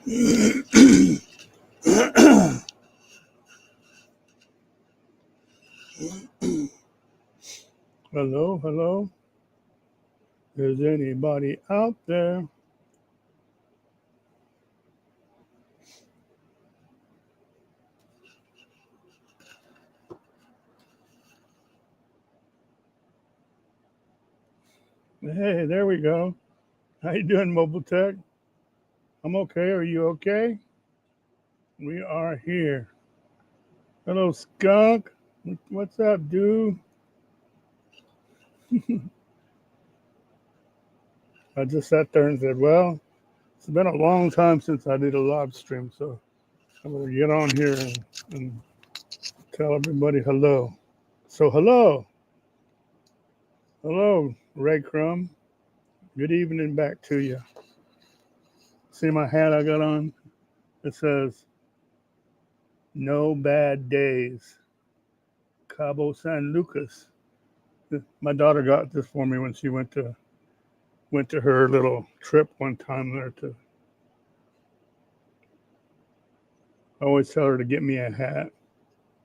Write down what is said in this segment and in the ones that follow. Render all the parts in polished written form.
Hello, hello. Is anybody out there? Hey, there we go. How you doing, Mobile Tech? I'm okay. Are you okay? We are here. Hello, Skunk. What's up, dude? I just sat there and said, well, it's been a long time since I did a live stream, so I'm going to get on here and tell everybody hello. So, hello. Hello, Ray Crumb. Good evening back to you. See my hat I got on? It says, no bad days. Cabo San Lucas. My daughter got this for me when she went to her little trip one time there to. I always tell her to get me a hat.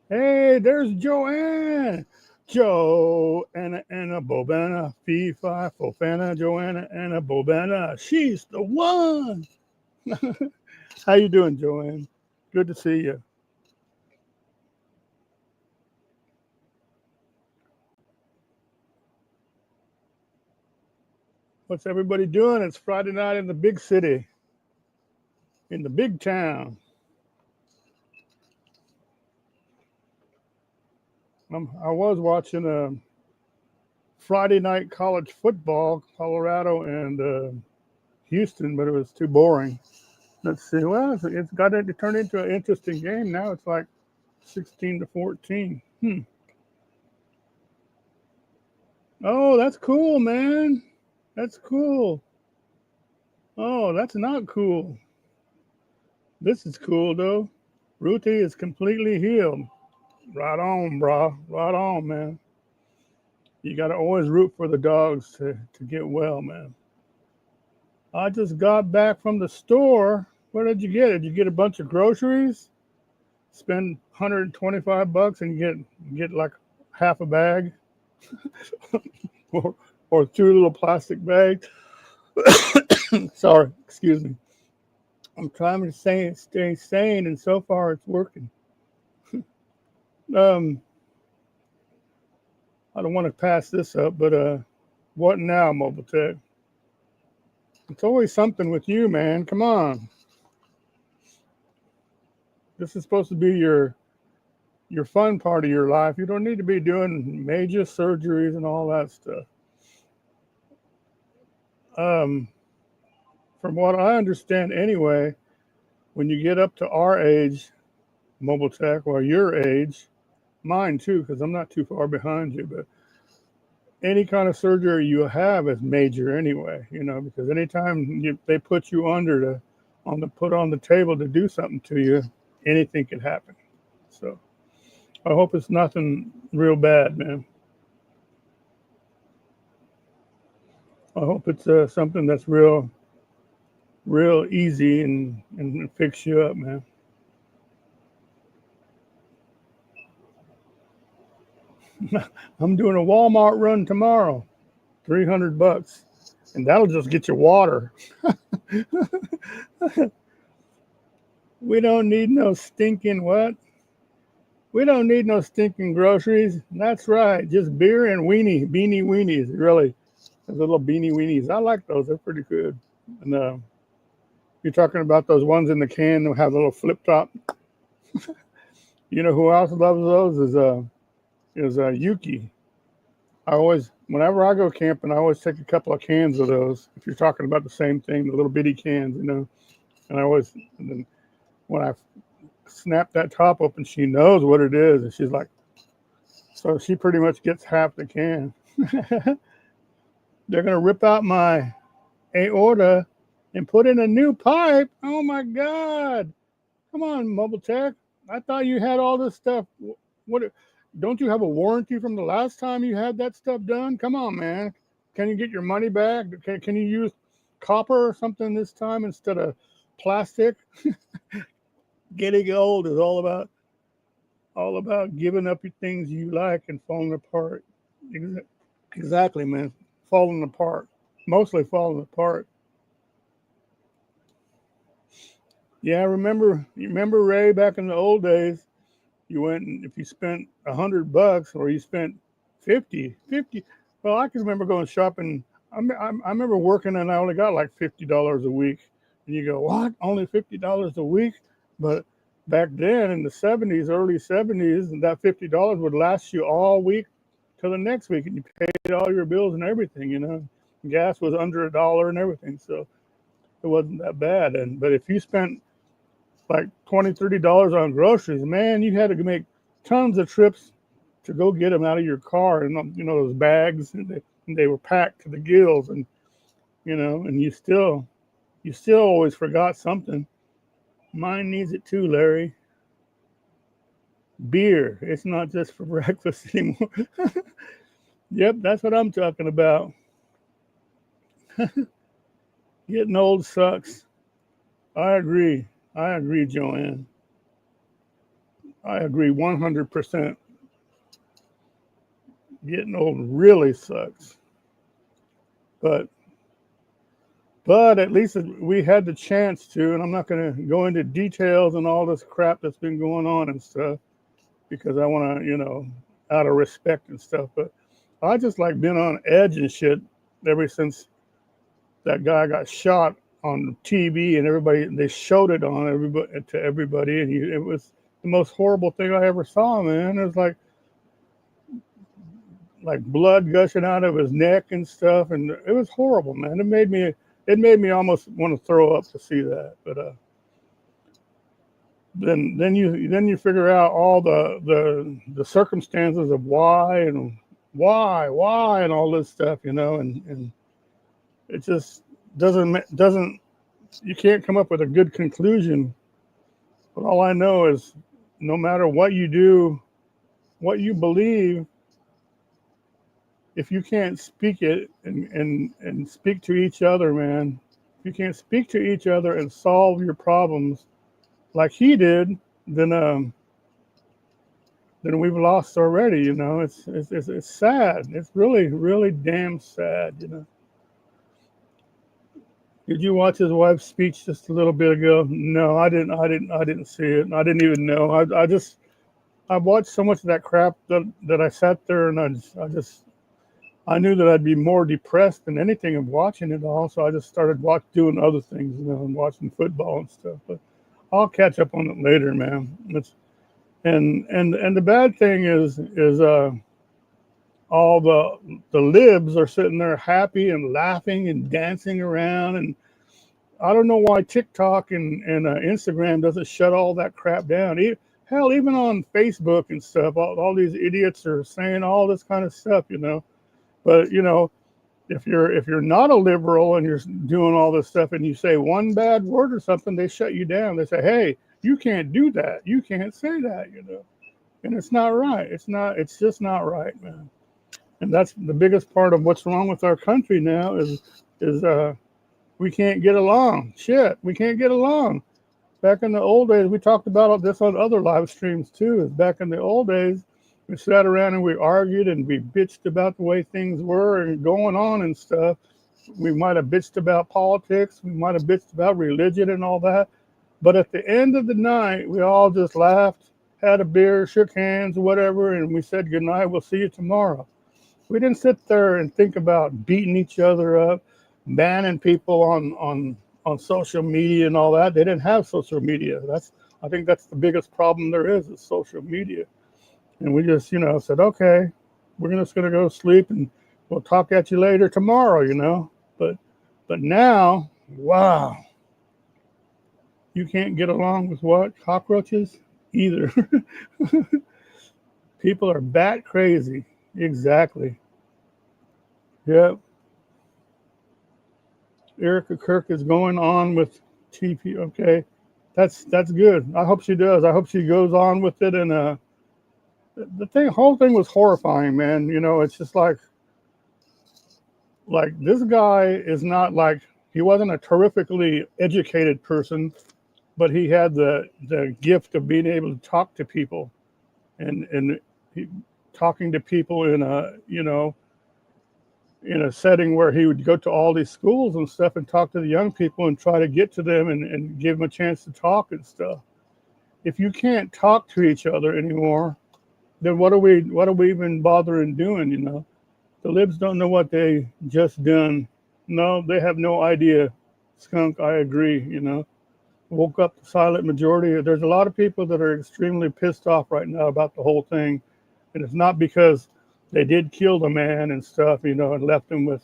Hey, there's Joanne. Joanna Anna Bobana, Fee Fi Fofana, Joanna Anna Bobana. She's the one. How you doing, Joanne? Good to see you. What's everybody doing? It's Friday night in the big city, in the big town. I was watching Friday night college football, Colorado and Houston, but it was too boring. Let's see. Well, it's got to turn into an interesting game now. It's like 16-14. Oh, that's cool, man. That's cool. Oh, that's not cool. This is cool, though. Ruthie is completely healed. Right on, bro. Right on, man. You got to always root for the dogs to get well, man. I just got back from the store. What did you get? Did you get a bunch of groceries? Spend $125 and you get like half a bag? or two little plastic bags? Sorry, excuse me. I'm trying to stay sane, and so far it's working. I don't want to pass this up, but what now, Mobile Tech? It's always something with you, man. Come on. This is supposed to be your fun part of your life. You don't need to be doing major surgeries and all that stuff. From what I understand anyway, when you get up to our age, Mobile Tech, or your age, mine too, because I'm not too far behind you, but any kind of surgery you have is major anyway, because anytime they put you put on the table to do something to you, anything can happen. So I hope it's nothing real bad, man. I hope it's something that's real easy and fix you up, man. I'm doing a Walmart run tomorrow, $300, and that'll just get you water. We don't need no stinking what? We don't need no stinking groceries. That's right, just beer and beanie weenies. Really, those little beanie weenies. I like those. They're pretty good. And you're talking about those ones in the can that have a little flip top. You know who else loves those is Yuki. Whenever I go camping, I always take a couple of cans of those. If you're talking about the same thing, the little bitty cans, and then when I snap that top open, she knows what it is, and she's like, so she pretty much gets half the can. They're gonna rip out my aorta and put in a new pipe. Oh my God! Come on, Mobile Tech. I thought you had all this stuff. What? Don't you have a warranty from the last time you had that stuff done? Come on, man. Can you get your money back? Can you use copper or something this time instead of plastic. Getting old is all about giving up your things you like and falling apart. Exactly, man. Falling apart. Mostly falling apart. Yeah, you remember Ray back in the old days, you went and if you spent $100 or you spent 50. Well, I can remember going shopping. I remember working and I only got like $50 a week. And you go, what? Only $50 a week? But back then in the 70s, early 70s, and that $50 would last you all week till the next week. And you paid all your bills and everything, you know. Gas was under $1 and everything. So it wasn't that bad. But if you spent like $20, $30 on groceries, man, you had to make tons of trips to go get them out of your car, and you know those bags, and they were packed to the gills, and you know, and you still always forgot something. Mine needs it too, Larry. Beer. It's not just for breakfast anymore. Yep, that's what I'm talking about. Getting old sucks. I agree, Joanne. I agree 100%. Getting old really sucks. But at least we had the chance to, and I'm not going to go into details and all this crap that's been going on and stuff, because I want to, you know, out of respect and stuff. But I just like been on edge and shit ever since that guy got shot on TV, and they showed it on everybody, and it was the most horrible thing I ever saw, man. It was like blood gushing out of his neck and stuff, and it was horrible, man. It made me almost want to throw up to see that. But then you figure out all the circumstances of why and all this stuff, you know, and it just doesn't you can't come up with a good conclusion. But all I know is no matter what you do, what you believe, if you can't speak it and speak to each other, man, if you can't speak to each other and solve your problems like he did, then we've lost already, you know. It's sad. It's really, really damn sad, you know. Did you watch his wife's speech just a little bit ago? No, I didn't see it. I didn't even know. I watched so much of that crap that I sat there and I knew that I'd be more depressed than anything of watching it all. So I just started doing other things, you know, and watching football and stuff. But I'll catch up on it later, man. And the bad thing is all the libs are sitting there happy and laughing and dancing around, and I don't know why TikTok and Instagram doesn't shut all that crap down. Hell, even on Facebook and stuff, all these idiots are saying all this kind of stuff, you know. But you know, if you're not a liberal and you're doing all this stuff and you say one bad word or something, they shut you down. They say, hey, you can't do that. You can't say that, you know. And it's not right. It's just not right, man. And that's the biggest part of what's wrong with our country now is we can't get along. Shit, we can't get along. Back in the old days, we talked about this on other live streams too. Back in the old days, we sat around and we argued and we bitched about the way things were and going on and stuff. We might have bitched about politics. We might have bitched about religion and all that. But at the end of the night, we all just laughed, had a beer, shook hands, whatever, and we said goodnight. We'll see you tomorrow. We didn't sit there and think about beating each other up, banning people on social media and all that. They didn't have social media. I think that's the biggest problem there is social media. And we just, you know, said, okay, we're just going to go sleep and we'll talk at you later tomorrow, you know. But now, wow, you can't get along with what? Cockroaches? Either. People are bat crazy. Exactly. Yep. Erica Kirk is going on with TP. Okay. That's good. I hope she does. I hope she goes on with it. And the whole thing was horrifying, man. You know, it's just like this guy is not like he wasn't a terrifically educated person, but he had the gift of being able to talk to people, and talking to people in a, you know, in a setting where he would go to all these schools and stuff and talk to the young people and try to get to them and give them a chance to talk and stuff. If you can't talk to each other anymore, then what are we even bothering doing, you know? The libs don't know what they just done. No, they have no idea. Skunk, I agree, you know. Woke up the silent majority. There's a lot of people that are extremely pissed off right now about the whole thing. And it's not because they did kill the man and stuff, you know, and left him with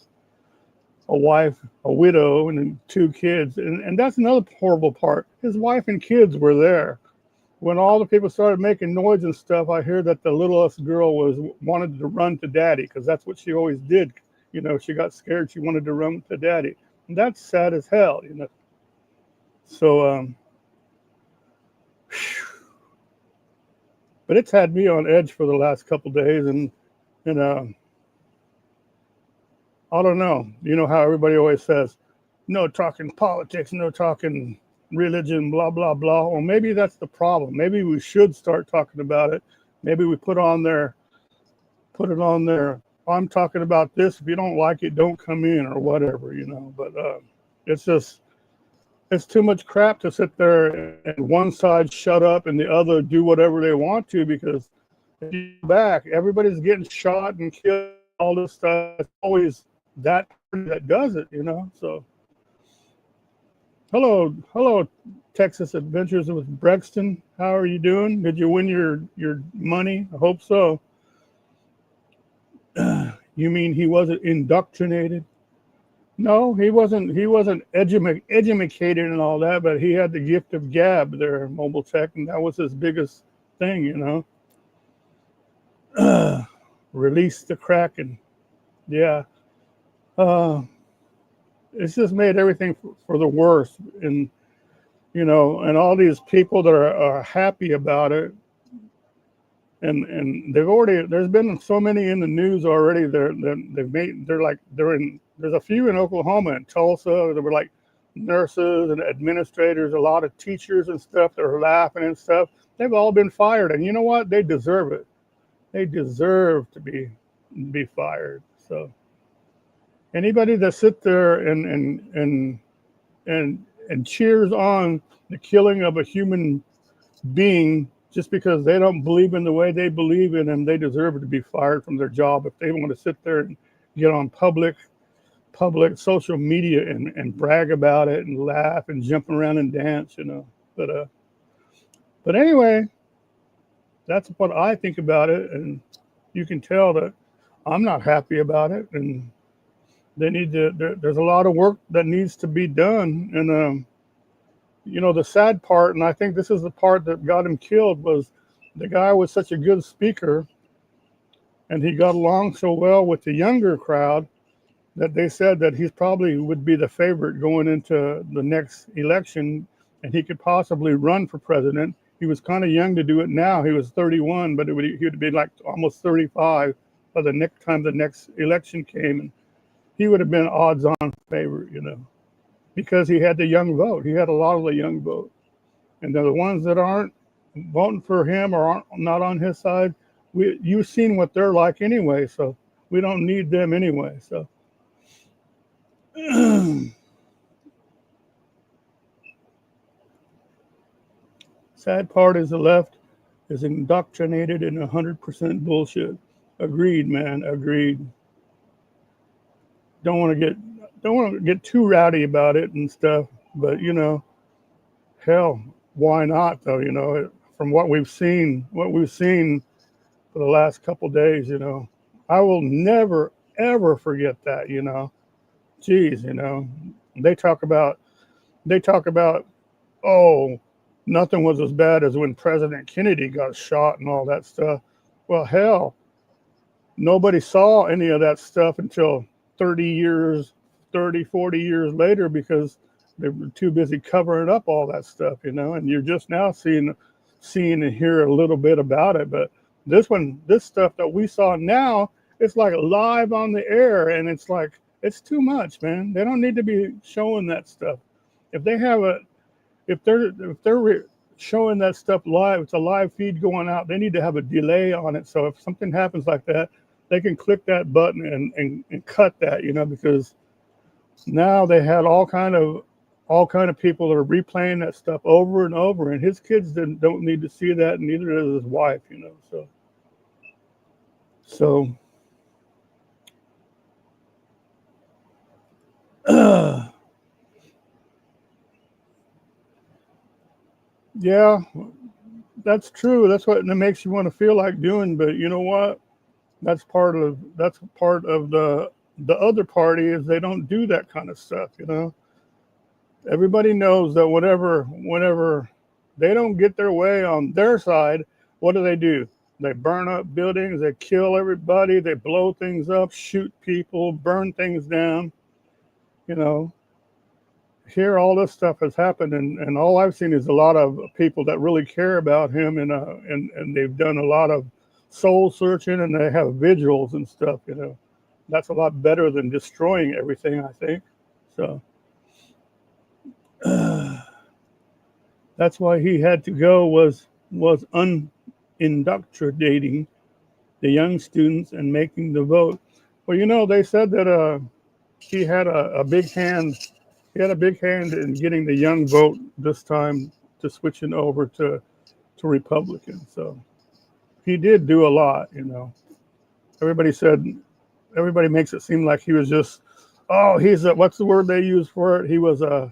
a wife, a widow, and 2 kids. And that's another horrible part. His wife and kids were there. When all the people started making noise and stuff, I hear that the littlest girl wanted to run to daddy, because that's what she always did. You know, she got scared. She wanted to run to daddy. And that's sad as hell, you know. So, but it's had me on edge for the last couple of days, and I don't know. You know how everybody always says, no talking politics, no talking religion, blah, blah, blah. Well, maybe that's the problem. Maybe we should start talking about it. Maybe we put it on there. I'm talking about this. If you don't like it, don't come in or whatever, you know. But it's too much crap to sit there and one side shut up and the other do whatever they want to, because if you go back, everybody's getting shot and killed, all this stuff. It's always that does it, you know. So hello, Texas Adventures with Brexton. How are you doing? Did you win your money? I hope so. You mean he wasn't indoctrinated? No, he wasn't educated and all that, but he had the gift of gab there, Mobile Tech, and that was his biggest thing, you know. Release the Kraken. Yeah. It's just made everything for the worse. And, you know, and all these people that are happy about it, and there's been so many in the news already. There's a few in Oklahoma and Tulsa. There were like nurses and administrators, a lot of teachers and stuff that are laughing and stuff. They've all been fired, and you know what? They deserve it. They deserve to be fired. So anybody that sits there and cheers on the killing of a human being just because they don't believe in the way they believe in him, they deserve to be fired from their job. If they want to sit there and get on public social media and brag about it and laugh and jump around and dance, you know. But anyway, that's what I think about it, and you can tell that I'm not happy about it, and there's a lot of work that needs to be done. And you know, the sad part, and I think this is the part that got him killed, was the guy was such a good speaker and he got along so well with the younger crowd that they said that he probably would be the favorite going into the next election, and he could possibly run for president. He was kind of young to do it now. He was 31, but he would be like almost 35 by the next time the next election came. And he would have been odds-on favorite, you know, because he had the young vote. He had a lot of the young vote. And the ones that aren't voting for him or aren't not on his side, you've seen what they're like anyway, so we don't need them anyway. So sad part is the left is indoctrinated in 100% bullshit. Agreed, man. Agreed. Don't want to get too rowdy about it and stuff, but you know, hell, why not though? You know, from what we've seen for the last couple of days, you know, I will never ever forget that. You know, geez, you know, they talk about, oh, nothing was as bad as when President Kennedy got shot and all that stuff. Well, hell, nobody saw any of that stuff until 40 years later, because they were too busy covering up all that stuff, you know, and you're just now seeing and hear a little bit about it. But this stuff that we saw now, it's like live on the air, and it's like It's too much, man. They don't need to be showing that stuff. If they have if they're showing that stuff live, it's a live feed going out. They need to have a delay on it. So if something happens like that, they can click that button and cut that, because now they had all kind of people that are replaying that stuff over and over, and his kids don't need to see that, and neither does his wife, So yeah, that's true. That's what it makes you want to feel like doing. But you know what? That's part of the other party is they don't do that kind of stuff. Everybody knows that whenever they don't get their way on their side, what do? They burn up buildings, they kill everybody, they blow things up, shoot people, burn things down. Here all this stuff has happened, and all I've seen is a lot of people that really care about him, and they've done a lot of soul searching, and they have vigils and stuff. That's a lot better than destroying everything, I think. So that's why he had to go, was indoctrinating the young students and making the vote. Well, they said that he had a big hand. He had a big hand in getting the young vote this time to switching over to Republican. So he did do a lot. Everybody makes it seem like he was just, he's what's the word they use for it? He was a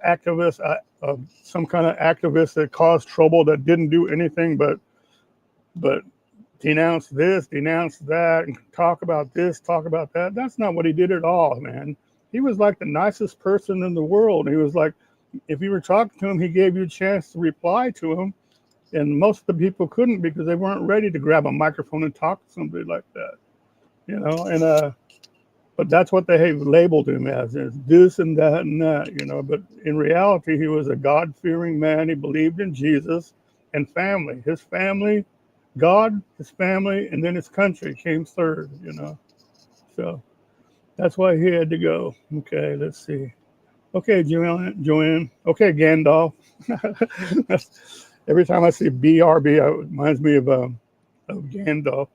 activist, some kind of activist that caused trouble, that didn't do anything but denounce this, denounce that, and talk about this, talk about that. That's not what he did at all, man. He was like the nicest person in the world. He was like, if you were talking to him, he gave you a chance to reply to him. And most of the people couldn't because they weren't ready to grab a microphone and talk to somebody like that. But that's what they have labeled him as, is this and that and that, But in reality, he was a God-fearing man. He believed in Jesus and family. His family, God, his family, and then his country came third, So that's why he had to go. Okay, let's see. Okay, Joanne. Okay, Gandalf. Every time I see BRB, it reminds me of Gandalf.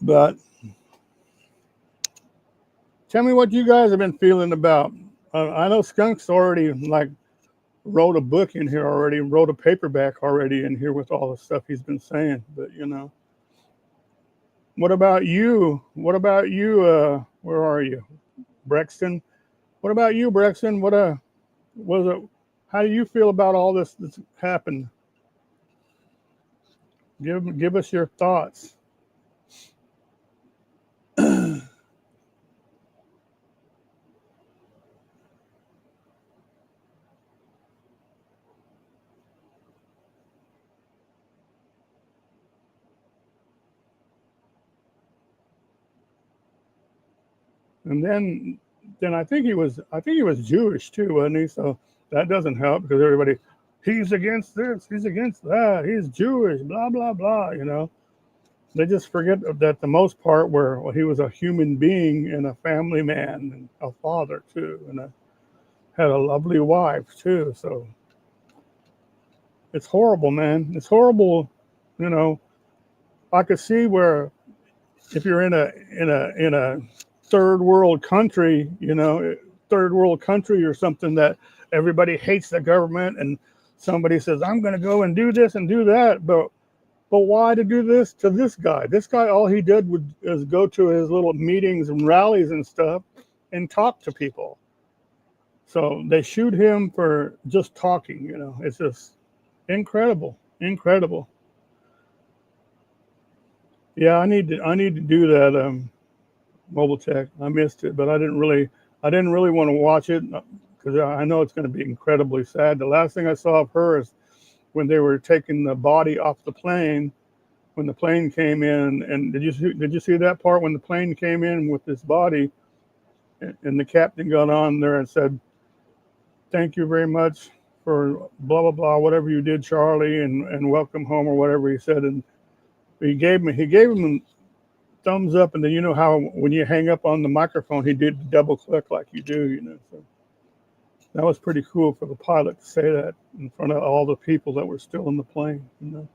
But tell me what you guys have been feeling about. I know Skunk's already wrote a book in here already, wrote a paperback already in here with all the stuff he's been saying. But what about you? Where are you, Brexton? What about you, Brexton? How do you feel about all this that's happened? Give us your thoughts. And then I think he was Jewish too, wasn't he? So that doesn't help because everybody, he's against this, he's against that, he's Jewish, blah blah blah. They just forget that the most part where he was a human being and a family man and a father too, and had a lovely wife too. So it's horrible, man. It's horrible. I could see where if you're in a third world country, or something, that everybody hates the government, and somebody says, I'm going to go and do this and do that. But why to do this to this guy? This guy, all he did was go to his little meetings and rallies and stuff and talk to people. So they shoot him for just talking, It's just incredible. Yeah, I need to do that mobile tech. I missed it, but I didn't really want to watch it because I know it's going to be incredibly sad. The last thing I saw of her is when they were taking the body off the plane, when the plane came in. And did you see that part when the plane came in with this body, and the captain got on there and said, "Thank you very much for blah blah blah, whatever you did, Charlie, and welcome home," or whatever he said. And he gave him thumbs up, and then you know how when you hang up on the microphone, he did double click like you do, you know. So that was pretty cool for the pilot to say that in front of all the people that were still in the plane, you know.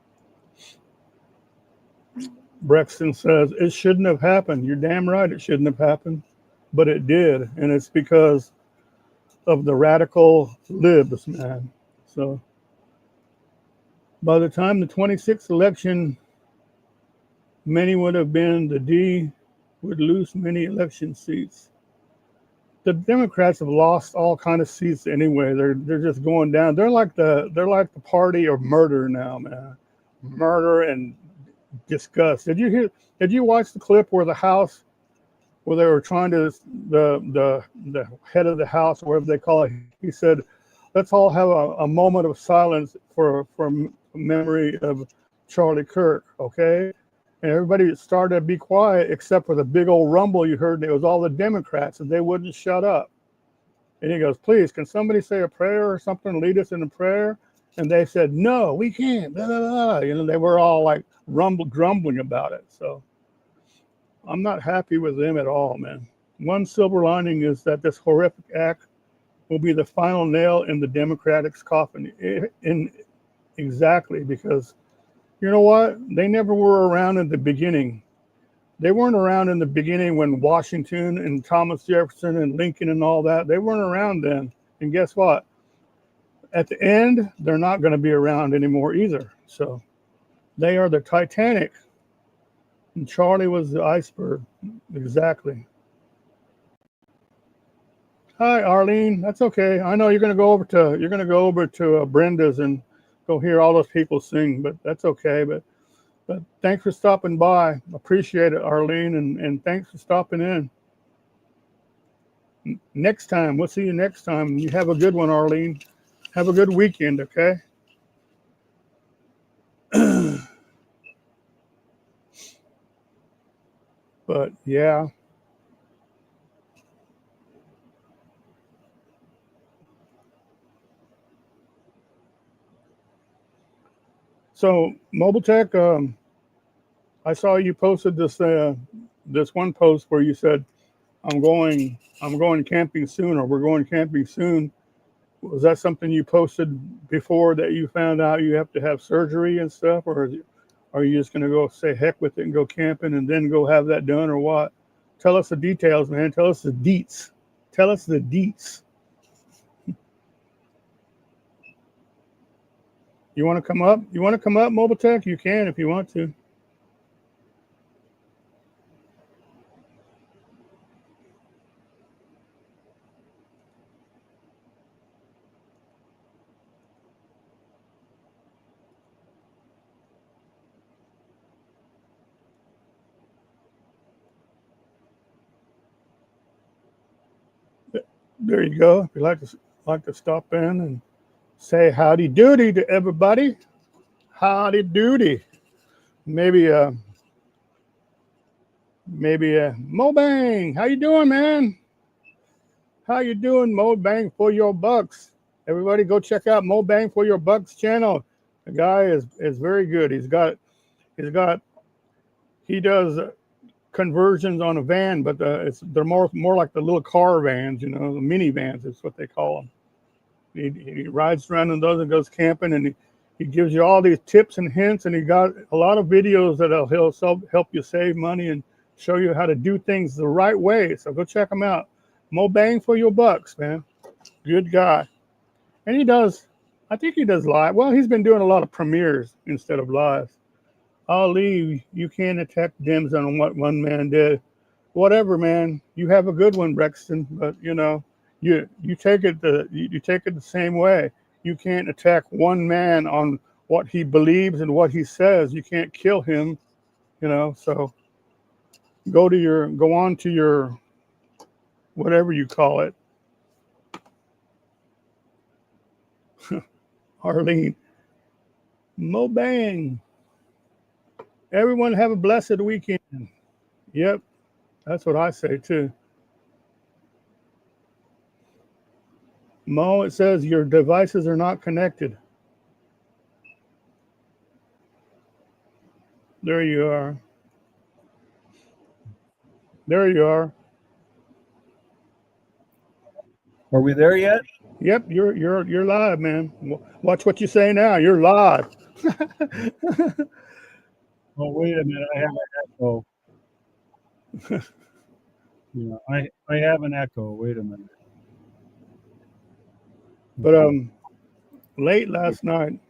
Brexton says, it shouldn't have happened. You're damn right it shouldn't have happened, but it did, and it's because of the radical libs, man. So by the time the 26th election, many would have been, the D would lose many election seats. The Democrats have lost all kind of seats anyway. They're just going down. They're like the party of murder now, man. Murder and disgust. Did you watch the clip where the House, where they were trying to, the head of the House, whatever they call it, he said, let's all have a moment of silence for memory of Charlie Kirk, okay? And everybody started to be quiet except for the big old rumble you heard. And it was all the Democrats, and they wouldn't shut up. And he goes, please, can somebody say a prayer or something, lead us in a prayer? And they said, no, we can't, blah, blah, blah. You know, they were all like grumbling about it. So I'm not happy with them at all, man. One silver lining is that this horrific act will be the final nail in the Democratic's coffin. Exactly, because you know what? They never were around in the beginning. They weren't around in the beginning when Washington and Thomas Jefferson and Lincoln and all that. They weren't around then. And guess what? At the end, they're not going to be around anymore either. So they are the Titanic. And Charlie was the iceberg. Exactly. Hi, Arlene. That's okay. I know you're going to go over to Brenda's and go hear all those people sing, but that's okay. But thanks for stopping by. Appreciate it, Arlene, and thanks for stopping in. Next time, we'll see you next time. You have a good one, Arlene. Have a good weekend, okay? But yeah. So Mobile Tech, I saw you posted this one post where you said, I'm going camping soon, or we're going camping soon. Was that something you posted before that you found out you have to have surgery and stuff, or are you just going to go say heck with it and go camping and then go have that done, or what? Tell us the details, man. Tell us the deets. Tell us the deets. You want to come up? You want to come up, Mobile Tech? You can if you want to. There you go. If you'd like to stop in and say howdy doody to everybody. Howdy doody. Maybe Mobang. How you doing, man? How you doing, Mobang for your bucks? Everybody go check out Mobang for your bucks channel. The guy is very good. He does conversions on a van, but they're more like the little car vans, you know, the mini vans is what they call them. He rides around in those and goes camping, and he gives you all these tips and hints, and he got a lot of videos that he'll help you save money and show you how to do things the right way. So go check him out. Mo bang for your bucks, man. Good guy. And I think he does live. Well, he's been doing a lot of premieres instead of lives. I'll leave. You can't attack Dems on what one man did. Whatever, man. You have a good one, Brexton. But you know, you take it the same way. You can't attack one man on what he believes and what he says. You can't kill him, you know. So go on to your whatever you call it. Arlene. Mo bang. Everyone have a blessed weekend. Yep, that's what I say too. Mo, it says your devices are not connected. There you are. There you are. Are we there yet? Yep, you're live, man. Watch what you say now. You're live. Oh, wait a minute. I have an echo. Yeah, I have an echo. Wait a minute. But late last night,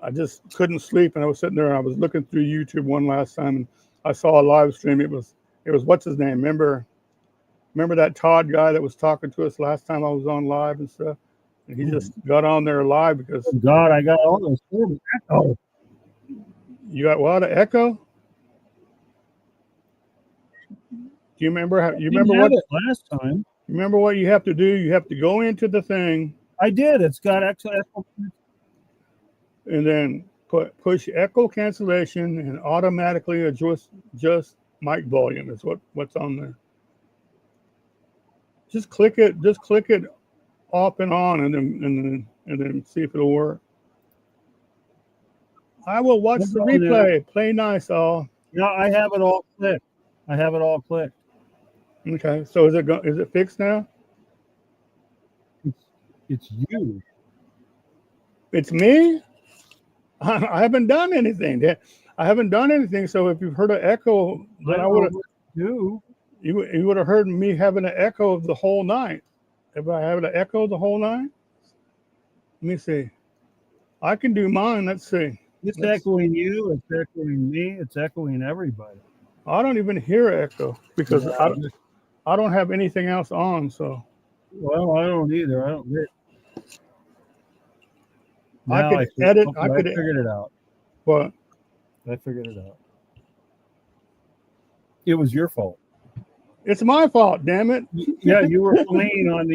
I just couldn't sleep, and I was sitting there. And I was looking through YouTube one last time, and I saw a live stream. It was what's his name? Remember that Todd guy that was talking to us last time I was on live and stuff? And he just got on there live because God, I got all those echo. You got what? An echo? Do you remember how? You remember what last time? You remember what you have to do? You have to go into the thing. I did. It's got echo. And then push echo cancellation and automatically adjust mic volume is what's on there. Just click it off and on, and then see if it'll work. I will watch the replay. Play nice, all. No, I have it all clicked. Okay, so is it fixed now? It's you. It's me. I haven't done anything. So if you've heard an echo, then I would have. You would have heard me having an echo the whole night. If I have an echo the whole night, let me see. I can do mine. Let's see. It's echoing you. It's echoing me. It's echoing everybody. I don't even hear echo because I don't have anything else on. So. Well, I don't either. I don't get. I could edit. I figured it out. What? I figured it out. It was your fault. It's my fault, damn it. Yeah, you were playing on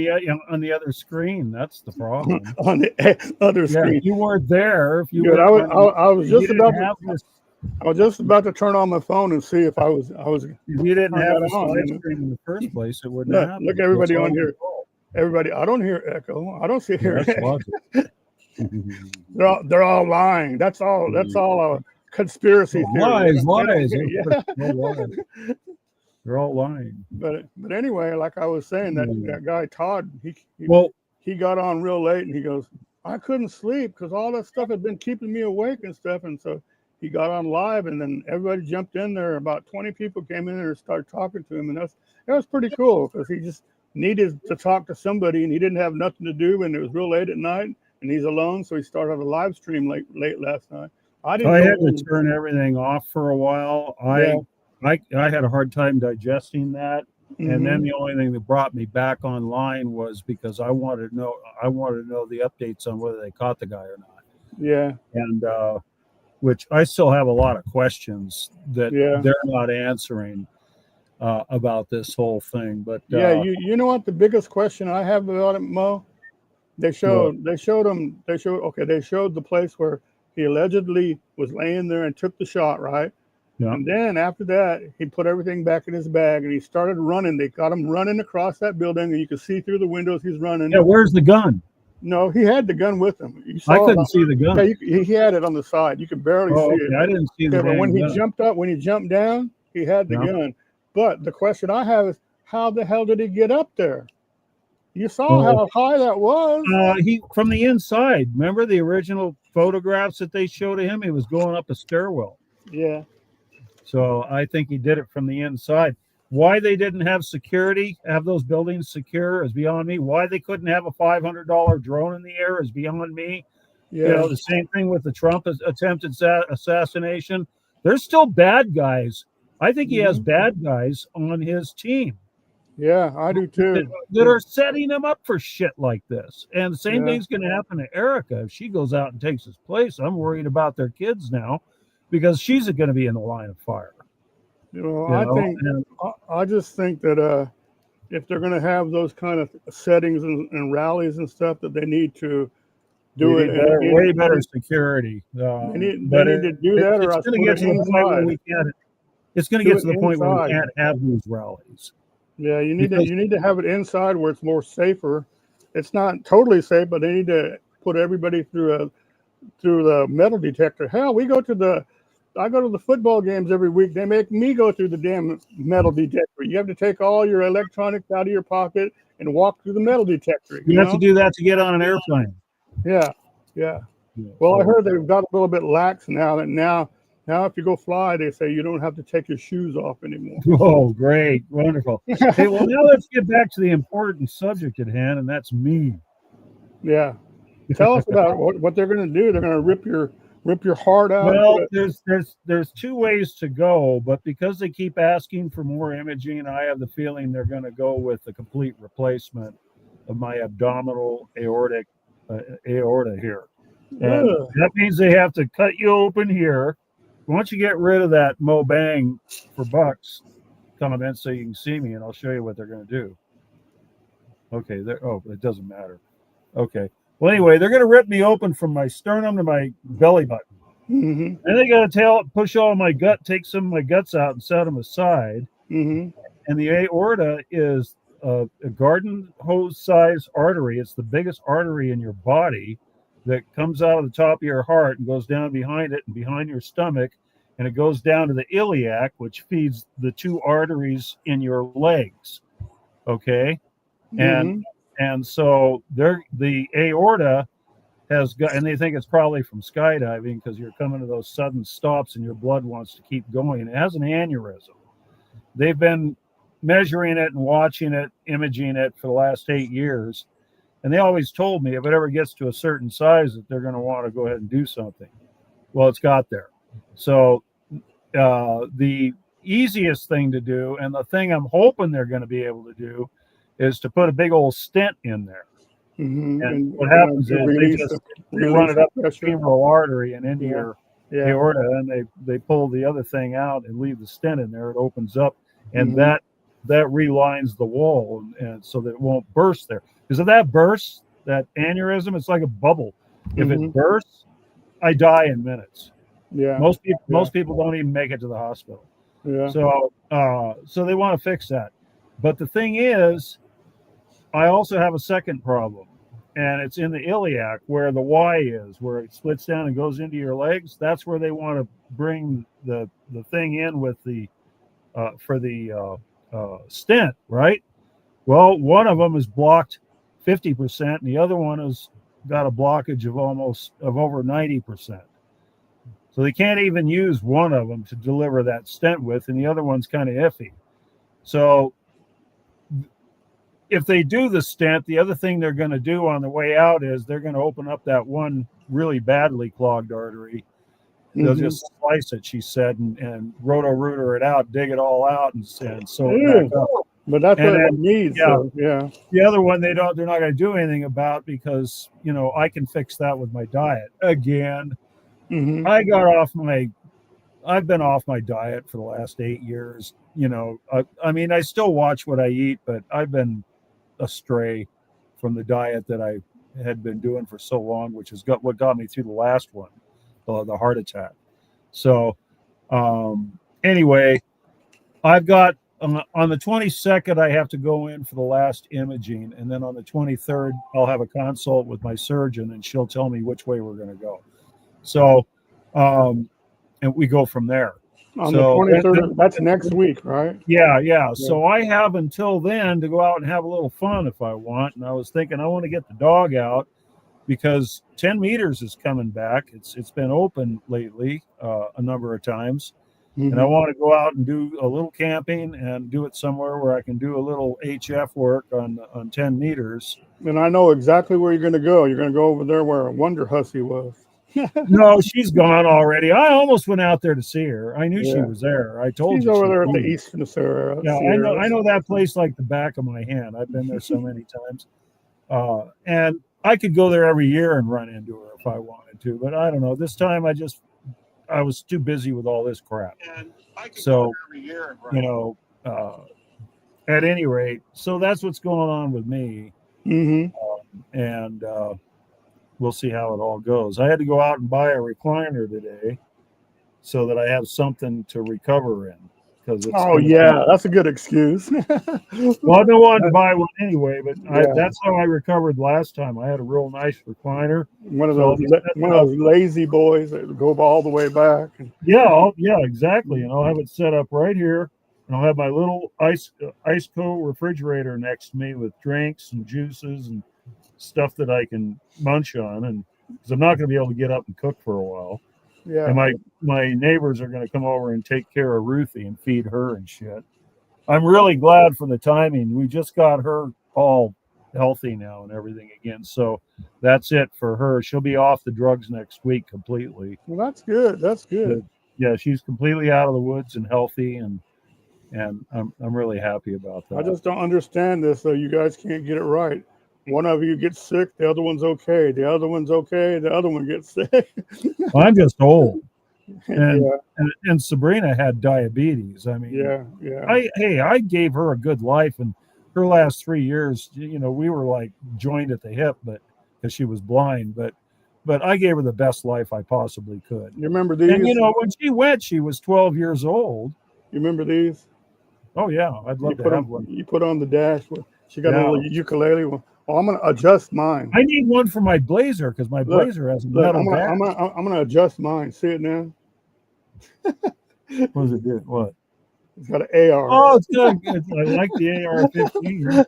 the other screen. That's the problem. On the other screen. Yeah, you weren't there. If you Good, I was just about to turn on my phone and see if I was. If you didn't have a slide screen in the first place, it wouldn't happen. Look, everybody on here. Everybody, I don't hear echo. I don't see here. They're all lying. That's all a conspiracy theory. Lies. They're all lying. But anyway, like I was saying, that guy Todd, he got on real late and he goes, I couldn't sleep because all that stuff had been keeping me awake and stuff. And so he got on live, and then everybody jumped in there. About 20 people came in there and started talking to him, and that was pretty cool because he just needed to talk to somebody, and he didn't have nothing to do, and it was real late at night, and he's alone, so he started a live stream late last night. I had to turn everything off for a while. I had a hard time digesting that, and then the only thing that brought me back online was because I wanted to know the updates on whether they caught the guy or not. Yeah, and which I still have a lot of questions that they're not answering about this whole thing. But you know what the biggest question I have about it, Mo? They showed the place where he allegedly was laying there and took the shot, right? Yeah. And then after that, he put everything back in his bag and he started running. They got him running across that building, and you could see through the windows he's running. Yeah, where's the gun? No, he had the gun with him. I couldn't see the gun. Yeah, he had it on the side. You could barely see it. I didn't see the gun. When he jumped down, he had the gun. But the question I have is, how the hell did he get up there? You saw how high that was. He from the inside. Remember the original photographs that they showed of him? He was going up a stairwell. Yeah. So I think he did it from the inside. Why they didn't have security, have those buildings secure, is beyond me. Why they couldn't have a $500 drone in the air is beyond me. Yeah. You know, the same thing with the Trump attempted assassination. There's still bad guys. I think he has bad guys on his team. Yeah, I do too. That are setting him up for shit like this. And the same thing's going to happen to Erica. If she goes out and takes his place, I'm worried about their kids now because she's going to be in the line of fire. I just think that if they're going to have those kind of settings and rallies and stuff, that they need to do way better security. They need to do that, or it's going to get to the point where we can't. It's going to get to the point where we can't have these rallies. Yeah, you need to have it inside where it's more safer. It's not totally safe, but they need to put everybody through the metal detector. Hell, we go to go to the football games every week. They make me go through the damn metal detector. You have to take all your electronics out of your pocket and walk through the metal detector. You have to do that to get on an airplane. Yeah. Well, I heard they've got a little bit lax now. That now if you go fly, they say you don't have to take your shoes off anymore. Oh, great, wonderful. Hey, well, now let's get back to the important subject at hand, and that's me. Yeah. Tell us about what they're going to do. They're going to rip your heart out. Well, there's two ways to go, but because they keep asking for more imaging, I have the feeling they're going to go with the complete replacement of my abdominal aorta here. And that means they have to cut you open here. Once you get rid of that Mo Bang for bucks, come in so you can see me, and I'll show you what they're going to do. Okay, it doesn't matter. Okay. Well, anyway, they're going to rip me open from my sternum to my belly button. And they got to push all my gut, take some of my guts out and set them aside. And the aorta is a garden hose size artery. It's the biggest artery in your body that comes out of the top of your heart and goes down behind it and behind your stomach. And it goes down to the iliac, which feeds the two arteries in your legs. Okay. And so the aorta has got, and they think it's probably from skydiving because you're coming to those sudden stops and your blood wants to keep going. It has an aneurysm. They've been measuring it and watching it, imaging it for the last 8 years. And they always told me if it ever gets to a certain size that they're going to want to go ahead and do something. Well, it's got there. So the easiest thing to do, and the thing I'm hoping they're going to be able to do, is to put a big old stent in there. And what happens is they run it up the femoral artery and into your aorta, and they pull the other thing out and leave the stent in there. It opens up, and that relines the wall, and so that it won't burst there. Because if that bursts, that aneurysm, it's like a bubble. If it bursts, I die in minutes. Most people don't even make it to the hospital. So they want to fix that. But the thing is, I also have a second problem, and it's in the iliac where the Y is, where it splits down and goes into your legs. That's where they want to bring the thing in with the for the stent, right? Well, one of them is blocked 50%, and the other one has got a blockage of over 90%. So they can't even use one of them to deliver that stent with, and the other one's kind of iffy. So if they do the stent, the other thing they're going to do on the way out is they're going to open up that one really badly clogged artery. They'll just slice it, she said, and roto-rooter it out, dig it all out, and sew it back up. But that's what it needs. The other one they're not going to do anything about because I can fix that with my diet again. I've been off my diet for the last 8 years. I mean, I still watch what I eat, but I've been astray from the diet that I had been doing for so long, which is what got me through the last one, the heart attack. So anyway, I've got on the 22nd, I have to go in for the last imaging. And then on the 23rd, I'll have a consult with my surgeon and she'll tell me which way we're going to go. So, and we go from there. On the 23rd, that's next week, right? Yeah. So I have until then to go out and have a little fun if I want. And I was thinking I want to get the dog out because 10 meters is coming back. It's been open lately a number of times. And I want to go out and do a little camping and do it somewhere where I can do a little HF work on 10 meters. And I know exactly where you're going to go. You're going to go over there where a Wonder Hussy was. No, she's gone already. I almost went out there to see her. I knew she was there. I told you. She's over there at the Eastern Sierra. Yeah, I know that place like the back of my hand. I've been there so many times. And I could go there every year and run into her if I wanted to. But I don't know. This time I was too busy with all this crap. So, at any rate, so that's what's going on with me. And we'll see how it all goes. I had to go out and buy a recliner today so that I have something to recover in because it's. Oh yeah, that's a good excuse. Well, I've been wanting to buy one anyway, but Yeah. that's how I recovered last time. I had a real nice recliner. one of So those lazy boys that go all the way back. Yeah, exactly. And I'll have it set up right here, and I'll have my little ice cold refrigerator next to me with drinks and juices and stuff that I can munch on, and because I'm not going to be able to get up and cook for a while. Yeah. And my neighbors are going to come over and take care of Ruthie and feed her and shit. I'm really glad for the timing. We just got her all healthy now and everything again. So that's it for her. She'll be off the drugs next week completely. Well, that's good. That's good. Yeah, she's completely out of the woods and healthy, and I'm really happy about that. I just don't understand this, though. You guys can't get it right. One of you gets sick, the other one's okay. The other one's okay, the other one gets sick. Well, I'm just old. And, Yeah. and Sabrina had diabetes. I mean, yeah. I gave her a good life, and her last 3 years, we were like joined at the hip, but because she was blind, but I gave her the best life I possibly could. You remember these? And when she went, she was 12 years old. You remember these? Oh yeah, I'd love to have one. You put on the dash. She got a little ukulele one. Oh, I'm gonna adjust mine. I need one for my Blazer because my Blazer has a metal dash. I'm gonna adjust mine. See it now? What does it do? What? It's got an AR. Oh, it's good. I like the AR-15.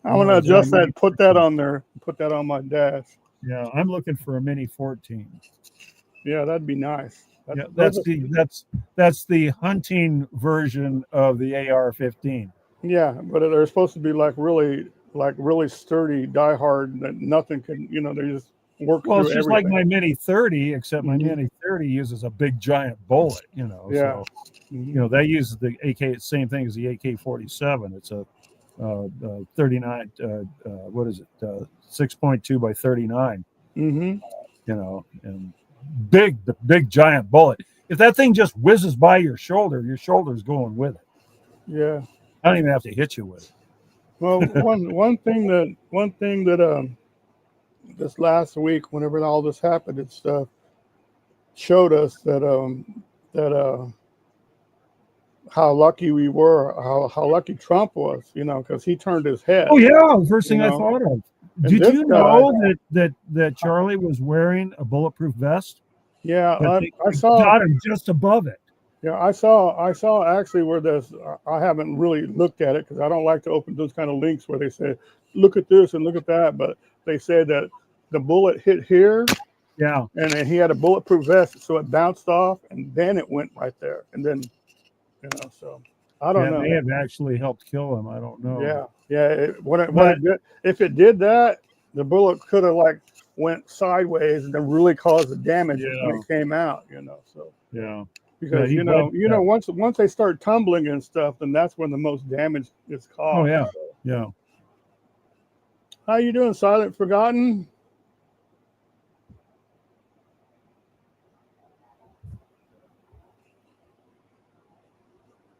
I'm gonna adjust that and put that on there. Put that on my dash. Yeah, I'm looking for a Mini 14. Yeah, that'd be nice. That's the hunting version of the AR-15. Yeah, but they're supposed to be like really sturdy, diehard that nothing can. They just work. Well, it's through just everything. like my Mini 30, except my Mini 30 uses a big giant bullet. Yeah. So that uses the AK. Same thing as the AK-47. It's a 39. What is it? 6.2 by 39. Mm-hmm. And big giant bullet. If that thing just whizzes by your shoulder's going with it. Yeah. I don't even have to hit you with it. Well, one thing that this last week, whenever all this happened and stuff, showed us that how lucky we were, how lucky Trump was, because he turned his head. Oh yeah, the first thing I thought of. Did you know that Charlie was wearing a bulletproof vest? Yeah, I saw. Got him just above it. Yeah, I saw actually where this. I haven't really looked at it because I don't like to open those kind of links where they say, look at this and look at that. But they said that the bullet hit here. Yeah. And then he had a bulletproof vest, so it bounced off, and then it went right there. And then, so I don't know. It may have actually helped kill him. I don't know. Yeah. If it did that, the bullet could have went sideways and then really caused the damage when it came out. So yeah. Because once they start tumbling and stuff, then that's when the most damage is caused. Oh yeah, so. yeah. How you doing, Silent Forgotten?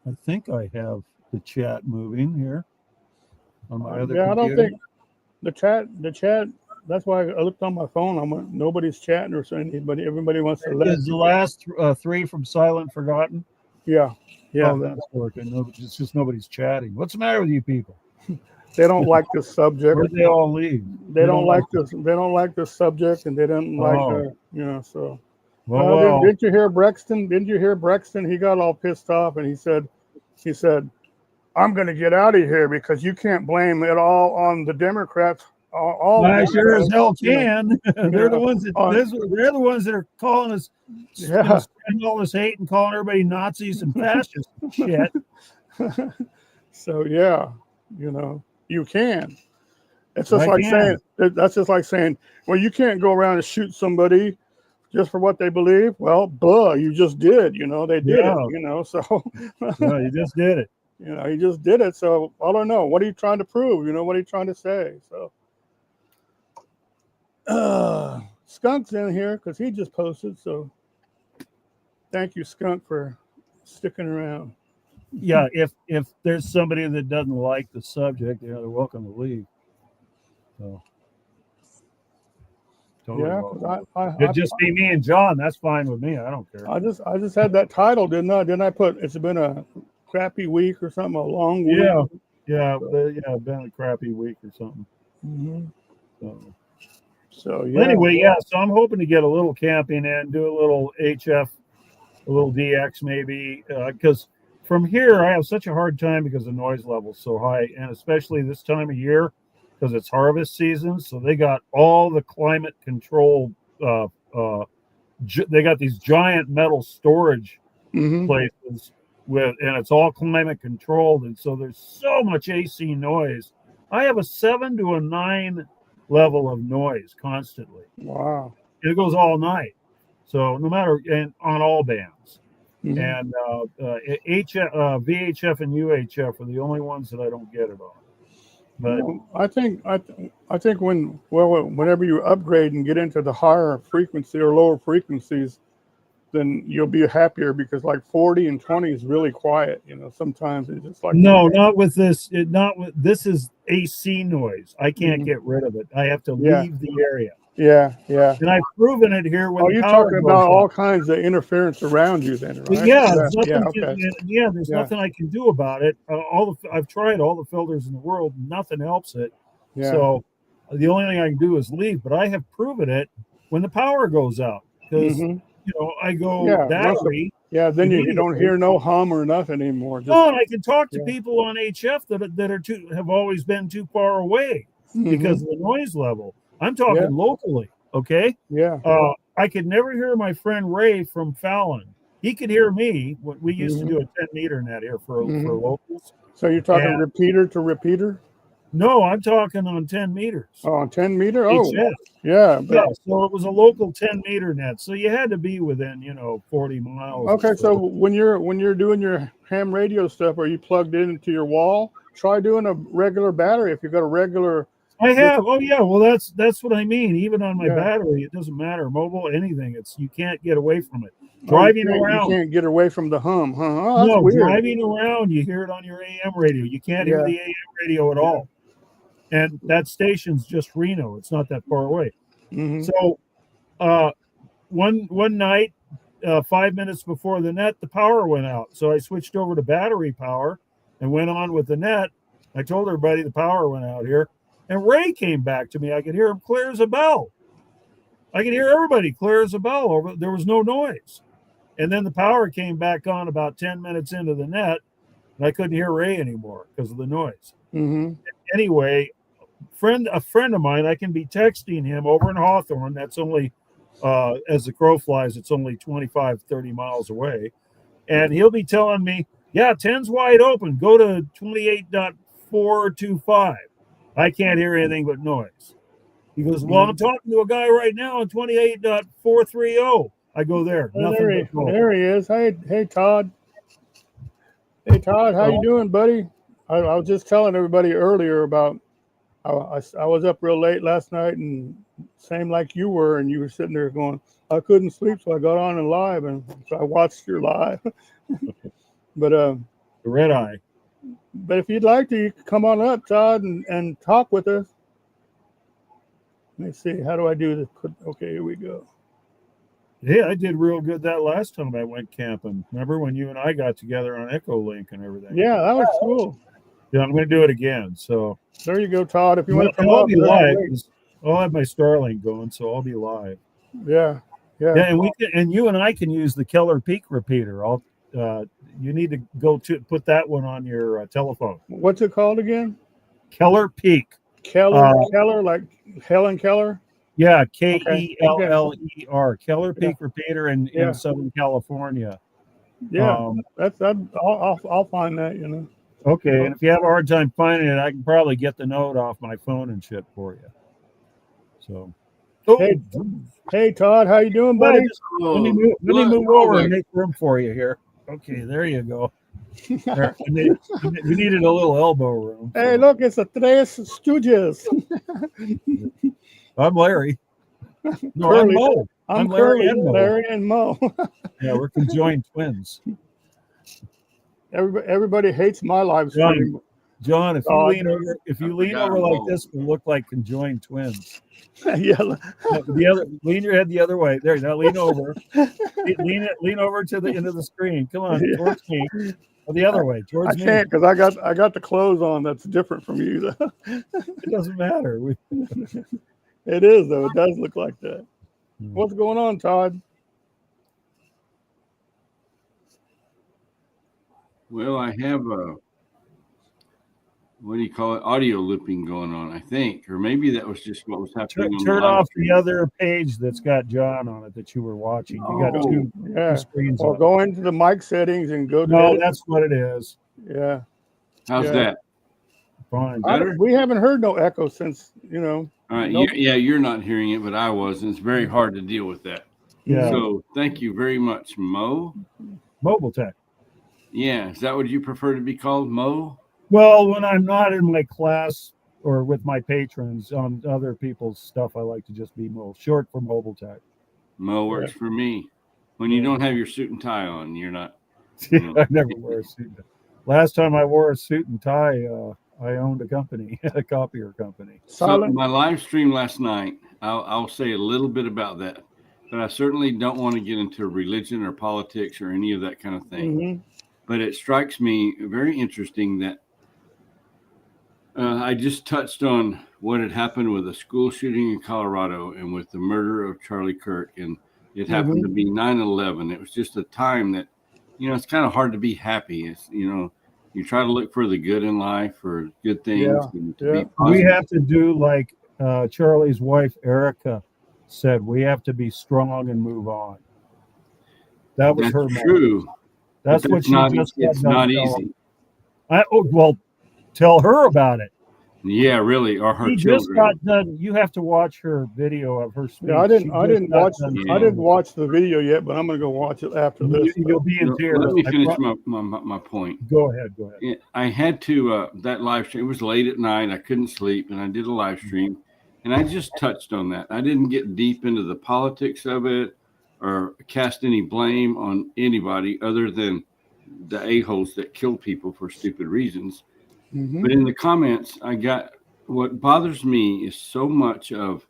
I think I have the chat moving here on my other computer. I don't think the chat. That's why I looked on my phone. Nobody's chatting or saying, but everybody wants to. Is the last three from Silent Forgotten? Yeah. Oh, that's working. No, it's just nobody's chatting. What's the matter with you people? They don't like this subject. Where'd they all leave? They don't like this. They don't like this subject, and they don't like So. Well, didn't you hear Brexton? Didn't you hear Brexton? He got all pissed off, and he said, "I'm going to get out of here because you can't blame it all on the Democrats." I sure as hell can. They're the ones that are calling us, spreading all this hate and calling everybody Nazis and fascists and shit. So you can. It's just that's just like saying, well, you can't go around and shoot somebody just for what they believe. Well, you just did. They did it. So no, you just did it. You just did it. So I don't know. What are you trying to prove? What are you trying to say? So. Skunk's in here because he just posted. So thank you, Skunk, for sticking around. Yeah, if there's somebody that doesn't like the subject, they're welcome to leave. So Totally Yeah, welcome. 'cause It'd just be me and John. That's fine with me. I don't care. I just had that title, didn't I? Didn't I put it's been a crappy week or something, a long week? Yeah, yeah, been a crappy week or something. Mm-hmm. So. So Well, yeah. anyway, yeah. So I'm hoping to get a little camping in, do a little HF, a little DX maybe, because from here I have such a hard time because the noise level's so high, and especially this time of year because it's harvest season. So they got all the climate control. They got these giant metal storage Mm-hmm. places and it's all climate controlled, and so there's so much AC noise. I have a 7 to a 9 level of noise constantly. Wow. It goes all night, so no matter, and on all bands. Mm-hmm. And VHF and UHF are the only ones that I don't get it on. But I think whenever you upgrade and get into the higher frequency or lower frequencies, then you'll be happier, because like 40 and 20 is really quiet. Sometimes it's just like, no, not with this. This is AC noise. I can't get rid of it. I have to leave the area. Yeah. And I've proven it here when you're power talking goes about up. all kinds of interference around you then, right? Yeah, there's Okay. nothing I can do about it. I've tried all the filters in the world, nothing helps it. Yeah. So the only thing I can do is leave. But I have proven it when the power goes out, because I go battery. Then you don't hear no hum or nothing anymore. And I can talk to people on HF that have always been too far away because of the noise level. I'm talking locally, okay? Yeah. I could never hear my friend Ray from Fallon. He could hear me. We used to do a 10-meter net here for locals. So you're talking repeater to repeater? No, I'm talking on 10 meters. Oh, on 10 meter? Oh, HF. yeah. So it was a local 10-meter net. So you had to be within, 40 miles. Okay, so when you're doing your ham radio stuff, are you plugged into your wall? Try doing a regular battery if you've got a regular. I have. Oh yeah. Well, that's what I mean. Even on my battery, it doesn't matter. Mobile, anything. You can't get away from it. Driving around, you can't get away from the hum, huh? Oh, no, weird. driving around, you hear it on your AM radio. You can't hear the AM radio at all. And that station's just Reno. It's not that far away. So, one night, 5 minutes before the net, the power went out. So I switched over to battery power and went on with the net. I told everybody the power went out here. And Ray came back to me. I could hear him clear as a bell. I could hear everybody clear as a bell. There was no noise. And then the power came back on about 10 minutes into the net, and I couldn't hear Ray anymore because of the noise. Anyway, a friend of mine, I can be texting him over in Hawthorne. That's only, as the crow flies, it's only 25, 30 miles away. And he'll be telling me, 10's wide open. Go to 28.425. I can't hear anything but noise. He goes, well, I'm talking to a guy right now on 28.430. I go there. Nothing but noise. There he is. Hey, Todd. Hey, Todd, how you doing, buddy? I was just telling everybody earlier about I was up real late last night, and same like you were, and you were sitting there going, I couldn't sleep, so I got on and live, and so I watched your live. But the red eye. But if you'd like to, you can come on up, Todd, and talk with us. Let me see. How do I do this? Okay, here we go. Yeah, I did real good that last time I went camping. Remember when you and I got together on Echolink and everything? Yeah, that was cool. Yeah, I'm going to do it again. So there you go, Todd. If you want to come I'll up, be live. I'll have my Starlink going, so I'll be live. Yeah. And you and I can use the Keller Peak repeater. You need to go to put that one on your telephone. What's it called again? Keller Peak. Keller, like Helen Keller. Yeah, Keller. Keller Peak repeater in Southern California. Yeah, I'll find that. Okay, and if you have a hard time finding it, I can probably get the note off my phone and shit for you. So, hey, Todd, how you doing, buddy? Let me move over and make room for you here. Okay, there you go. You needed a little elbow room. So. Hey, look, it's the Tres Stooges. I'm Larry. No, I'm Mo. I'm Larry and Mo. Yeah, we're conjoined twins. Everybody hates my live stream. John, if you Oh, lean over like this, we'll look like conjoined twins. yeah. Lean your head the other way. There, now lean over. Lean over to the end of the screen. Come on, Yeah. towards me. Or the other way, I towards me. can't because I got the clothes on. That's different from you. It doesn't matter. It is though. It does look like that. What's going on, Todd? Well, I have a, what do you call it? Audio looping going on, I think, or maybe that was just what was happening. Turn off the other page that's got John on it that you were watching. You got two screens. Well, go into the mic settings and go to. No, that's what it is. Yeah. How's that? Fine. Better? We haven't heard no echo since, you know. All right. Nope. Yeah, you're not hearing it, but I was, and it's very hard to deal with that. Yeah. So thank you very much, Mo. Mobile Tech. Yeah. Is that what you prefer to be called, Mo? Well, when I'm not in my class or with my patrons on other people's stuff, I like to just be Mo, short for Mobile Tech. Mo works for me. When you don't have your suit and tie on, you're not. You know. I never wear a suit. Last time I wore a suit and tie, I owned a company, a copier company. So my live stream last night, I'll say a little bit about that, but I certainly don't want to get into religion or politics or any of that kind of thing. Mm-hmm. But it strikes me very interesting that I just touched on what had happened with a school shooting in Colorado and with the murder of Charlie Kirk. And it happened to be 9/11. It was just a time that, you know, it's kind of hard to be happy. It's, you know, you try to look for the good in life or good things. And to be positive. We have to do like Charlie's wife, Erica, said, we have to be strong and move on. That was her true. Message. That's what she just said. It's not easy. Well, tell her about it. Yeah, really, or her He children. just got done. You have to watch her video of her speech. Yeah, I didn't watch the video yet, but I'm gonna go watch it after this. You'll be in tears. Let me finish my point. Go ahead. I had to that live stream. It was late at night. I couldn't sleep, and I did a live stream, and I just touched on that. I didn't get deep into the politics of it or cast any blame on anybody other than the a-holes that kill people for stupid reasons. Mm-hmm. But in the comments, I got, what bothers me is so much of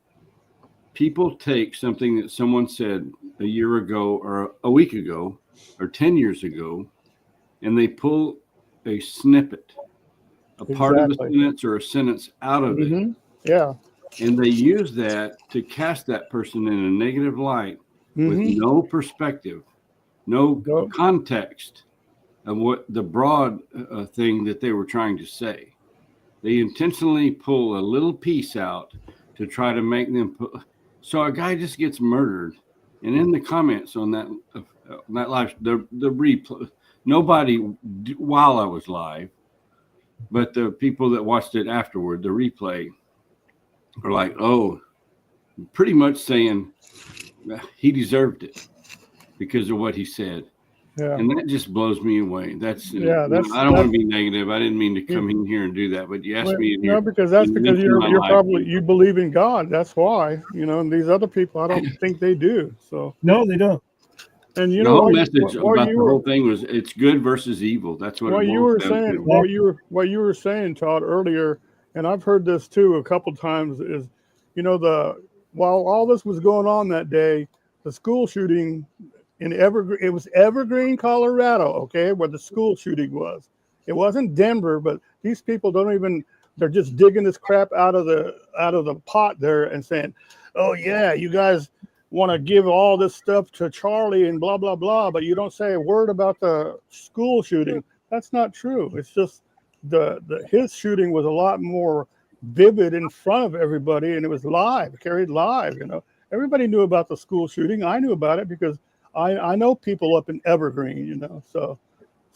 people take something that someone said a year ago or a week ago or 10 years ago, and they pull a snippet, a part of a sentence or a sentence out of it. Yeah. And they use that to cast that person in a negative light with no perspective, no context of what the broad thing that they were trying to say. They intentionally pull a little piece out to try to make them so a guy just gets murdered, and in the comments on that live, the replay, nobody while I was live, but the people that watched it afterward, the replay, are like, oh, pretty much saying he deserved it because of what he said. Yeah. And that just blows me away. I don't want to be negative. I didn't mean to come in here and do that, but you asked me in here. No, because you're probably, you believe in God. That's why, you know, and these other people, I don't think they do. So no, they don't. And you know, the whole message about the whole thing was it's good versus evil. That's what you were saying. What you were saying, Todd, earlier, and I've heard this too a couple times, is, you know, while all this was going on that day, the school shooting in it was Evergreen, Colorado, okay, where the school shooting was. It wasn't Denver, but these people they're just digging this crap out of the pot there and saying, oh yeah, you guys want to give all this stuff to Charlie and blah, blah, blah, but you don't say a word about the school shooting. That's not true. It's just his shooting was a lot more vivid in front of everybody, and it was carried live, you know. Everybody knew about the school shooting. I knew about it because I know people up in Evergreen, you know, so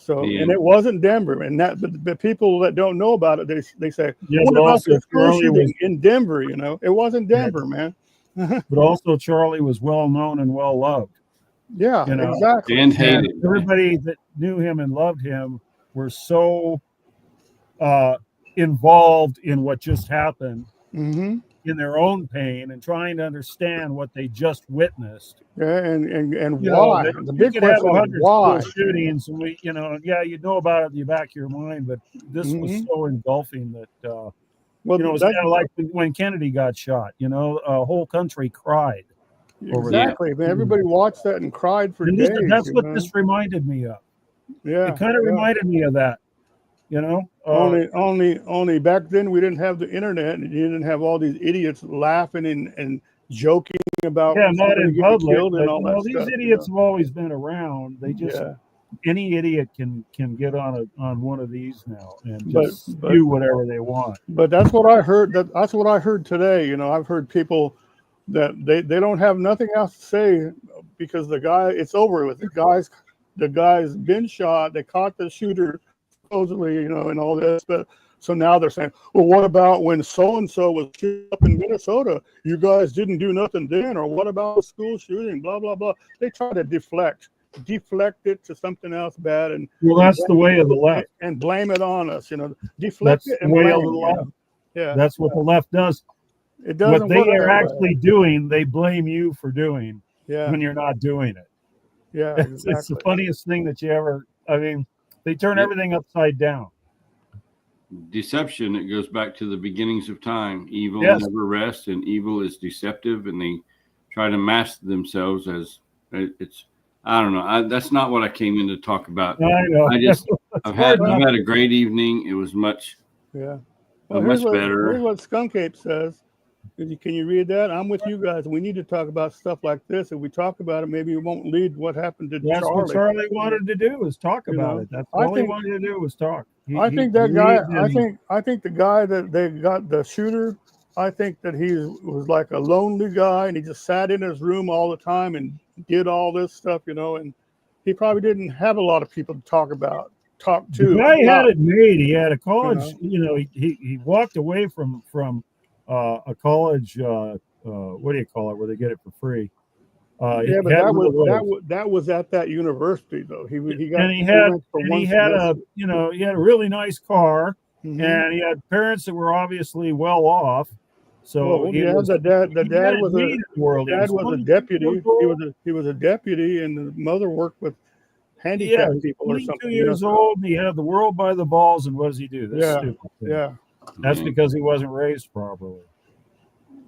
yeah. And it wasn't Denver, and the people that don't know about it, they say, what about the school shooting in Denver? You know, it wasn't Denver, man. But also Charlie was well known and well loved. Yeah, you know? Exactly. And hated. Everybody that knew him and loved him were so involved in what just happened in their own pain and trying to understand what they just witnessed. Yeah, and You why? know, The you big could have question is 100 why? school shootings, and we, you know, yeah, you know about it in the back of your mind, but this was so engulfing that, Well, you know, it's kind of like when Kennedy got shot. You know, a whole country cried over that. exactly. Man, everybody watched that and cried for And days. that's what this reminded me of. Yeah, It kind of reminded me of that. You know, only back then we didn't have the internet, and you didn't have all these idiots laughing and joking about not in public, killed but and all that these stuff, idiots have always been around. They just any idiot can get on one of these now and just do whatever they want. But that's what I heard. That's what I heard today. You know, I've heard people that they don't have nothing else to say because the guy, it's over with. The guy's been shot. They caught the shooter supposedly, you know, and all this. But so now they're saying, well, what about when so-and-so was shot up in Minnesota? You guys didn't do nothing then. Or what about the school shooting? Blah, blah, blah. They try to deflect it to something else bad. And that's the way of the left. And blame it on us, you know. Deflect it and blame, of the left. You know? Yeah. That's what the left does. It doesn't what they are actually doing, they blame you for doing when you're not doing it. Yeah, exactly. It's the funniest thing that you ever, I mean, they turn everything upside down. Deception, it goes back to the beginnings of time. Evil never rests, and evil is deceptive, and they try to mask themselves as it's, I don't know. That's not what I came in to talk about. I know. I've had a great evening. It was much well, much better. Here's what Skunk Ape says. Can you read that? I'm with you guys. We need to talk about stuff like this. If we talk about it, maybe it won't lead what happened to Charlie. That's what Charlie wanted to do, was talk about it. That's all he wanted to do was talk. I think the guy that they got, the shooter, I think that he was like a lonely guy and he just sat in his room all the time and did all this stuff, you know, and he probably didn't have a lot of people to talk to. The guy had it made. He had a college, you know, he walked away from a college, what do you call it, where they get it for free? But that was at that university though. He had a really nice car, and he had parents that were obviously well off. So the dad was a deputy. He was a deputy, and the mother worked with handicapped people or something. 22 years old, and he had the world by the balls. And what does he do? This stupid thing. That's because he wasn't raised properly.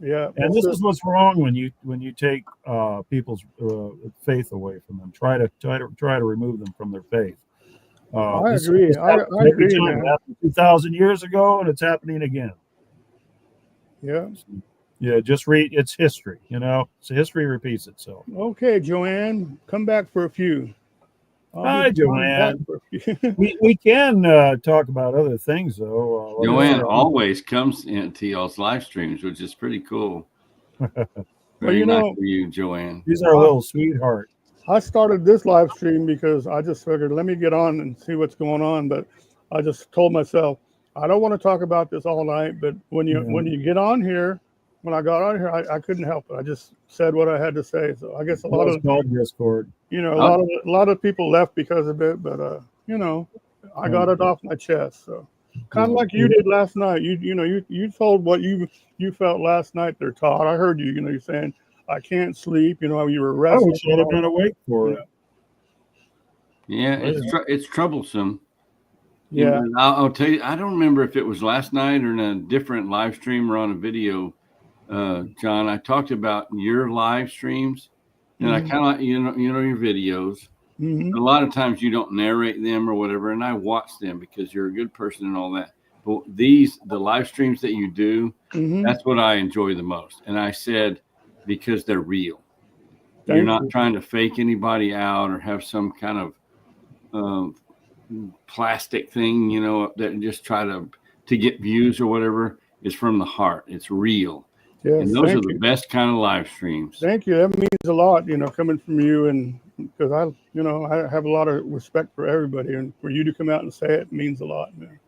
Yeah, and this is what's wrong when you take people's faith away from them. Try to remove them from their faith. I agree. I agree. It happened 2,000 years ago, and it's happening again. Yeah. Just read. It's history. You know, so history repeats itself. Okay, Joanne, come back for a few. Hi, Joanne. we can talk about other things though. Joanne always comes into y'all's live streams, which is pretty cool. Very nice for you, Joanne. She's our little sweetheart. I started this live stream because I just figured let me get on and see what's going on, but I just told myself I don't want to talk about this all night. But when you get on here, when I got on here, I couldn't help it. I just said what I had to say. So I guess a lot of Discord. You know, a lot of people left because of it, but you know, I got it off my chest. So kind of like you did last night. You told what you felt last night there, Todd. I heard you. You know, you're saying I can't sleep. You know, you were restless. I wish I'd have been awake for it. Yeah, it's troublesome. Yeah, I'll tell you. I don't remember if it was last night or in a different live stream or on a video. John, I talked about your live streams, and I kind of you know your videos. A lot of times you don't narrate them or whatever, and I watch them because you're a good person and all that. But the live streams that you do, that's what I enjoy the most. And I said because they're real. You're not trying to fake anybody out or have some kind of plastic thing, you know, that just try to get views or whatever. It's from the heart. It's real. Yes, and those are the best kind of live streams. Thank you. That means a lot, you know, coming from you, and because I have a lot of respect for everybody, and for you to come out and say it means a lot, man.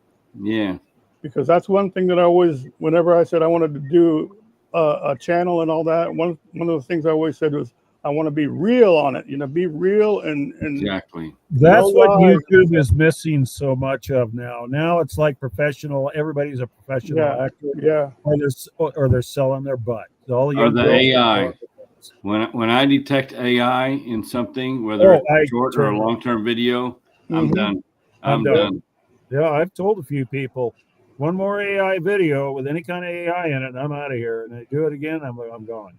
Yeah. Because that's one thing that I always, whenever I said I wanted to do a channel and all that, one of the things I always said was I want to be real on it. Be real and exactly. That's no what lies. YouTube is missing so much of now. Now it's like professional. Everybody's a professional actor. Yeah. Or they're selling their butt. All the Or young the girls AI. When I detect AI in something, whether it's a short or a long-term video, I'm done. I'm done. Yeah, I've told a few people, one more AI video with any kind of AI in it, and I'm out of here. And they do it again, I'm gone.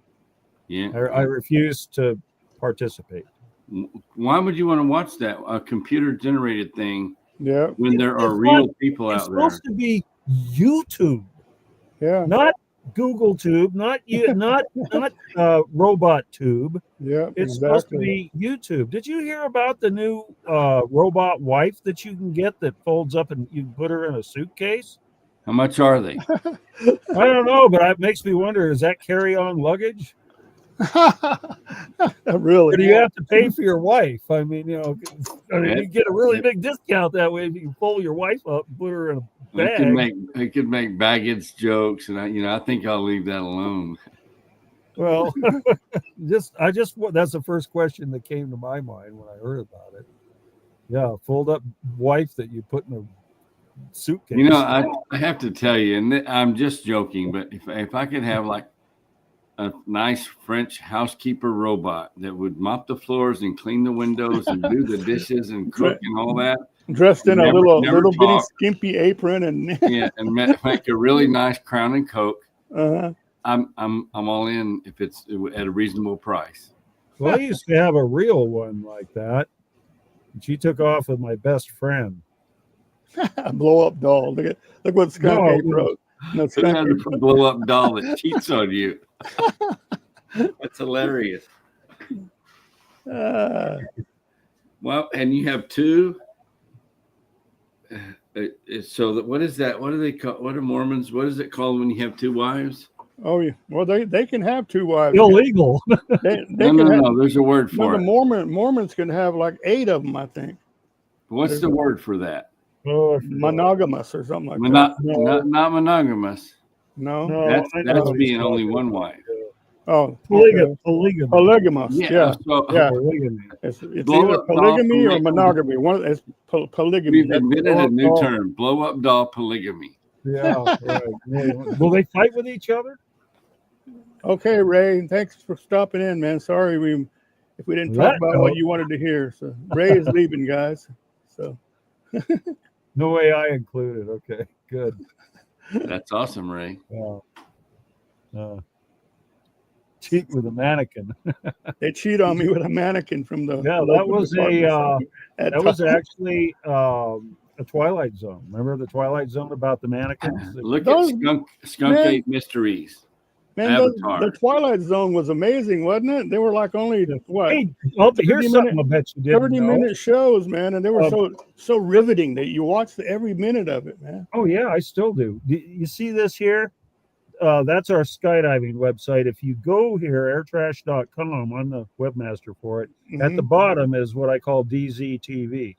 Yeah, I refuse to participate. Why would you want to watch that, a computer-generated thing? Yeah. When there are real people out there. It's supposed to be YouTube. Yeah. Not Google Tube, not Robot Tube. Yeah, it's supposed to be YouTube. Did you hear about the new robot wife that you can get that folds up and you can put her in a suitcase? How much are they? I don't know, but it makes me wonder: is that carry-on luggage? Really? Or do you have to pay for your wife? I mean, you get a really big discount that way if you can pull your wife up and put her in a bag. It could make baggage jokes, and I think I'll leave that alone. Well, that's the first question that came to my mind when I heard about it. Yeah, fold up wife that you put in a suitcase. I have to tell you, and I'm just joking, but if I could have like a nice French housekeeper robot that would mop the floors and clean the windows and do the dishes and cook and all that, dressed in a little bitty skimpy apron and and make a really nice Crown and Coke. Uh-huh. I'm all in if it's at a reasonable price. Well, I used to have a real one like that. She took off with my best friend. A blow up doll. Look what Skunk Ape wrote. No, a blow up doll that cheats on you. That's hilarious. Well, and you have two. So what is that? What do they call? What are Mormons? What is it called when you have two wives? Oh yeah. Well, they can have two wives. Illegal. No. There's a word for it. The Mormons can have like 8 of them, I think. What's the word for that? Monogamous or something like that. Not monogamous. No. That's being only one wife. Oh, polygamy. Polygamous. Yeah. Polygamy. It's either polygamy or monogamy. It's polygamy. We've invented a new term: blow up doll polygamy. Yeah. Right. Will they fight with each other? Okay, Ray. Thanks for stopping in, man. Sorry if we didn't talk about what you wanted to hear. So Ray is leaving, guys. So no AI included. Okay, good. That's awesome, Ray. Cheat with a mannequin. They cheat on me with a mannequin from the. Yeah, that was actually a Twilight Zone. Remember the Twilight Zone about the mannequins? Look at Skunk Ape Mysteries. Man, the Twilight Zone was amazing, wasn't it? They were like only what? Hey, here's something I bet you didn't 30-minute shows, man, and they were so riveting that you watched every minute of it, man. Oh yeah, I still do. You see this here? That's our skydiving website. If you go here, airtrash.com, I'm the webmaster for it. At the bottom is what I call DZ TV.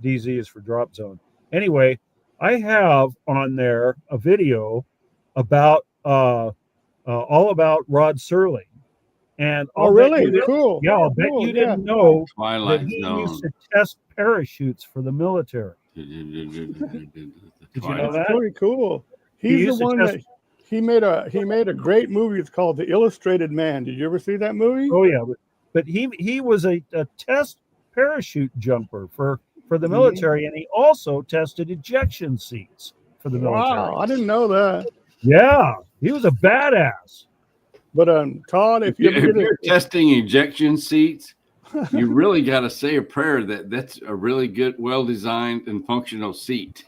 DZ is for drop zone. Anyway, I have on there a video about all about Rod Serling. And really? Cool. Yeah, I'll bet you didn't know Twilight that he Zone used to test parachutes for the military. Did you know that? That's pretty cool. He's the one that he made a great movie. It's called The Illustrated Man. Did you ever see that movie? Oh yeah, but he was a test parachute jumper for the military, and he also tested ejection seats for the military. Wow, I didn't know that. Yeah, he was a badass. But Todd, if you're testing ejection seats, you really got to say a prayer that's a really good, well-designed and functional seat.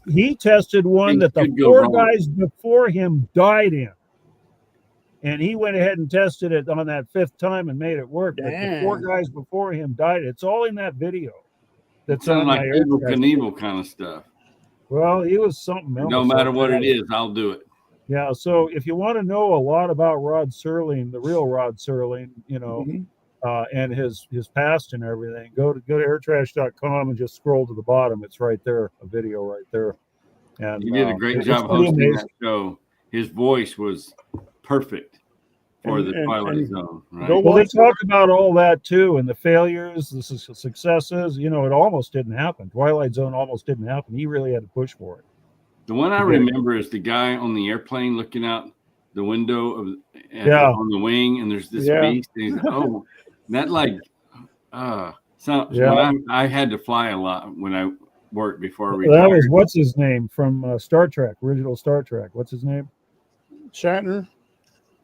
He tested one that the 4 guys before him died in. And he went ahead and tested it on that 5th time and made it work. But the 4 guys before him died. It's all in that video. That's on like Evel Knievel kind of stuff. Well, he was something else. No matter what it is, I'll do it. Yeah, so if you want to know a lot about Rod Serling, the real Rod Serling, and his past and everything, go to airtrash.com and just scroll to the bottom. It's right there, a video right there. And he did a great job hosting that show. His voice was perfect for the Twilight and Zone, right? go Well, they watch talk about all that too, and the failures, the successes. You know, it almost didn't happen. Twilight Zone almost didn't happen. He really had to push for it. The one I remember is the guy on the airplane looking out the window of on the wing, and there's this beast. And he's, oh, that like, so when I had to fly a lot when I worked before I retired. That was what's his name from Star Trek, original Star Trek. What's his name? Shatner.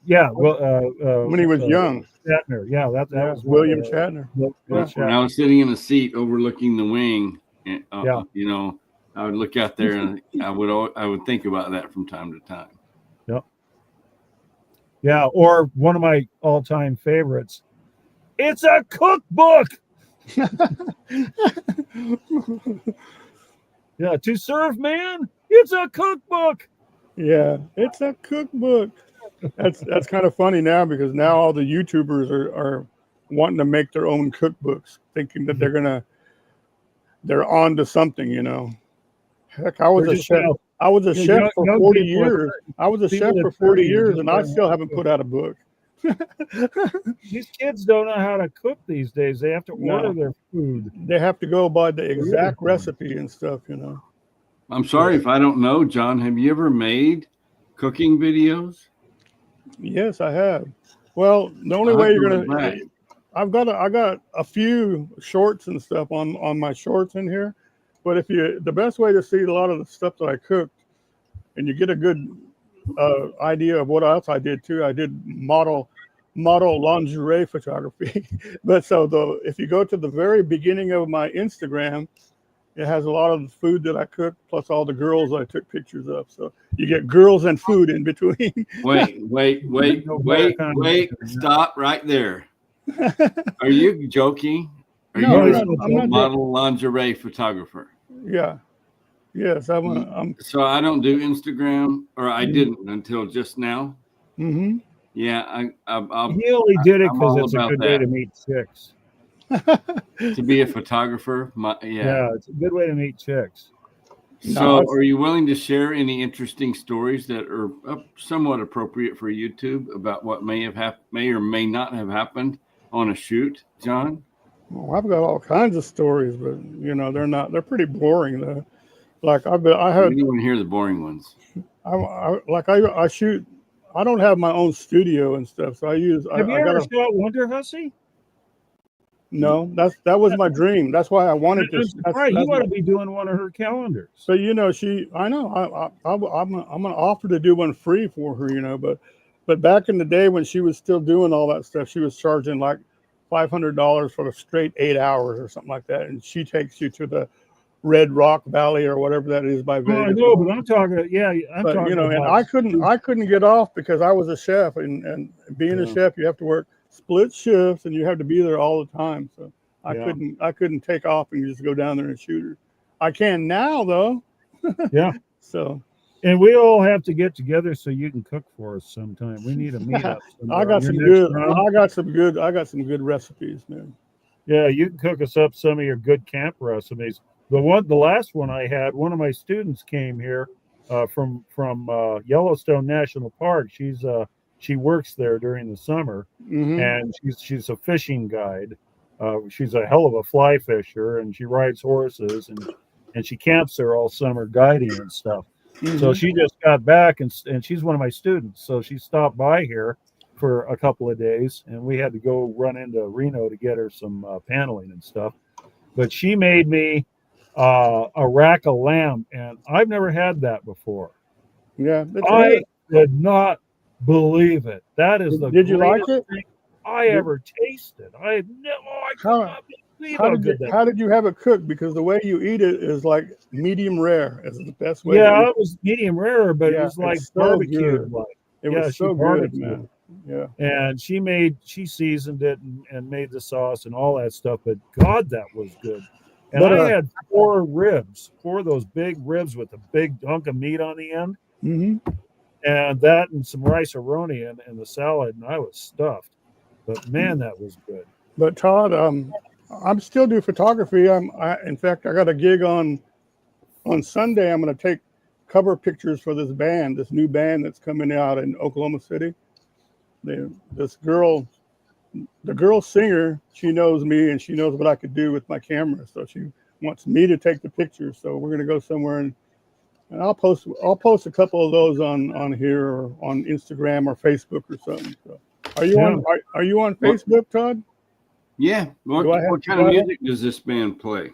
Yeah, well, when he was young. Shatner. Yeah, that was William Shatner. When I was sitting in a seat overlooking the wing, you know, I would look out there and I would think about that from time to time. Yep. Yeah, or one of my all-time favorites. It's a cookbook. Yeah, to serve man, it's a cookbook. Yeah, it's a cookbook. That's kind of funny now, because now all the YouTubers are wanting to make their own cookbooks, thinking that they're on to something, you know. Heck, I was a chef. I was a chef for 40 years. I was a chef for 40 years, and I still haven't put out a book. These kids don't know how to cook these days. They have to order their food. They have to go by the exact recipe and stuff, you know. I'm sorry if I don't know, John. Have you ever made cooking videos? Yes, I have. Well, the only way you're gonna, I got a few shorts and stuff on my shorts in here, but the best way to see a lot of the stuff that I cooked, and you get a good idea of what else I did too. I did model lingerie photography. But if you go to the very beginning of my Instagram, it has a lot of the food that I cooked, plus all the girls I took pictures of. So you get girls and food in between. Wait. Stop right there. Are you joking? Are you a model lingerie photographer? Yeah. Yes, So I don't do Instagram, or I didn't until just now. Mm-hmm. Yeah, he only did it because it's a good way to meet chicks. To be a photographer, it's a good way to meet chicks. So, are you willing to share any interesting stories that are somewhat appropriate for YouTube about what may or may not have happened on a shoot, John? Well, I've got all kinds of stories, but you know they're pretty boring though. Like I don't want to hear the boring ones. I shoot. I don't have my own studio and stuff, so I use. Have you ever shot Wonder Hussy? No, that was my dream. That's why I wanted to. Right, you want to be doing one of her calendars. So you know, I know. I'm gonna offer to do one free for her, you know. But back in the day when she was still doing all that stuff, she was charging like $500 for a straight 8 hours or something like that, and she takes you to the Red Rock Valley or whatever that is by Vegas. I know, but I'm talking. Talking. You know, and I couldn't get off because I was a chef, and being a chef, you have to work split shifts and you have to be there all the time. So I couldn't take off and just go down there and shoot her. I can now though. Yeah. So. And we all have to get together so you can cook for us sometime. We need a meetup. I got some good recipes, man. Yeah, you can cook us up some of your good camp recipes. The last one I had, one of my students came here from Yellowstone National Park. She works there during the summer, and she's a fishing guide. She's a hell of a fly fisher, and she rides horses, and she camps there all summer guiding and stuff. So she just got back, and she's one of my students. So she stopped by here for a couple of days, and we had to go run into Reno to get her some paneling and stuff. But she made me a rack of lamb, and I've never had that before. Yeah, I could not believe it. That is the Did you like it? thing I ever tasted. I could not believe how did you have it cooked? Because the way you eat it is like medium rare. Is the best way. Yeah, it was medium rare, but it was like barbecued. It was so good, man. Yeah. And she seasoned it and made the sauce and all that stuff. But God, that was good. And I had 4 of those big ribs with a big hunk of meat on the end. And that and some rice-a-roni and the salad, and I was stuffed. But man, that was good. But Todd, I'm still do photography. In fact, I got a gig on Sunday. I'm going to take cover pictures for this new band that's coming out in Oklahoma City. this girl, the girl singer, she knows me and she knows what I could do with my camera. So she wants me to take the pictures. So we're gonna go somewhere and I'll post a couple of those on here or on Instagram or Facebook or something. So are you on Facebook, Todd? Yeah. What kind of music does this band play?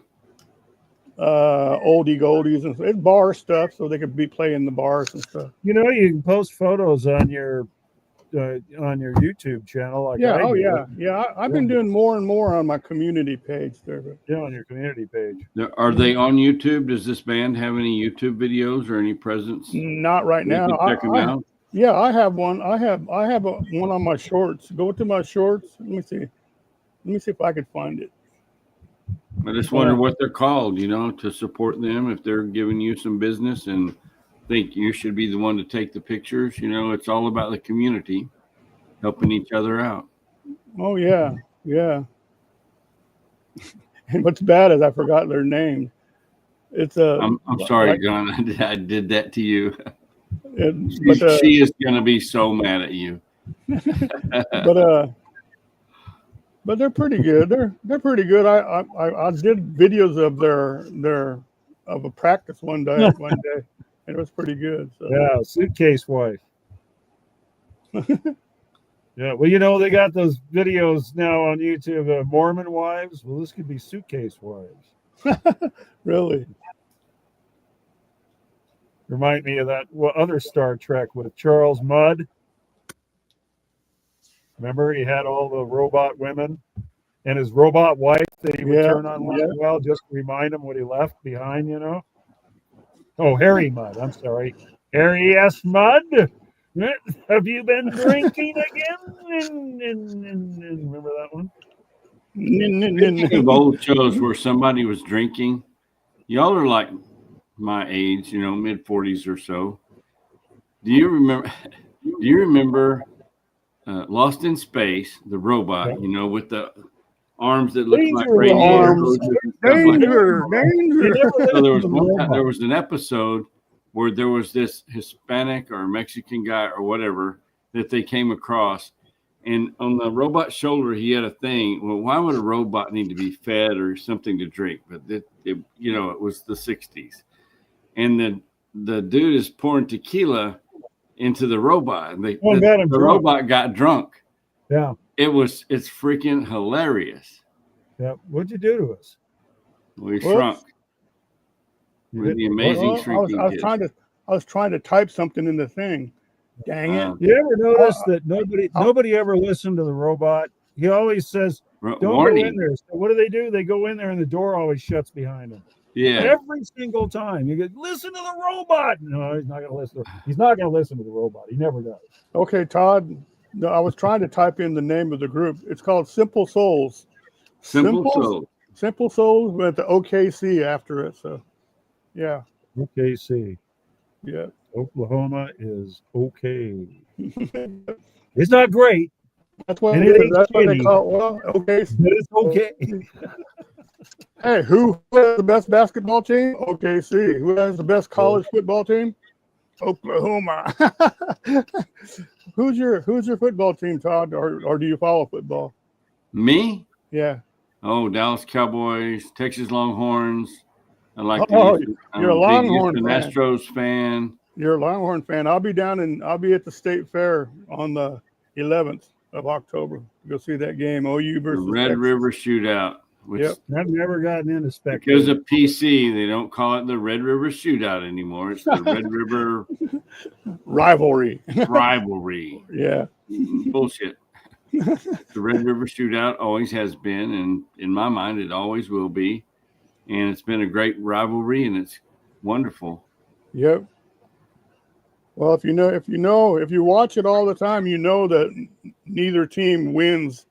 Oldie goldies and it's bar stuff, so they could be playing the bars and stuff. You know, you can post photos on your YouTube channel. Like I've been doing more and more on my community page there. Yeah, on your community page. Are they on YouTube? Does this band have any YouTube videos or any presence? Not right now. Check them out. Yeah, I have one. I have one on my shorts. Go to my shorts. Let me see if I could find it. I just wonder what they're called, to support them if they're giving you some business and think you should be the one to take the pictures. It's all about the community helping each other out. Oh yeah. And what's bad is I forgot their name. It's I'm sorry, John. I did that to you. But she is going to be so mad at you. But they're pretty good. They're pretty good. I did videos of a practice one day, and it was pretty good. So. Yeah, suitcase wife. Yeah, well, they got those videos now on YouTube of Mormon wives. Well, this could be suitcase wives. Really? Remind me of that other Star Trek with Charles Mudd. Remember, he had all the robot women and his robot wife that he would turn on once in a while just to remind him what he left behind, Oh, Harry Mudd. I'm sorry. Harry S. Mudd. Have you been drinking again? And remember that one? Speaking of old shows where somebody was drinking, y'all are like my age, mid 40s or so. Do you remember Lost in Space, the robot, with the arms that look like radiators? Danger. So there was an episode where there was this Hispanic or Mexican guy or whatever that they came across, and on the robot's shoulder he had a thing. Well, why would a robot need to be fed or something to drink? But it was the 60s, and the dude is pouring tequila into the robot, and the robot got drunk. Yeah, it's freaking hilarious. Yeah, what'd you do to us? We shrunk. With the amazing shrinking. I was trying to type something in the thing. Dang it! You ever notice that nobody ever listened to the robot? He always says, "Don't go in there." So what do? They go in there, and the door always shuts behind them. Yeah. Every single time you go, listen to the robot. No, he's not going to listen. He's not going to listen to the robot. He never does. Okay, Todd. I was trying to type in the name of the group. It's called Simple Souls. Simple Souls with the OKC after it. So, yeah. OKC. Yeah. Oklahoma is okay. It's not great. That's what they call it. Well, okay. It's okay. Hey, who has the best basketball team? OKC. Who has the best college football team? Oklahoma. Who's your football team, Todd? Or do you follow football? Me? Yeah. Oh, Dallas Cowboys, Texas Longhorns. I like. You're a Longhorn fan. Astros fan. You're a Longhorn fan. I'll be at the State Fair on the 11th of October. Go see that game. OU versus the Red Texas. River Shootout. Yep. I've never gotten into spectator. Because of PC, they don't call it the Red River Shootout anymore. It's the Red River rivalry. Yeah. Bullshit. The Red River Shootout always has been, and in my mind, it always will be. And it's been a great rivalry, and it's wonderful. Yep. Well, if you watch it all the time, you know that neither team wins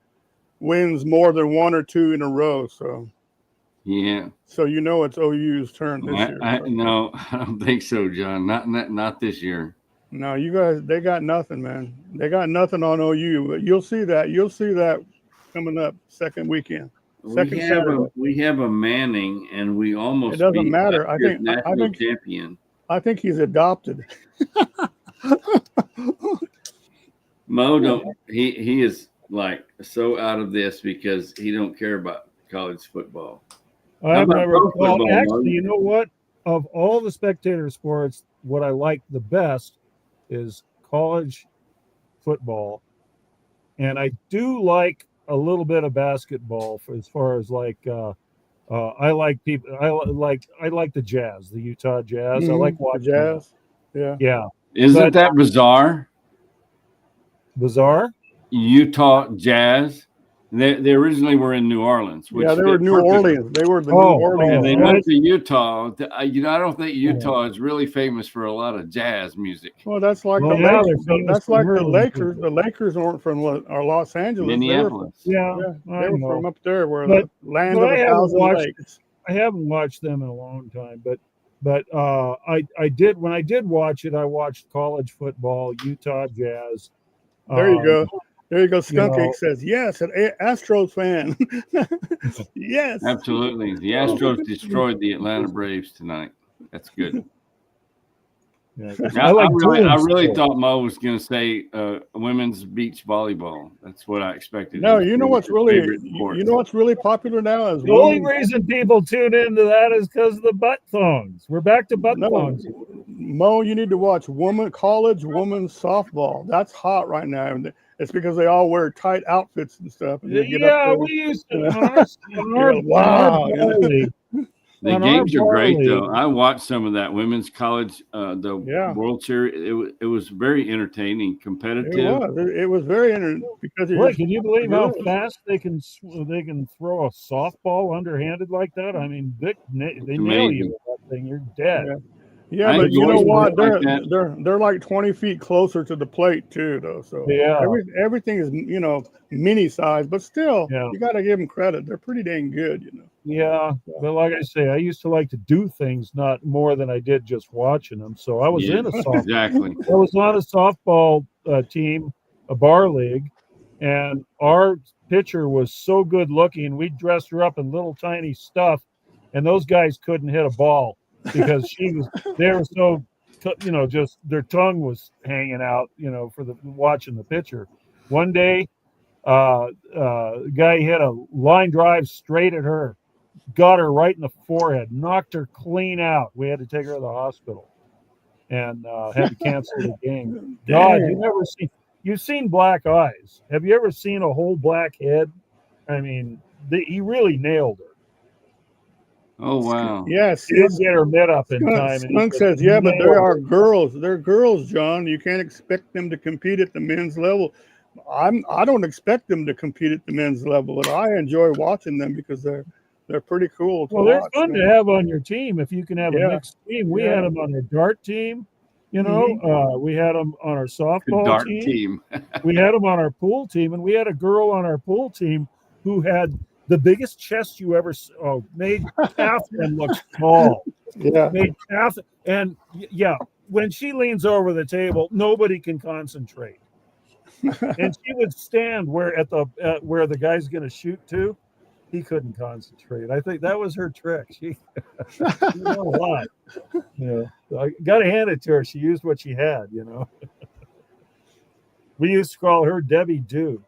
more than one or two in a row. So yeah. So it's OU's turn this year. No, I don't think so, John. Not this year. No, you guys, they got nothing, man. They got nothing on OU. But you'll see that coming up second weekend. We have a Manning, and we almost. It doesn't matter. I think champion. I think he's adopted. Mo, he is like so out of this because he don't care about college football. I've never football, actually, you know what? Of all the spectator sports, what I like the best is college football, and I do like a little bit of basketball for as far as like I like people. I like the Jazz, the Utah Jazz. I like watching Jazz. That. Yeah. Isn't that bizarre? Bizarre? Utah Jazz. They originally were in New Orleans. Which They were New Orleans. They were the New Orleans. And they went to Utah. I don't think Utah is really famous for a lot of jazz music. Well, that's like the Lakers. That's like the Lakers. The Lakers weren't from Los Angeles. Minneapolis. They were from up there, where the land of 1,000 lakes. I haven't watched them in a long time, but I did when I did watch it. I watched college football, Utah Jazz. There you go. There you go. Skunk says, yes, an Astros fan. Yes. Absolutely. The Astros destroyed the Atlanta Braves tonight. That's good. Yeah. I really thought Mo was going to say women's beach volleyball. That's what I expected. No, you know what's really popular now is the only reason people tune into that is because of the butt thongs. We're back to butt thongs. Mo, you need to watch college women's softball. That's hot right now. It's because they all wear tight outfits and stuff. And we used to. Wow. The games are great, though. I watched some of that women's college, the World Series. It was very entertaining, competitive. It was very entertaining because can you believe how fast they can throw a softball underhanded like that? I mean, they nail you with that thing, you're dead. Yeah, but you know what? They're like 20 feet closer to the plate too, though. So everything is mini size, but still, you got to give them credit. They're pretty dang good, Yeah, but like I say, I used to like to do things not more than I did just watching them. So I was in a softball. Exactly. I was on a softball team, a bar league, and our pitcher was so good looking. We dressed her up in little tiny stuff, and those guys couldn't hit a ball. Because they were so, just their tongue was hanging out, for watching the pitcher. One day, guy hit a line drive straight at her, got her right in the forehead, knocked her clean out. We had to take her to the hospital, and had to cancel the game. God, you've seen black eyes. Have you ever seen a whole black head? I mean, he really nailed her. Oh, wow. Yes. He didn't get her mid up in time. Skunk says, but there are girls. They're girls, John. You can't expect them to compete at the men's level. I don't expect them to compete at the men's level, but I enjoy watching them because they're pretty cool. They're fun to have on your team if you can have a mixed team. We had them on our dart team. We had them on our softball team. We had them on our pool team, and we had a girl on our pool team who had the biggest chest you ever saw. Made Catherine look tall. Yeah. Made Catherine. And when she leans over the table, nobody can concentrate. And she would stand where the guy's going to shoot to. He couldn't concentrate. I think that was her trick. She did a lot. I got to hand it to her. She used what she had, We used to call her Debbie Dew.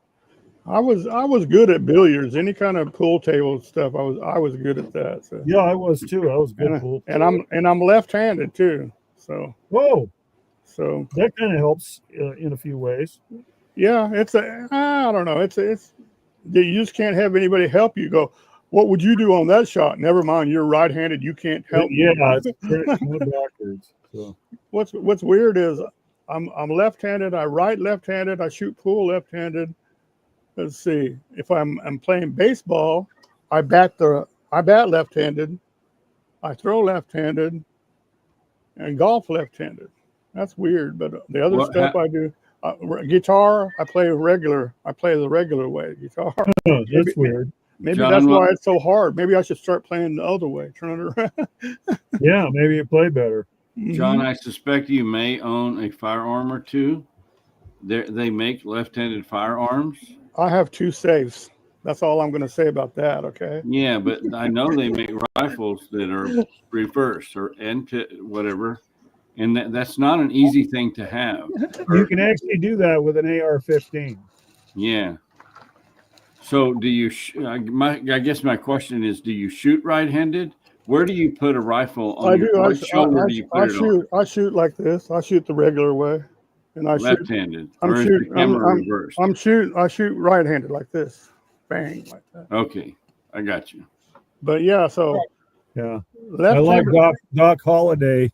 I was good at billiards, any kind of pool table stuff. I was good at that. So. Yeah, I was too. I was good pool. And I'm left-handed too. So. Whoa. So that kind of helps in a few ways. Yeah, I don't know. You just can't have anybody help you. Go, what would you do on that shot? Never mind, you're right-handed. You can't help. Yeah, it's backwards. So. What's weird is I'm left-handed. I write left-handed. I shoot pool left-handed. Let's see. If I'm playing baseball, I bat left-handed. I throw left-handed, and golf left-handed. That's weird, but the other stuff I do. Guitar, I play the regular way. Guitar. That's weird. Maybe John, that's why it's so hard. Maybe I should start playing the other way. Turn it around. Yeah, maybe you play better. John, I suspect you may own a firearm or two. They make left-handed firearms. I have 2 safes. That's all I'm going to say about that. Okay. Yeah, but I know they make rifles that are reverse or whatever. And that's not an easy thing to have. You can actually do that with an AR-15. Yeah. So do you? I guess my question is: do you shoot right-handed? Where do you put a rifle on your right shoulder? Do you put it on? I shoot like this. I shoot the regular way, and I shoot Left-handed, I'm or is shooting. the camera reversed? I shoot right-handed like this, bang like that. Okay, I got you. But yeah, so Yeah, left. I like Doc Holliday.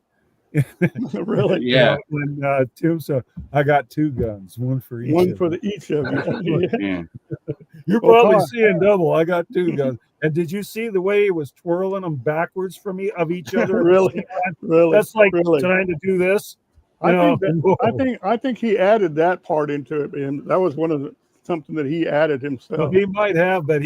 Really? Yeah. When Tombstone, I got 2 guns, one for each. One for each of you. Yeah. You're Well, probably Todd. seeing double. I got 2 guns. And did you see the way he was twirling them backwards from each other? At the Really? same time? Really? That's like Really? trying to do this. I think he added that part into it, and that was one of something that he added himself. Well, he might have, but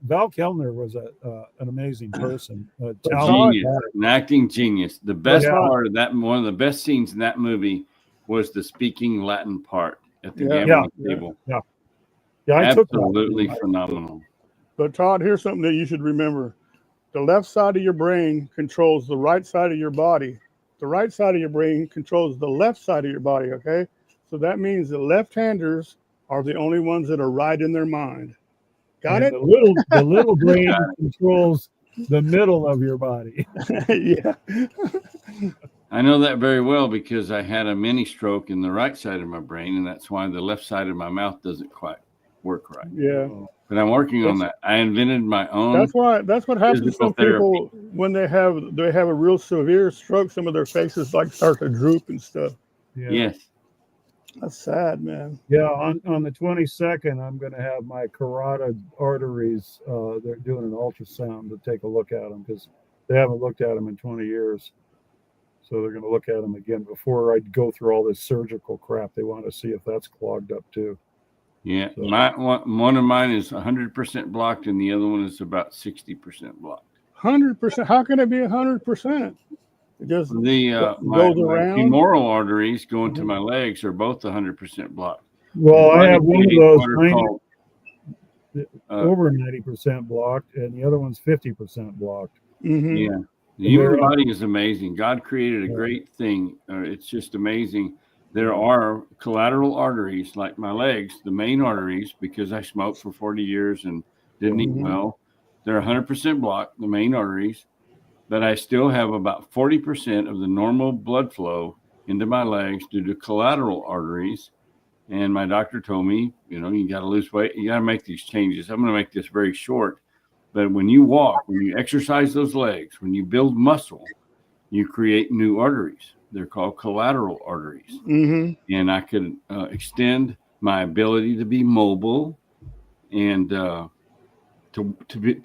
Val Kellner was an amazing person, Genius, an acting genius. The best part of that, one of the best scenes in that movie, was the speaking Latin part at the gambling table. Yeah, absolutely phenomenal. But Todd, here's something that you should remember: the left side of your brain controls the right side of your body. The right side of your brain controls the left side of your body. Okay, so that means the left-handers are the only ones that are right in their mind. Got it? The little brain controls the middle of your body. Yeah. I know that very well because I had a mini stroke in the right side of my brain, and that's why the left side of my mouth doesn't quite work right. Yeah. But I'm working on that. I invented my own. That's what happens to some people when they have a real severe stroke. Some of their faces like start to droop and stuff. Yeah. Yes. That's sad, man. Yeah, on the 22nd, I'm going to have my carotid arteries. They're doing an ultrasound to take a look at them because they haven't looked at them in 20 years. So they're going to look at them again before I go through all this surgical crap. They want to see if that's clogged up too. Yeah, so, one of mine is 100% blocked, and the other one is about 60% blocked. 100%? How can it be 100%? It just goes around. My femoral arteries going to my legs are both 100% blocked. Well, I have one of those over 90% blocked, and the other one's 50% blocked. Mm-hmm. Yeah, the human body is amazing. God created a great thing. It's just amazing. There are collateral arteries like my legs, the main arteries, because I smoked for 40 years and didn't eat well. They're 100% blocked, the main arteries. But I still have about 40% of the normal blood flow into my legs due to collateral arteries. And my doctor told me, you got to lose weight. You got to make these changes. I'm going to make this very short. But when you walk, when you exercise those legs, when you build muscle, you create new arteries. They're called collateral arteries. Mm-hmm. And I could extend my ability to be mobile and to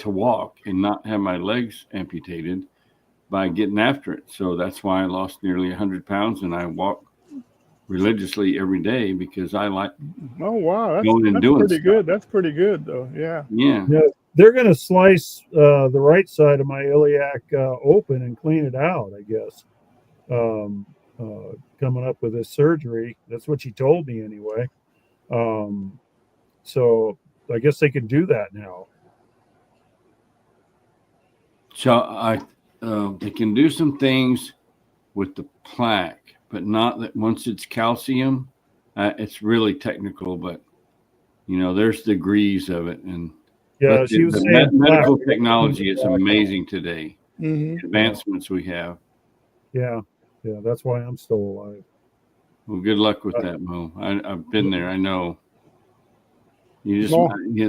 walk and not have my legs amputated by getting after it. So that's why I lost nearly 100 pounds, and I walk religiously every day because I like going and doing pretty stuff. Good. That's pretty good, though. Yeah. They're going to slice the right side of my iliac open and clean it out, I guess. Coming up with this surgery. That's what she told me anyway. So I guess they can do that now. So they can do some things with the plaque, but not that once it's calcium, it's really technical, but there's degrees of it. And she was saying medical technology is amazing today. Mm-hmm. Advancements we have. Yeah, that's why I'm still alive. Well, good luck with that, Mo. I've been there. I know. You just,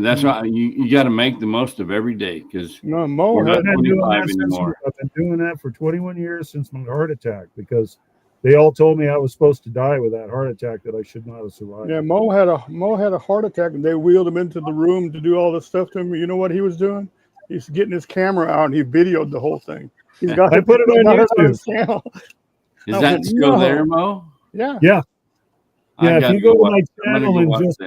that's why you got to make the most of every day because we're not 25 anymore. I've been doing that for 21 years since my heart attack because they all told me I was supposed to die with that heart attack, that I should not have survived. Yeah, Mo had a heart attack, and they wheeled him into the room to do all this stuff to him. You know what he was doing? He's getting his camera out, and he videoed the whole thing. He's got I put it on YouTube. Channel. Is that still there, Mo? Yeah. Yeah. If you go to my channel and just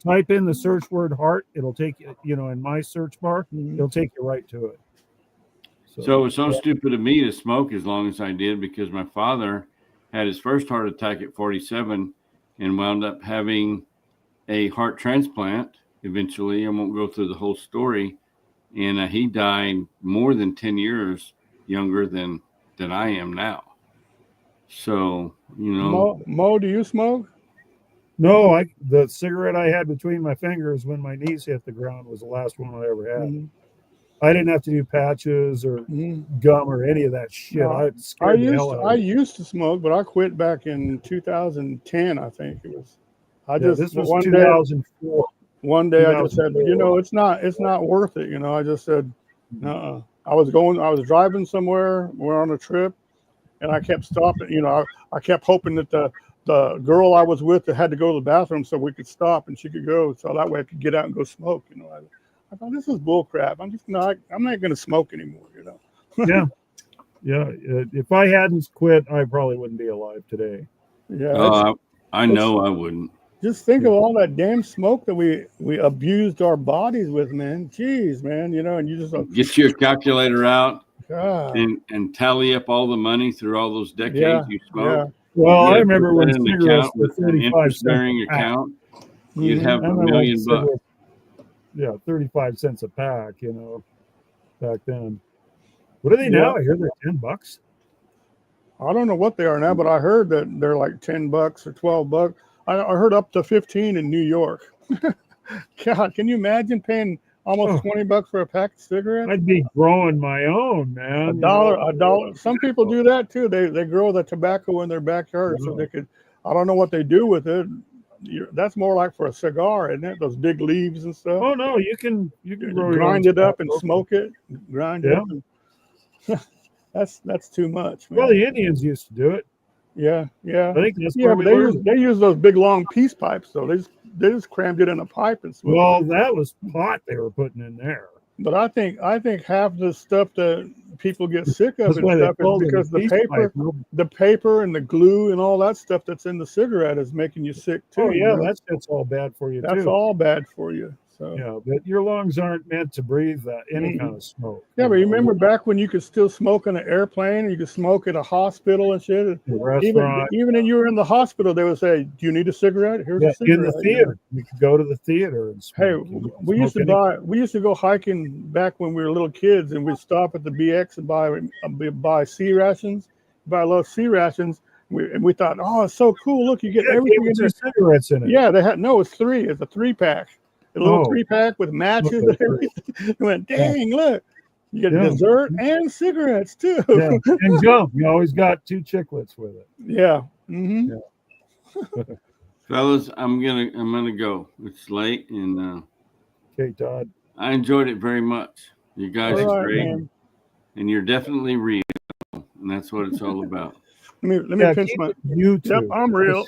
type in the search word heart, it'll take you, in my search bar, it'll take you right to it. So it was so stupid of me to smoke as long as I did because my father had his first heart attack at 47 and wound up having a heart transplant eventually. I won't go through the whole story. And he died more than 10 years younger than I am now. So, Mo, do you smoke? No, the cigarette I had between my fingers when my knees hit the ground was the last one I ever had. Mhm. I didn't have to do patches or Mhm. gum or any of that shit. No, I scared the hell out of I me. used to smoke, but I quit back in 2010, I think it was. I Yeah, just this was one day 2004. I just said, 2004. it's not worth it. I just said, no. I was driving somewhere, we're on a trip, and I kept stopping. I kept hoping that the girl I was with that had to go to the bathroom so we could stop and she could go, so that way I could get out and go smoke. I thought this is bull crap. I'm not going to smoke anymore. Yeah. If I hadn't quit, I probably wouldn't be alive today. Yeah. I know I wouldn't. Just think of all that damn smoke that we abused our bodies with, man. Jeez, man. And you just get your calculator out God. and tally up all the money through all those decades you smoked. Yeah. Well, I Put remember that when in an cigarettes account were with an 35 cents. interest-bearing account. You'd have $1 million bucks. Yeah, 35 cents a pack, back then. What are they now? I hear they're $10. I don't know what they are now, but I heard that they're like $10 or $12. I heard up to 15 in New York. God, can you imagine paying almost $20 for a pack of cigarettes? I'd be growing my own, man. $1. Some people do that too. They grow the tobacco in their backyard so they could. I don't know what they do with it. That's more like for a cigar, isn't it? Those big leaves and stuff. Oh no, you can grind it up and smoke it. Grind it up. That's too much, man. Well, the Indians used to do it. Yeah. I think that's but they use those big long peace pipes though. They just crammed it in a pipe and smoked. Well, that was pot they were putting in there. But I think half the stuff that people get sick of and stuff is because the paper and the glue and all that stuff that's in the cigarette is making you sick too. Oh yeah, that's all bad for you too. That's all bad for you. So yeah, but your lungs aren't meant to breathe any kind of smoke. Yeah, but you remember back when you could still smoke on an airplane and you could smoke at a hospital and shit. Even when you were in the hospital, they would say, "Do you need a cigarette? Here's a cigarette." In the theater, you could go to the theater and smoke. Hey, we used to go hiking back when we were little kids, and we'd stop at the BX and buy sea rations, buy a lot of sea rations. We thought, oh, it's so cool! Look, you get everything in there. Cigarettes in it. Yeah, it's 3. It's a 3-pack. A little 3-pack with matches and everything. We went, dang, look. You get dessert and cigarettes too. Yeah. And gum. You always got 2 chiclets with it. Yeah. Mm-hmm. Yeah. Fellas, I'm gonna go. It's late and okay, Todd. I enjoyed it very much. You guys are great. Man. And you're definitely real. And that's what it's all about. Let me pinch my YouTube. Yep, I'm real.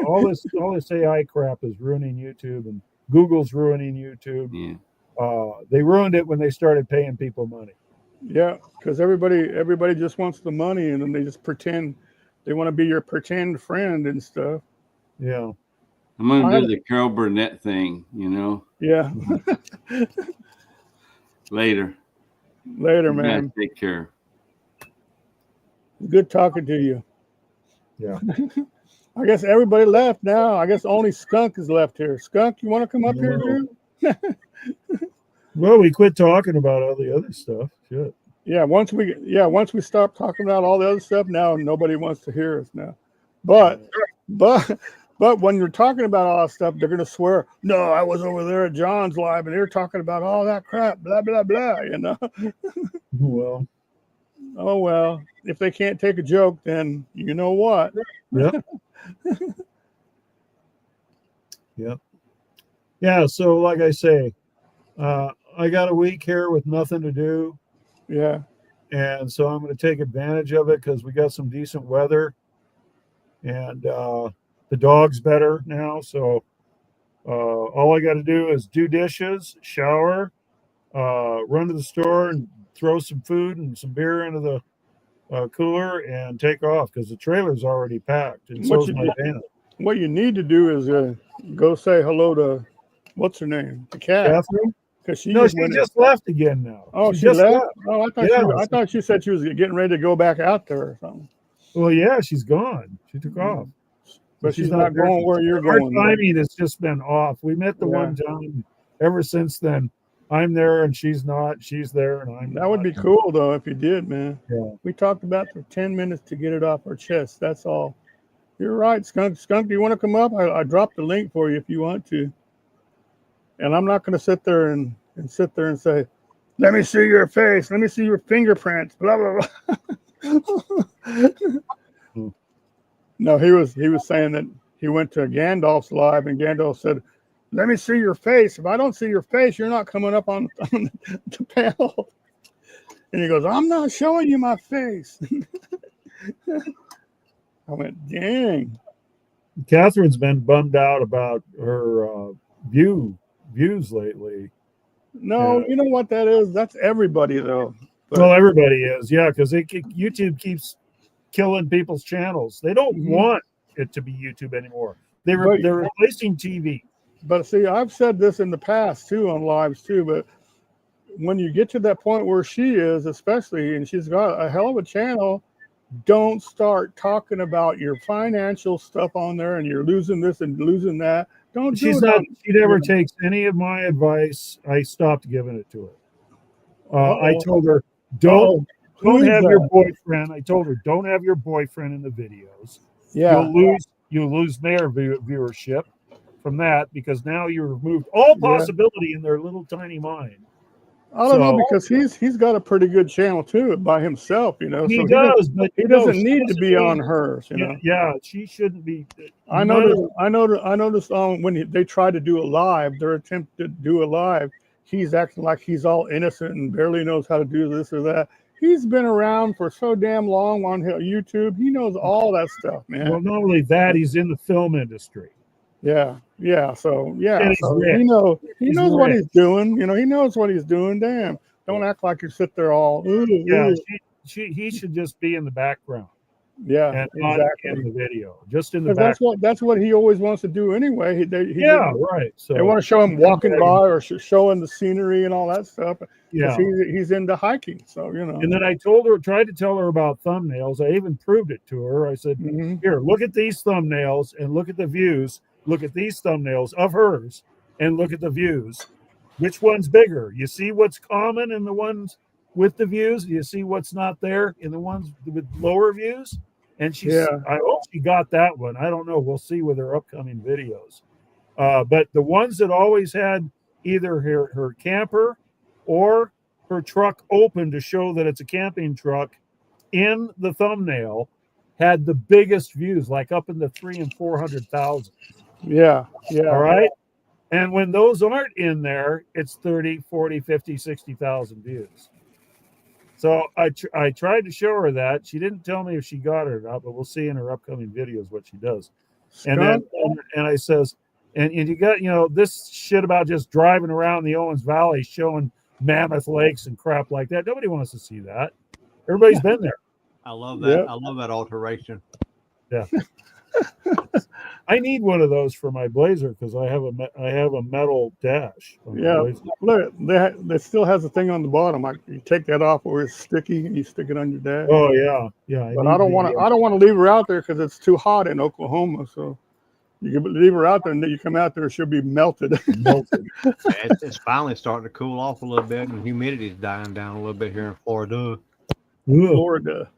all this AI crap is ruining YouTube, and Google's ruining YouTube. Yeah. They ruined it when they started paying people money. Yeah, because everybody just wants the money, and then they just pretend they want to be your pretend friend and stuff. Yeah. I'm gonna do the Carol Burnett thing, Yeah. Later, man. Take care. Good talking to you. Yeah. I guess everybody left now. I guess only Skunk is left here. Skunk, you want to come up here, dude? Well, we quit talking about all the other stuff. Shit. Yeah, once we stop talking about all the other stuff, now nobody wants to hear us now. But when you're talking about all that stuff, they're gonna swear, no, I was over there at John's live and they were talking about all that crap, blah blah blah, Well. Oh well. If they can't take a joke, then you know what? Yep. Yep. Yeah, so like I say, I got a week here with nothing to do. Yeah. And so I'm going to take advantage of it because we got some decent weather. And the dog's better now. So all I got to do is do dishes, shower, run to the store and throw some food and some beer into the cooler and take off because the trailer's already packed. And so's my van. What you need to do is go say hello to, what's her name? The cat. Catherine? She just left again now. Oh, she just left? Oh, I thought she said she was getting ready to go back out there or something. Well, yeah, she's gone. She took off. But she's not going where you're going. Our timing has just been off. We met the one time. Ever since then, I'm there and she's not. She's there and I'm not. That would be cool, though, if you did, man. Yeah. We talked about for 10 minutes to get it off our chest. That's all. You're right, Skunk. Skunk, do you want to come up? I dropped the link for you if you want to. And I'm not going to sit there and say, let me see your face. Let me see your fingerprints. Blah, blah, blah. No, he was saying that he went to Gandalf's live, and Gandalf said, let me see your face. If I don't see your face, you're not coming up on the panel. And he goes, I'm not showing you my face. I went, dang. Catherine's been bummed out about her views lately. No, you know what that is? That's everybody, though. But, well, everybody is, yeah, because YouTube keeps killing people's channels. They don't want it to be YouTube anymore. They're replacing TV. But see, I've said this in the past too on lives too. But when you get to that point where she is, especially, and she's got a hell of a channel, don't start talking about your financial stuff on there and you're losing this and losing that. Don't do it. She never takes any of my advice. I stopped giving it to her. I told her, don't have your boyfriend. I told her, don't have your boyfriend in the videos. Yeah. You'll lose their viewership from that, because now you removed all possibility in their little tiny mind. I don't know, because he's got a pretty good channel too by himself, you know. He does, but he doesn't need to be on hers, you know. Yeah, she shouldn't be. I noticed when they tried to do a live, their attempt to do a live, he's acting like he's all innocent and barely knows how to do this or that. He's been around for so damn long on YouTube. He knows all that stuff, man. Well, not only that, he's in the film industry. Yeah. So he knows what rich. he's doing. You know, he knows what he's doing. Damn. Don't act like you sit there all. He should just be in the background. Yeah, and exactly. Not in the video, just in the back. That's what he always wants to do anyway. Right. So they want to show him walking by or showing the scenery and all that stuff. Yeah, he's into hiking, so you know. And then I tried to tell her about thumbnails. I even proved it to her. I said, "Here, look at these thumbnails and look at the views. Look at these thumbnails of hers and look at the views. Which one's bigger? You see what's common in the ones with the views? You see what's not there in the ones with lower views?" And I hope she got that one. I don't know. We'll see with her upcoming videos. But the ones that always had either her camper or her truck open to show that it's a camping truck in the thumbnail had the biggest views, like up in the 300,000 and 400,000. Yeah. All right. And when those aren't in there, it's 30, 40, 50, 60,000 views. So I tried to show her that. She didn't tell me if she got it or not, but we'll see in her upcoming videos what she does. And then I says, and you got, you know, this shit about just driving around the Owens Valley showing mammoth lakes and crap like that. Nobody wants to see that. Everybody's been there. I love that. I love that alteration. Yeah. I need one of those for my Blazer because I have a metal dash. Yeah, look, that still has a thing on the bottom. You take that off where it's sticky and you stick it on your dash. Oh yeah. But I don't want to leave her out there because it's too hot in Oklahoma. So you can leave her out there and then you come out there, she'll be melted. It's finally starting to cool off a little bit, and humidity's dying down a little bit here in Florida. Florida.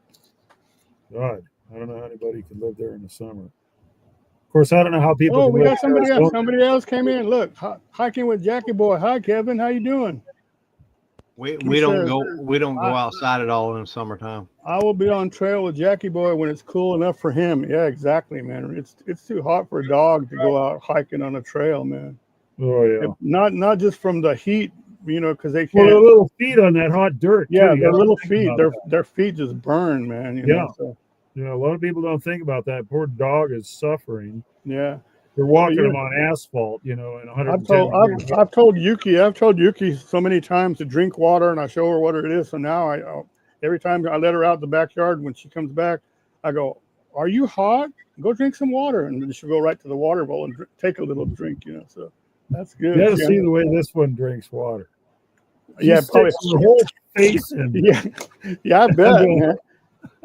God, I don't know how anybody can live there in the summer. Of course, I don't know how people. Oh, we got somebody else. Somebody else came in. Look, hiking with Jackie Boy. Hi, Kevin. How you doing? We don't go outside at all in the summertime. I will be on trail with Jackie Boy when it's cool enough for him. Yeah, exactly, man. It's too hot for a dog to go out hiking on a trail, man. Oh yeah. Not just from the heat, you know, because they can't. Well, their little feet on that hot dirt. Yeah, their little feet. Their feet just burn, man. You know, so. You know, a lot of people don't think about that. Poor dog is suffering. Yeah. They're walking them on asphalt, you know, and 110 I've told Yuki so many times to drink water, and I show her what it is. So now every time I let her out in the backyard, when she comes back, I go, "Are you hot? Go drink some water." And then she'll go right to the water bowl and take a little drink, you know. So that's good. You got to see the way this one drinks water. She probably the whole face in. Yeah, I bet, man.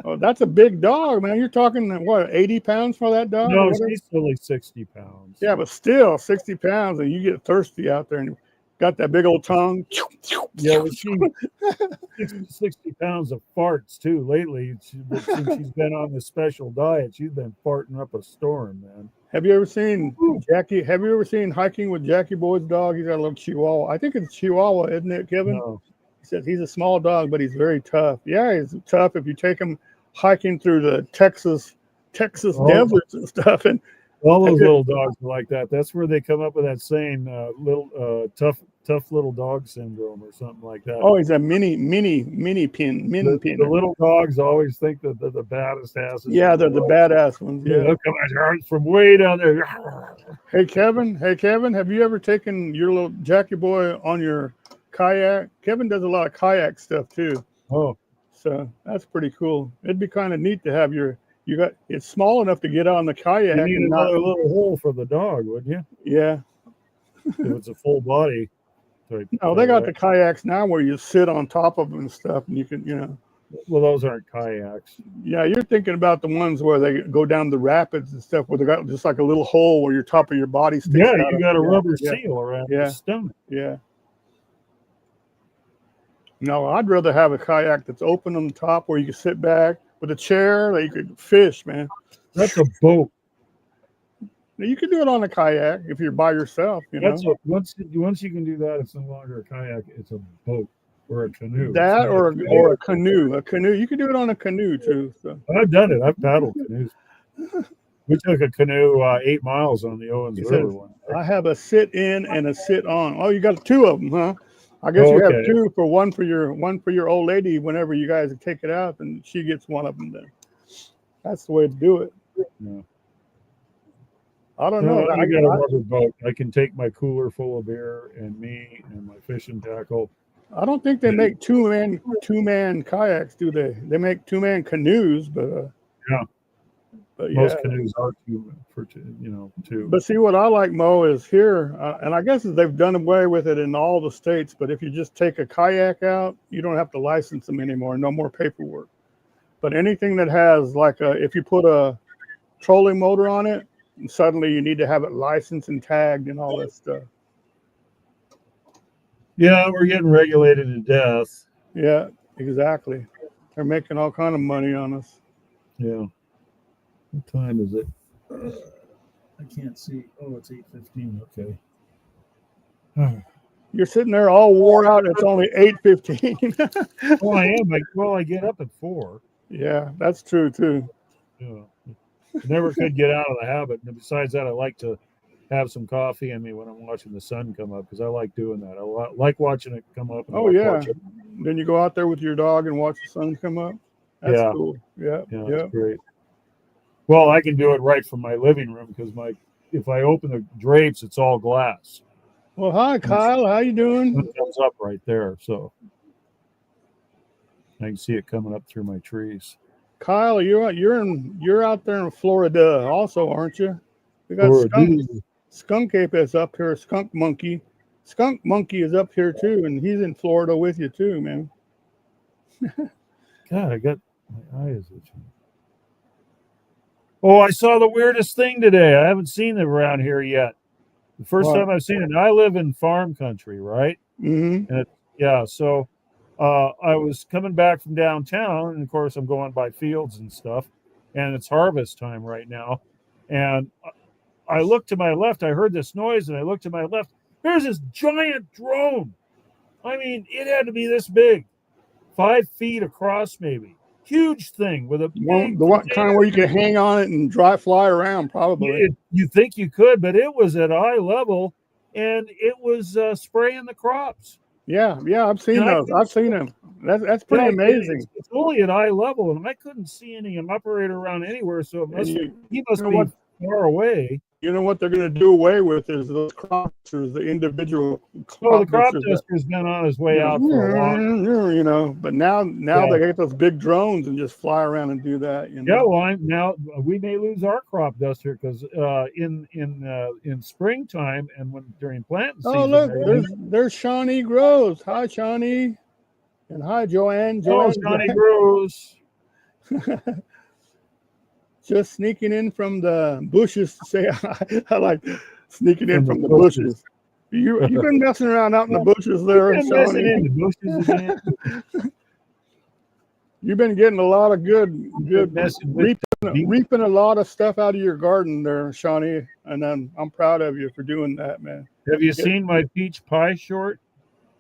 Oh, that's a big dog, man. You're talking, what, 80 pounds for that dog? No, she's only 60 pounds. Yeah, but still 60 pounds, and you get thirsty out there. And Got that big old tongue. Yeah, well, she 60 pounds of farts too lately. Since she's been on this special diet, she's been farting up a storm, man. Have you ever seen Jackie? Have you ever seen Hiking with Jackie Boy's dog? He's got a little Chihuahua. I think it's Chihuahua, isn't it, Kevin? No. He says he's a small dog, but he's very tough. Yeah, he's tough if you take him hiking through the Texas deserts and stuff. And all those little dogs are like that. That's where they come up with that saying, tough little dog syndrome or something like that. Oh, he's a mini pin. The little dogs always think that they're the baddest asses. Yeah, they're the badass ones. Yeah, they'll come out from way down there. Hey Kevin, have you ever taken your little Jackie Boy on your kayak? Kevin does a lot of kayak stuff too. Oh, so that's pretty cool. It'd be kind of neat to have it's small enough to get on the kayak. You need another little hole for the dog, wouldn't you? Yeah. If it's a full body. No, they got the kayaks now where you sit on top of them and stuff, and you can, Well, those aren't kayaks. Yeah, you're thinking about the ones where they go down the rapids and stuff, where they got just like a little hole where your top of your body sticks out. Yeah, you got a rubber seal around your stomach. Yeah. No, I'd rather have a kayak that's open on the top where you can sit back with a chair that you could fish, man. That's a boat. You can do it on a kayak if you're by yourself. Once you can do that, it's no longer a kayak; it's a boat or a canoe. That or a canoe. A canoe. You can do it on a canoe too. So. I've done it. I've paddled canoes. We took a canoe 8 miles on the Owens River one. I have a sit in and a sit on. Oh, you got 2 of them, huh? I guess you have 2 for one for your old lady. Whenever you guys take it out, and she gets one of them. Then that's the way to do it. Yeah. I don't know. I got a rubber boat. I can take my cooler full of beer and me and my fishing tackle. I don't think they make two man kayaks, do they? They make 2-man canoes, but yeah. But most canoes are 2 for 2. But see, what I like, Mo, is here, and I guess they've done away with it in all the states. But if you just take a kayak out, you don't have to license them anymore. No more paperwork. But anything that has if you put a trolling motor on it, and suddenly you need to have it licensed and tagged and all that stuff. Yeah, we're getting regulated to death. Yeah, exactly. They're making all kind of money on us. Yeah. What time is it? I can't see. Oh, it's 8:15. Okay. You're sitting there all wore out. It's only 8:15. Well, I am. I get up at 4. Yeah, that's true too. Yeah. Never could get out of the habit. And besides that, I like to have some coffee in me when I'm watching the sun come up because I like doing that. I like watching it come up. Oh, yeah. Then you go out there with your dog and watch the sun come up. That's cool. Yeah. That's great. Well, I can do it right from my living room because if I open the drapes, it's all glass. Well, hi, Kyle. How you doing? It comes up right there, so I can see it coming up through my trees. Kyle, you're out there in Florida also, aren't you? We got Skunk Ape is up here. Skunk Monkey is up here too, and he's in Florida with you too, man. God, I got my eyes itching. Oh, I saw the weirdest thing today. I haven't seen it around here yet. The first time I've seen it. And I live in farm country, right? Mm-hmm. And so I was coming back from downtown, and of course I'm going by fields and stuff, and it's harvest time right now. And I looked to my left, I heard this noise, and I looked to my left. There's this giant drone. I mean, it had to be this big, 5 feet across, maybe. Huge thing with a big the one kind where you can hang on it and fly around, probably. You think you could, but it was at eye level, and it was spraying the crops. Yeah, I've seen those. I've seen them. That's pretty amazing. It's only at eye level, and I couldn't see any operator around anywhere, so he must be far away. You know what they're going to do away with is those crop dusters, the individual. Well, the crop duster's been on his way out for a while. But now they get those big drones and just fly around and do that. Yeah, well, now we may lose our crop duster because in springtime and during planting season. Oh, look, there's Shawnee Groves. Hi, Shawnee, and hi, Joanne. Shawnee Groves. Just sneaking in from the bushes to say hi. I like sneaking in from the bushes. You've been messing around out in the bushes there, Messing in Sony. the bushes again. You've been getting a lot of good Messing with reaping a lot of stuff out of your garden there, Shawnee, and I'm proud of you for doing that, man. Have you seen my peach pie short?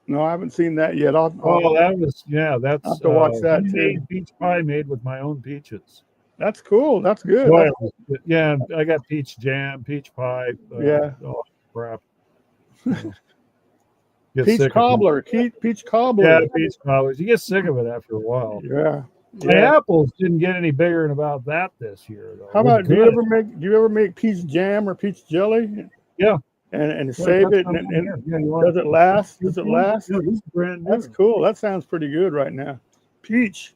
No, I haven't seen that yet. That was that's I'll have to watch that too. homemade peach pie made with my own peaches. That's cool. That's good. Well, yeah, I got peach jam, peach pie. Yeah. Oh, crap. Peach cobbler. Peach cobbler. Yeah, peach cobblers. You get sick of it after a while. Yeah. My apples didn't get any bigger than about that this year, though. How about do you ever make peach jam or peach jelly? Yeah. And save it and does it last? Does it last? Yeah, this is brand new. That's cool. That sounds pretty good right now. Peach.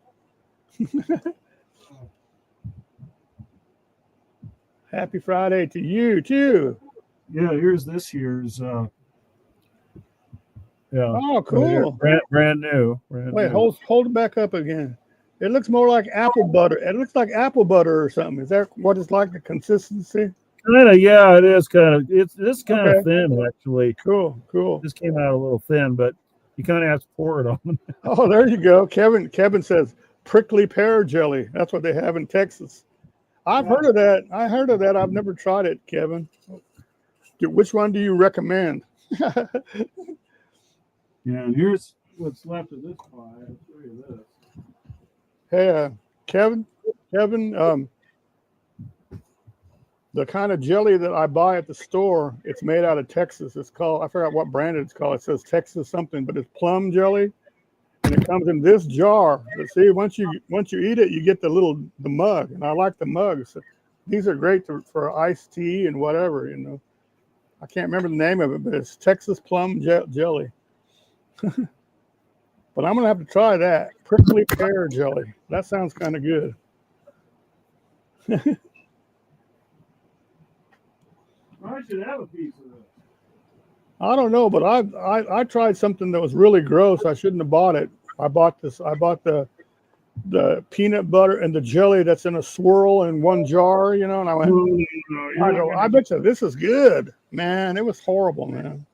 Happy Friday to you too. Yeah, here's this year's Oh, cool. Brand new. Wait, hold it back up again. It looks more like apple butter. It looks like apple butter or something. Is that what it's like, the consistency? Kind of, yeah, it is kind of. It's kind of thin, actually. Cool. This came out a little thin, but you kind of have to pour it on. Oh, there you go. Kevin says prickly pear jelly. That's what they have in Texas. I've heard of that. I've never tried it, Kevin. Which one do you recommend? Yeah, and here's what's left of this pie. I'll show you this. Hey, Kevin, the kind of jelly that I buy at the store, it's made out of Texas. It's called, I forgot what brand it's called. It says Texas something, but it's plum jelly, and it comes in this jar. But see, once you eat it, you get the mug, and I like the mugs. These are great for iced tea and whatever, you know. I can't remember the name of it, but it's Texas plum jelly. But I'm gonna have to try that prickly pear jelly. That sounds kind of good. I should have a piece of this. I don't know, but I tried something that was really gross. I shouldn't have bought it. I bought the peanut butter and the jelly that's in a swirl in one jar, you know. And I went, I bet you this is good, man. It was horrible, man.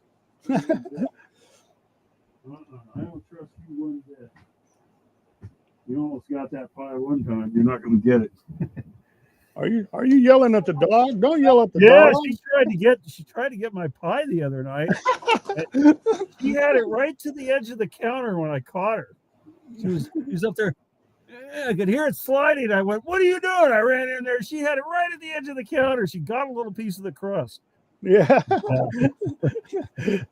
I don't trust you one bit. You almost got that pie one time. You're not going to get it. Are you yelling at the dog? Don't yell at the dog. Yeah, she tried to get my pie the other night. She had it right to the edge of the counter when I caught her. She was up there. I could hear it sliding. I went, "What are you doing?" I ran in there. She had it right at the edge of the counter. She got a little piece of the crust. Yeah.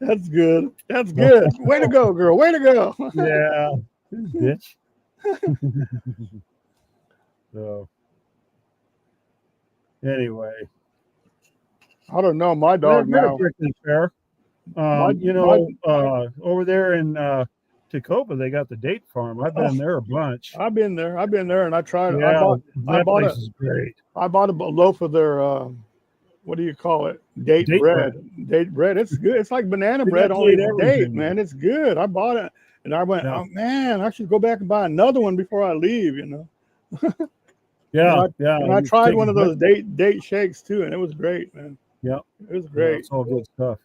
That's good. That's good. Way to go, girl. Way to go. Yeah. Bitch. So anyway. I don't know. My dog now. Fair. Over there in Tacoma, they got the date farm. I've been there a bunch. I've been there, and I tried. Yeah, I bought is great. I bought a loaf of their what do you call it? Date bread. Date bread. It's good. It's like banana bread, only date, man. It's good. I bought it, and I went, oh man, I should go back and buy another one before I leave. You know. Yeah, And I tried one of those date shakes too, and it was great, man. Yeah, it was great. Yeah, it's all good stuff.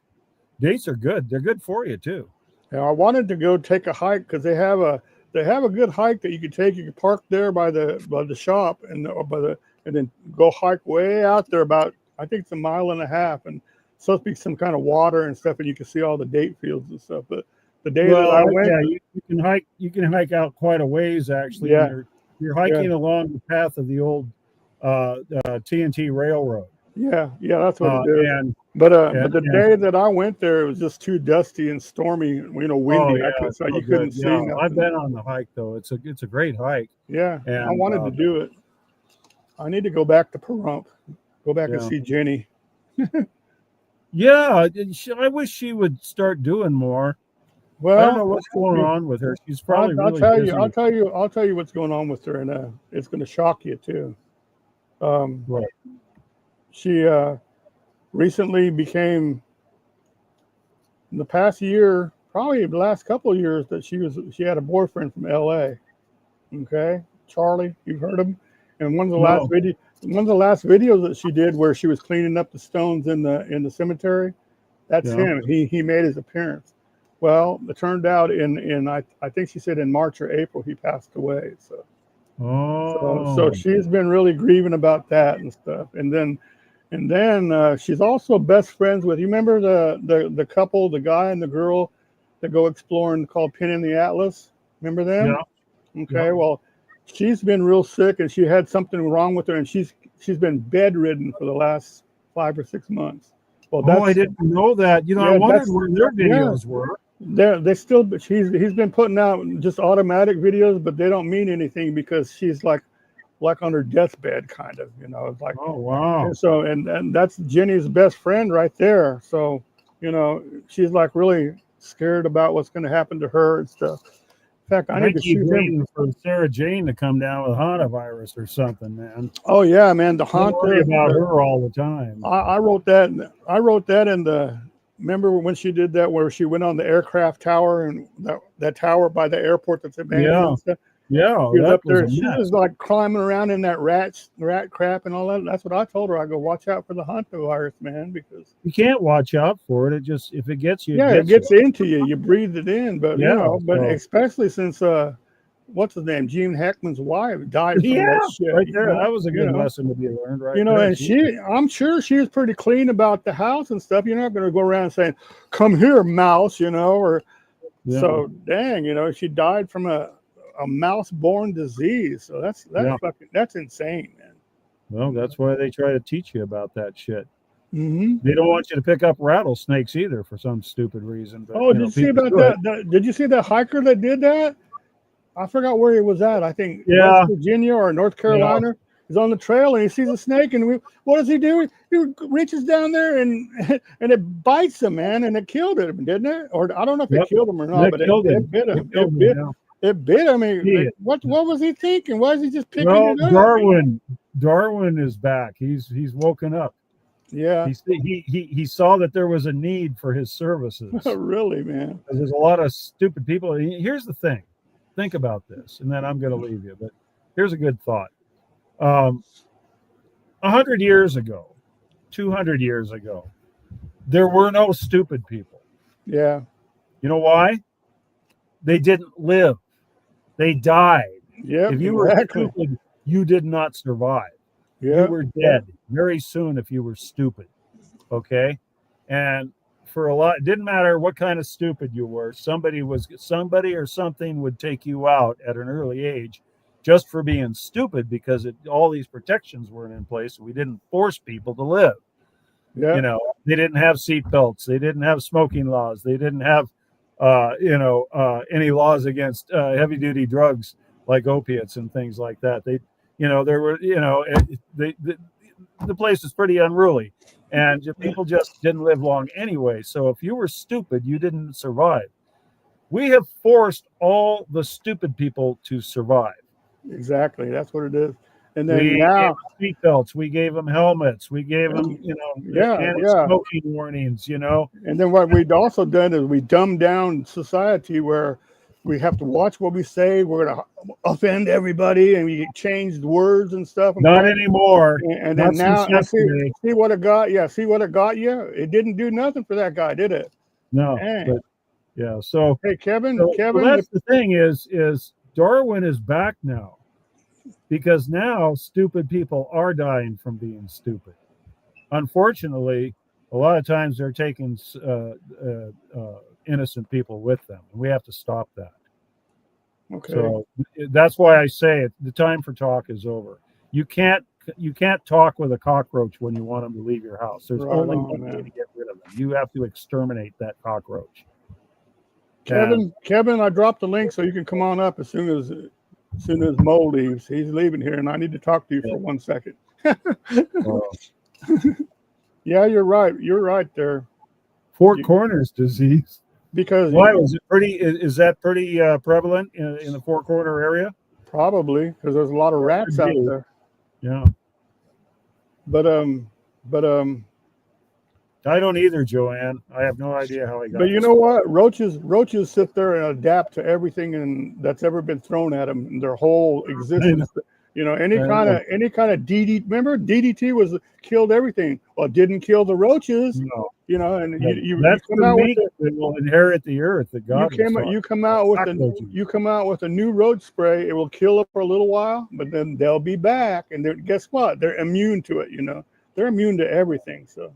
Dates are good. They're good for you too. Yeah, I wanted to go take a hike because they have a good hike that you could take. You could park there by the shop and then go hike way out there about, I think it's 1.5 miles, and it's supposed to be some kind of water and stuff, and you can see all the date fields and stuff. But the day that I went, you can hike out quite a ways actually. Yeah, you're hiking along the path of the old TNT railroad. Yeah, that's what it is. But the day that I went there, it was just too dusty and stormy, windy. You couldn't see nothing. I've been on the hike though. It's a great hike. Yeah, and I wanted to do it. I need to go back to Pahrump. Go back and see Jenny. Yeah, I wish she would start doing more. Well, I don't know what's going on with her. She's probably I'll tell you what's going on with her, and it's going to shock you too. Right. She recently became, in the past year, probably the last couple of years, that she had a boyfriend from LA. Okay, Charlie, you've heard him. And one of the last videos that she did, where she was cleaning up the stones in the cemetery, That's him. He made his appearance. Well, it turned out I think she said in March or April he passed away. So she's been really grieving about that and stuff. And then she's also best friends with, you remember the couple, the guy and the girl that go exploring called Pin in the Atlas? Remember them? Yeah. Okay. Yeah. Well, she's been real sick and she had something wrong with her, and she's been bedridden for the last 5 or 6 months. Well, I didn't know that. I wondered where their videos were. They still, he's been putting out just automatic videos, but they don't mean anything because she's like on her deathbed, kind of, It's like, oh wow. And so and that's Jenny's best friend right there. So she's like really scared about what's going to happen to her and stuff. In fact, I need to keep shoot waiting him for Sarah Jane to come down with hantavirus or something, man. Oh yeah, man, the I worry about her all the time. I wrote that in the. Remember when she did that, where she went on the aircraft tower and that tower by the airport that's abandoned and stuff? Yeah, she was up there. She was like climbing around in that rat crap and all that. That's what I told her. I go, watch out for the hantavirus, man, because you can't watch out for it. It just, if it gets you, it gets into you. You breathe it in, but especially since what's his name? Gene Hackman's wife died from that shit. Right there. That was a good lesson to be learned, right? And I'm sure she was pretty clean about the house and stuff. You're not going to go around saying, "Come here, mouse," So dang, she died from a mouse-borne disease. So that's that's insane, man. Well, that's why they try to teach you about that shit. Mm-hmm. They don't want you to pick up rattlesnakes either for some stupid reason. But, did you see about that? Did you see that hiker that did that? I forgot where he was at. I think West Virginia or North Carolina. He's on the trail and he sees a snake, and what does he do? He reaches down there and it bites him, man, and it killed him, didn't it? Or I don't know if it killed him or not, but it bit him. It bit him. I mean, what was he thinking? Why is he just picking it up? Darwin is back. He's woken up. Yeah. He saw that there was a need for his services. Really, man? There's a lot of stupid people. Here's the thing. Think about this, and then I'm going to leave you. But here's a good thought. 100 years ago, 200 years ago, there were no stupid people. Yeah. You know why? They didn't live. They died. Yeah. If you were stupid, you did not survive. Yeah. You were dead very soon if you were stupid. Okay? And for a lot, it didn't matter what kind of stupid you were. Somebody or something would take you out at an early age just for being stupid, because all these protections weren't in place. So we didn't force people to live. Yeah. They didn't have seat belts. They didn't have smoking laws. They didn't have, any laws against heavy duty drugs like opiates and things like that. There were, the place was pretty unruly, and people just didn't live long anyway. So if you were stupid, you didn't survive. We have forced all the stupid people to survive. Exactly. That's what it is. And then we now gave them seat belts, we gave them helmets, we gave them, smoking warnings, And then what we'd also done is we dumbed down society, where we have to watch what we say. We're going to offend everybody, and we changed words and stuff. Not anymore. And then now, see what it got. Yeah, see what it got you. It didn't do nothing for that guy, did it? No. But, yeah. So hey, Kevin. That's the thing is Darwin is back now, because now stupid people are dying from being stupid. Unfortunately, a lot of times they're taking innocent people with them, and we have to stop that. Okay. So that's why I say the time for talk is over. You can't talk with a cockroach when you want them to leave your house. There's only one way to get rid of them. You have to exterminate that cockroach. Kevin, I dropped the link so you can come on up as soon as Mo leaves. He's leaving here, and I need to talk to you for 1 second. Yeah, you're right. You're right there. Four corners disease. Because why was it pretty? Is that pretty prevalent in the Four Corner area? Probably, because there's a lot of rats out there. Yeah. But I don't either, Joanne. I have no idea how I got. But you know what? Roaches sit there and adapt to everything that's ever been thrown at them in their whole existence. Any kind of DDT. Remember, DDT killed everything. Well, it didn't kill the roaches. No. you know, and you That's come the out with meek the, that will inherit the earth that God you come out with a new road spray. It will kill it for a little while, but then they'll be back, and guess what? They're immune to it. You know, they're immune to everything. So,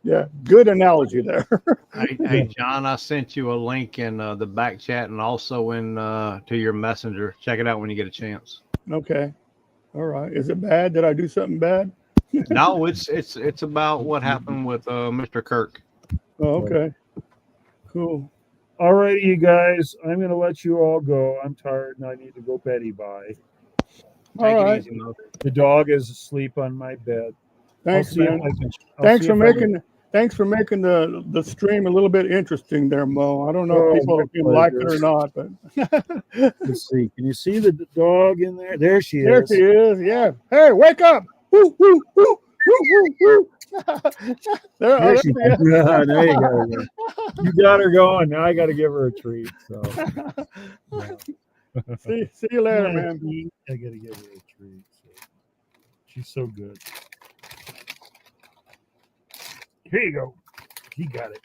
yeah, good analogy there. Hey, John, I sent you a link in the back chat and also in to your messenger. Check it out when you get a chance. Okay, all right. Is it bad? Did I do something bad? No, it's about what happened with Mr. Kirk. Oh, okay, cool. All righty, you guys. I'm going to let you all go. I'm tired and I need to go beddy bye. All Take right. it easy, Mo. The dog is asleep on my bed. Thanks, man. Thanks for making the stream a little bit interesting there, Mo. I don't know if people like it or not, but let's see. Can you see the dog in there? There she is. There she is. Yeah. Hey, wake up! Woo, woo, woo, woo, woo, woo. There she is. Yeah, there you go. You got her going. Now I got to give her a treat. So. Yeah. see you later, man. I got to give her a treat. So. She's so good. Here you go. He got it.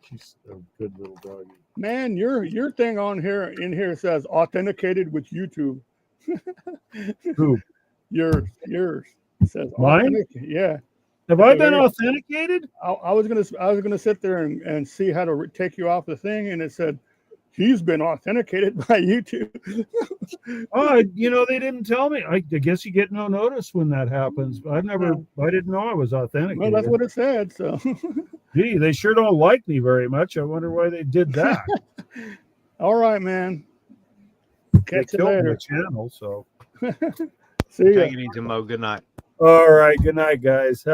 She's a good little doggy. Man, your thing on here says authenticated with YouTube. Who? Yours. It says mine. Yeah. Have I been authenticated? I was gonna sit there and see how to take you off the thing, and it said he's been authenticated by YouTube. Oh, they didn't tell me. I guess you get no notice when that happens. I didn't know I was authenticated. Well, that's what it said. So, gee, they sure don't like me very much. I wonder why they did that. All right, man. Catch you later. The channel, so. See ya. Take it easy, Mo. Good night. All right. Good night, guys.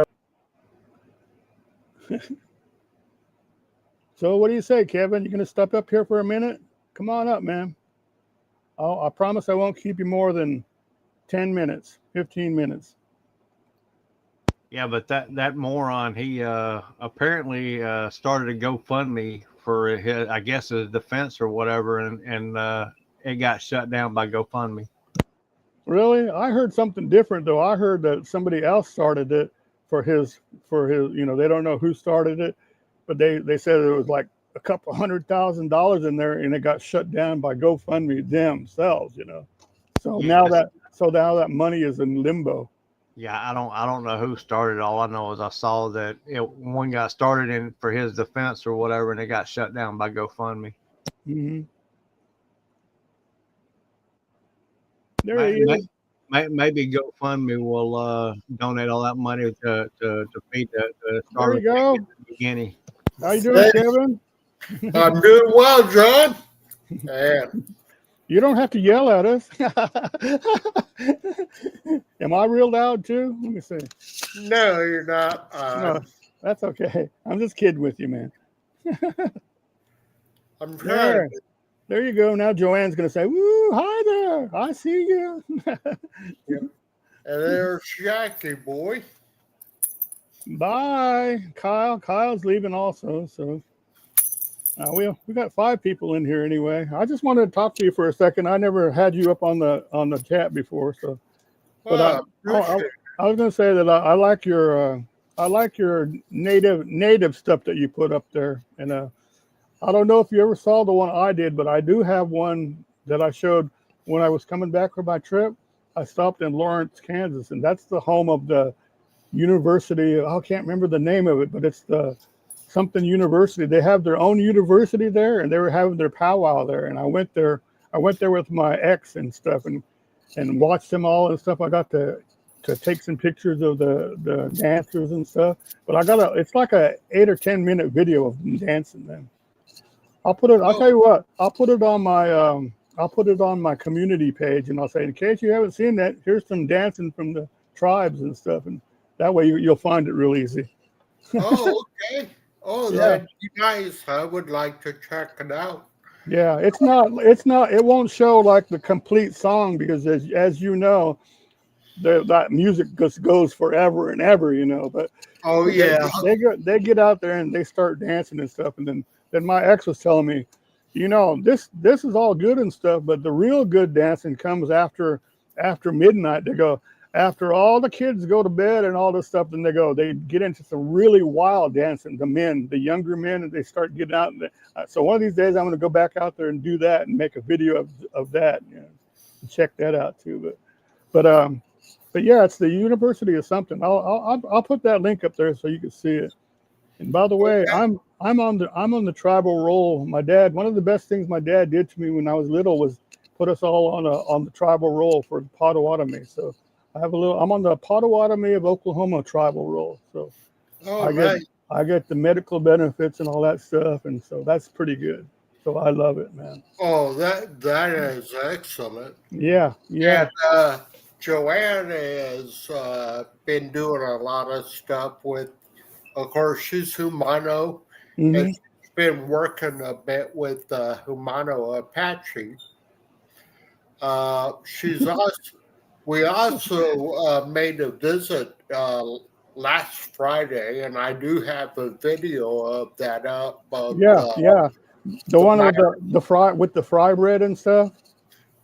So what do you say, Kevin? You gonna step up here for a minute? Come on up, man. I promise I won't keep you more than 10 minutes, 15 minutes. Yeah, but that moron, he apparently started a GoFundMe for his, I guess, his defense or whatever, and it got shut down by GoFundMe. Really? I heard something different though. I heard that somebody else started it for his, they don't know who started it, but they said it was like a couple $100,000 in there, and it got shut down by GoFundMe themselves, So now that money is in limbo. Yeah, I don't know who started it. All I know is I saw that one guy started for his defense or whatever, and it got shut down by GoFundMe. Mm-hmm. There he is. Maybe GoFundMe will donate all that money to feed the There you go. Beginning. How you doing, Kevin? I'm doing well, John. And you don't have to yell at us. Am I real loud too? Let me see. no, you're not. No, that's okay. I'm just kidding with you, man. I'm trying. There you go. Now Joanne's going to say, woo, hi there. I see you. And there's Jackie, boy. Bye, Kyle. Kyle's leaving also. So we got 5 people in here anyway. I just wanted to talk to you for a second. I never had you up on the chat before. So, but I was going to say that I like your native stuff that you put up there. And I don't know if you ever saw the one I did, but I do have one that I showed when I was coming back from my trip. I stopped in Lawrence, Kansas, and that's the home of the university. I can't remember the name of it, but it's the something university. They have their own university there, and they were having their powwow there. And I went there with my ex and stuff, and watched them all and stuff. I got to take some pictures of the dancers and stuff. But it's like a 8 or 10 minute video of them dancing then. I'll tell you what, I'll put it on my community page, and I'll say, in case you haven't seen that, here's some dancing from the tribes and stuff, and that way you'll find it real easy. Oh, okay. Oh, Yeah. that'd be nice. I would like to check it out. Yeah, it won't show like the complete song, because as you know, that music just goes forever and ever, but Oh, yeah. they get out there and they start dancing and stuff, and then my ex was telling me, this is all good and stuff, but the real good dancing comes after midnight. They go, after all the kids go to bed and all this stuff, then they get into some really wild dancing. The younger men, and they start getting out. So one of these days, I'm going to go back out there and do that and make a video of that. You know, and check that out too. But yeah, it's the University of something. I'll put that link up there so you can see it. And by the way, I'm on the tribal roll. My dad, one of the best things my dad did to me when I was little was put us all on the tribal roll for Potawatomi. So I'm on the Potawatomi of Oklahoma tribal roll. So I get the medical benefits and all that stuff, and so that's pretty good. So I love it, man. Oh, that is excellent. Yeah. And Joanne has been doing a lot of stuff with, of course, she's Humano, and she's been working a bit with Humano Apache. We also made a visit last Friday, and I do have a video of that up. Yeah. The one with the fry bread and stuff.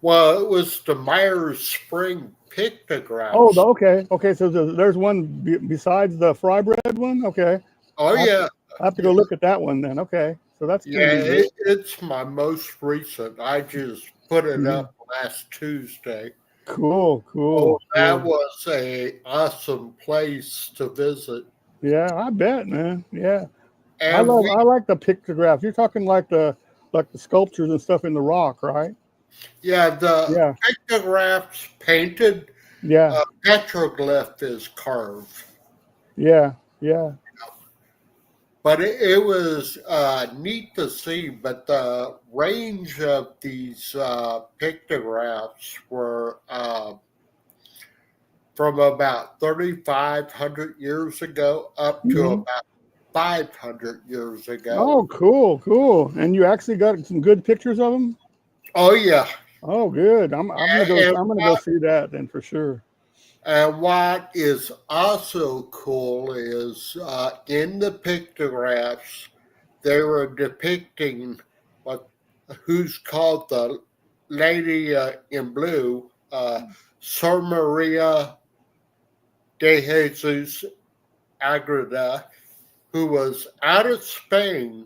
Well, it was the Myers Spring pictographs. Oh, okay. So there's one besides the fry bread one. Okay. Oh, yeah. I have to go look at that one then. Okay. So that's it's my most recent. I just put it up last Tuesday. Cool. Oh, that was a awesome place to visit. Yeah, I bet, man. Yeah. And I like the pictographs. You're talking like the sculptures and stuff in the rock, right? Yeah, the pictographs painted. Yeah. Petroglyph is carved. Yeah. But it was neat to see. But the range of these pictographs were from about 3,500 years ago up to about 500 years ago. Oh, cool. And you actually got some good pictures of them? Oh, yeah. Oh, good. I'm gonna go see that then for sure. And what is also cool is in the pictographs, they were depicting who's called the lady in blue, Sor Maria de Jesus Agreda, who was out of Spain,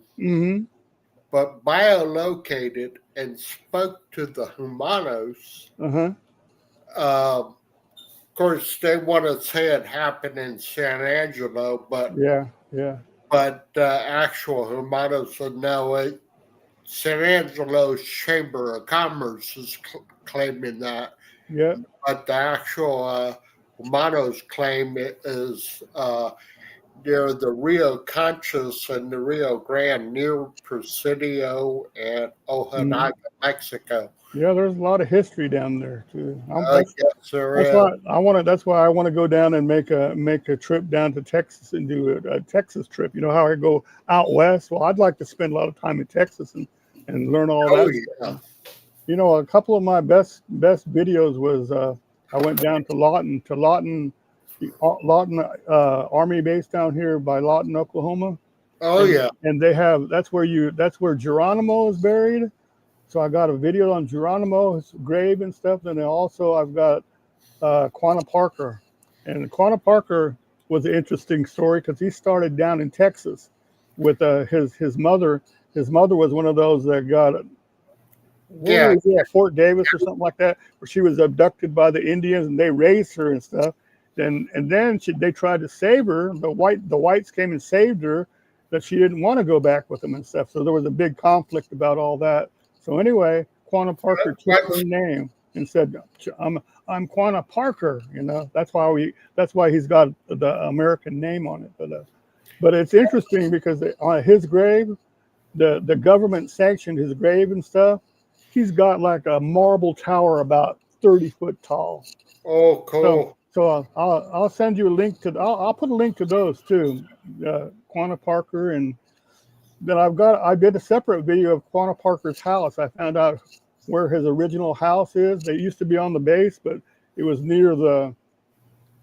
but biolocated and spoke to the Humanos. Of course, they want to say it happened in San Angelo, but But actual Humanos said no. San Angelo's Chamber of Commerce is claiming that. Yeah. But the actual Humanos claim it is near the Rio Conchas and the Rio Grande, near Presidio and Ojinaga, Mexico. Yeah, there's a lot of history down there too. Yes, there is. That's why I want to go down and make a trip down to Texas and do a Texas trip. You know how I go out west? Well, I'd like to spend a lot of time in Texas and learn all that stuff. You know, a couple of my best videos was I went down to Lawton Army base down here by Lawton, Oklahoma. And they have that's where Geronimo is buried. So I got a video on Geronimo's grave and stuff. And then also I've got Quanah Parker. And Quanah Parker was an interesting story because he started down in Texas with his mother. His mother was one of those that got Fort Davis or something like that, where she was abducted by the Indians and they raised her and stuff. And then they tried to save her. The whites came and saved her, that she didn't want to go back with them and stuff. So there was a big conflict about all that. So anyway, Quanah Parker took her name and said, "I'm Quanah Parker." You know, that's why he's got the American name on it. But it's interesting because on his grave, the government sanctioned his grave and stuff. He's got like a marble tower about 30 foot tall. Oh, cool. So I'll send you a link to. I'll put a link to those too, Quanah Parker, and then I did a separate video of Quanah Parker's house. I found out where his original house is. They used to be on the base, but it was near the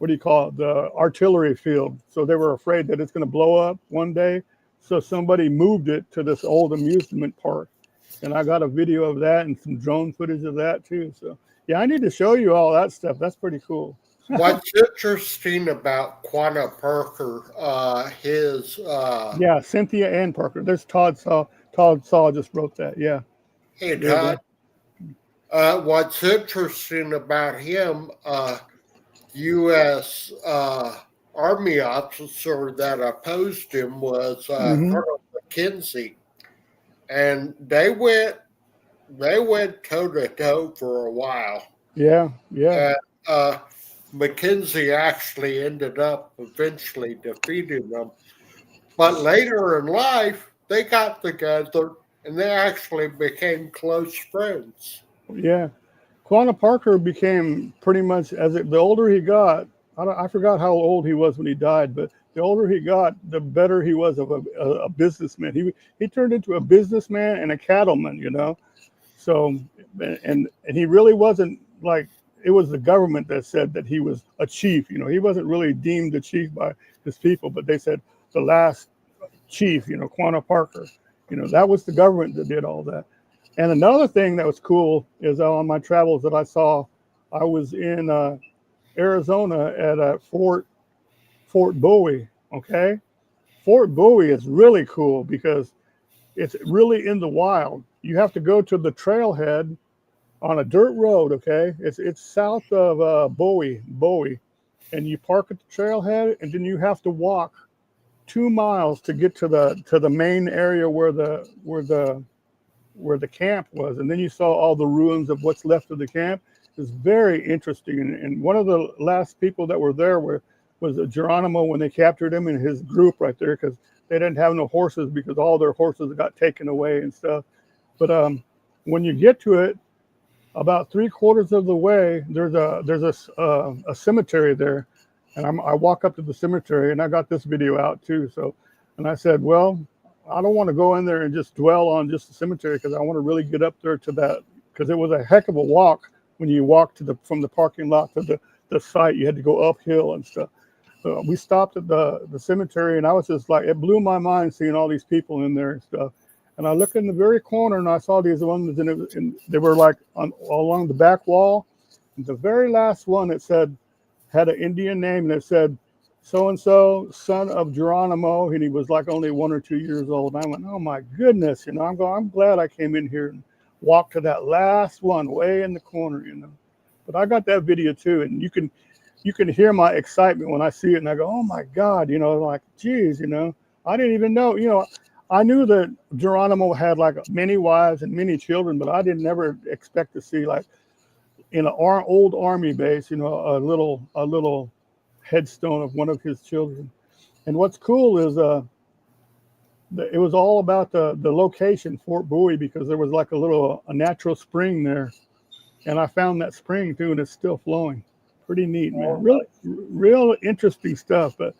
the artillery field. So they were afraid that it's going to blow up one day. So somebody moved it to this old amusement park, and I got a video of that and some drone footage of that too. So yeah, I need to show you all that stuff. That's pretty cool. What's interesting about Quanah Parker, Yeah, Cynthia and Parker. There's Todd Saw. Todd Saw just wrote that. Yeah. hey They're- Todd, what's interesting about him, U.S. Army officer that opposed him was Colonel McKenzie, and they went toe to toe for a while. Yeah. Yeah. McKenzie actually ended up eventually defeating them, but later in life they got together and they actually became close friends. Yeah. Quanah Parker became pretty much the older he got. I forgot how old he was when he died, but the older he got, the better he was of a businessman. He turned into a businessman and a cattleman, you know. So, and he really wasn't like, it was the government that said that he was a chief. You know, he wasn't really deemed a chief by his people, but they said the last chief, you know, Quanah Parker. You know, that was the government that did all that. And another thing that was cool is on my travels that I saw, I was in Arizona at Fort Bowie. Okay, Fort Bowie is really cool because it's really in the wild. You have to go to the trailhead on a dirt road. Okay, it's south of Bowie, and you park at the trailhead, and then you have to walk 2 miles to get to the main area where the camp was, and then you saw all the ruins of what's left of the camp. It's very interesting, and one of the last people that were there was Geronimo when they captured him and his group right there, because they didn't have no horses because all their horses got taken away and stuff. But when you get to it, about 3/4 of the way, there's a cemetery there, and I walk up to the cemetery, and I got this video out too. So, and I said, well, I don't want to go in there and just dwell on just the cemetery because I want to really get up there to that, because it was a heck of a walk when you walk from the parking lot to the site. You had to go uphill and stuff. So we stopped at the cemetery, and I was just like, it blew my mind seeing all these people in there and stuff. And I looked in the very corner, and I saw these ones, and they were like along the back wall. And the very last one, it had an Indian name, and it said, so-and-so, son of Geronimo, and he was like only 1 or 2 years old. And I went, oh my goodness, you know, I'm glad I came in here and walked to that last one way in the corner, you know. But I got that video too, and you can hear my excitement when I see it, and I go, oh my God, you know, like, geez, you know, I didn't even know, you know, I knew that Geronimo had like many wives and many children, but I didn't never expect to see like in an old army base, you know, a little headstone of one of his children. And what's cool is it was all about the location, Fort Bowie, because there was like a natural spring there, and I found that spring too, and it's still flowing. Pretty neat, man. Real interesting stuff. But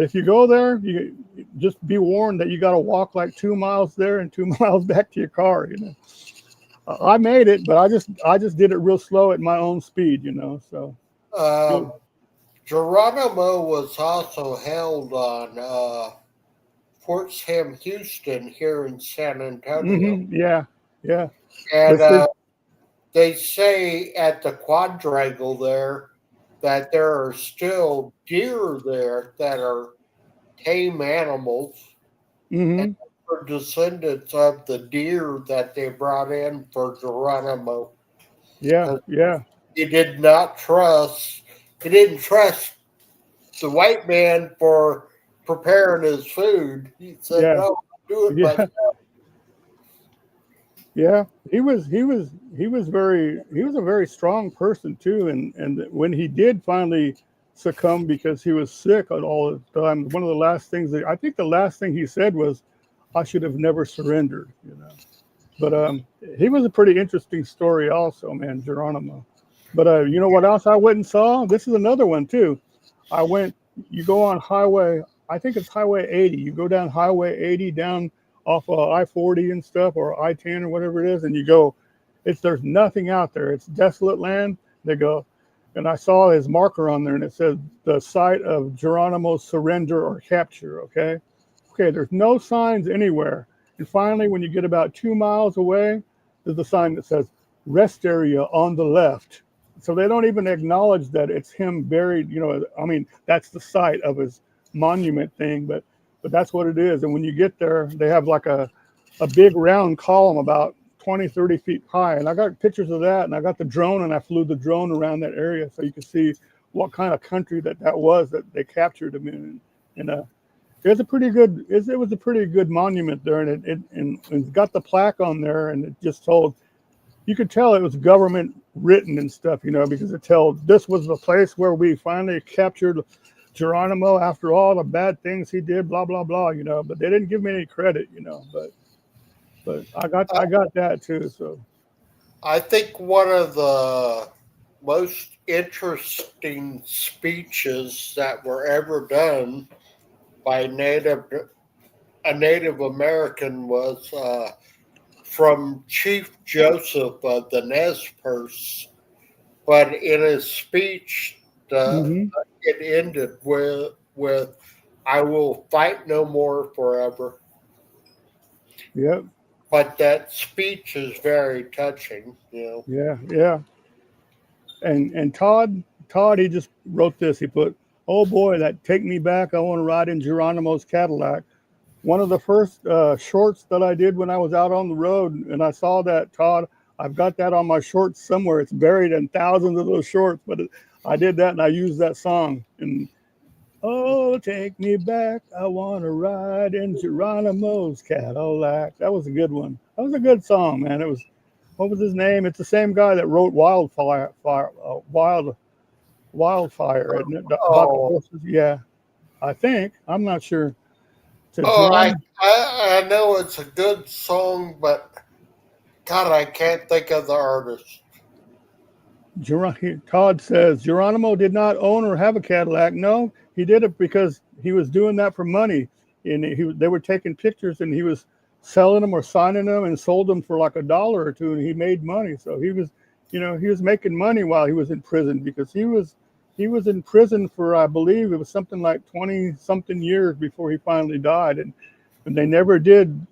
if you go there, you just be warned that you got to walk like 2 miles there and 2 miles back to your car. You know, I made it, but I just did it real slow at my own speed. You know, so. Geronimo was also held on Fort Sam Houston here in San Antonio. Mm-hmm. Yeah. And they say at the quadrangle there that there are still deer there that are tame animals. Mm-hmm. And are descendants of the deer that they brought in for Geronimo. Yeah. He didn't trust the white man for preparing his food. He said, no, do it myself. Yeah, he was a very strong person too, and when he did finally succumb because he was sick all the time, one of the last things I think the last thing he said was, I should have never surrendered, you know. But he was a pretty interesting story also, man, Geronimo. But you know what else I went and saw? This is another one too. You go on highway, I think it's Highway 80. You go down Highway 80 down off I-40 and stuff, or I-10 or whatever it is, and you go, there's nothing out there. It's desolate land. They go, and I saw his marker on there, and it said the site of Geronimo's surrender or capture. Okay, there's no signs anywhere. And finally, when you get about 2 miles away, there's a sign that says rest area on the left. so they don't even acknowledge that it's him buried. You know, I mean, that's the site of his monument thing, but that's what it is. And when you get there, they have like a big round column about 20, 30 feet high. And I got pictures of that, and I got the drone, and I flew the drone around that area so you can see what kind of country that was that they captured him in. And it was a pretty good monument there, and it's got the plaque on there, and it just told, you could tell it was government written and stuff, you know, because it told this was the place where we finally captured Geronimo after all the bad things he did, blah blah blah, you know. But they didn't give me any credit, you know. But I got that too. So I think one of the most interesting speeches that were ever done by a Native American was from Chief Joseph of the Nez Perce, but in his speech, it ended with "I will fight no more forever." Yep. But that speech is very touching, you know. Yeah. And Todd, he just wrote this. He put, "Oh boy, that take me back. I want to ride in Geronimo's Cadillac." One of the first shorts that I did when I was out on the road, and I saw that, Todd. I've got that on my shorts somewhere. It's buried in thousands of those shorts, but I did that, and I used that song. And oh, take me back. I want to ride in Geronimo's Cadillac. That was a good one. That was a good song, man. It was, what was his name? It's the same guy that wrote Wildfire, isn't it? About the horses? Yeah, I think. I'm not sure. I know it's a good song, but God, I can't think of the artist. Todd says Geronimo did not own or have a Cadillac. No, he did it because he was doing that for money, and they were taking pictures, and he was selling them or signing them and sold them for like $1 or $2, and he made money. So he was, you know, he was making money while he was in prison, because he was in prison for, I believe it was something like 20 something years before he finally died, and they never did.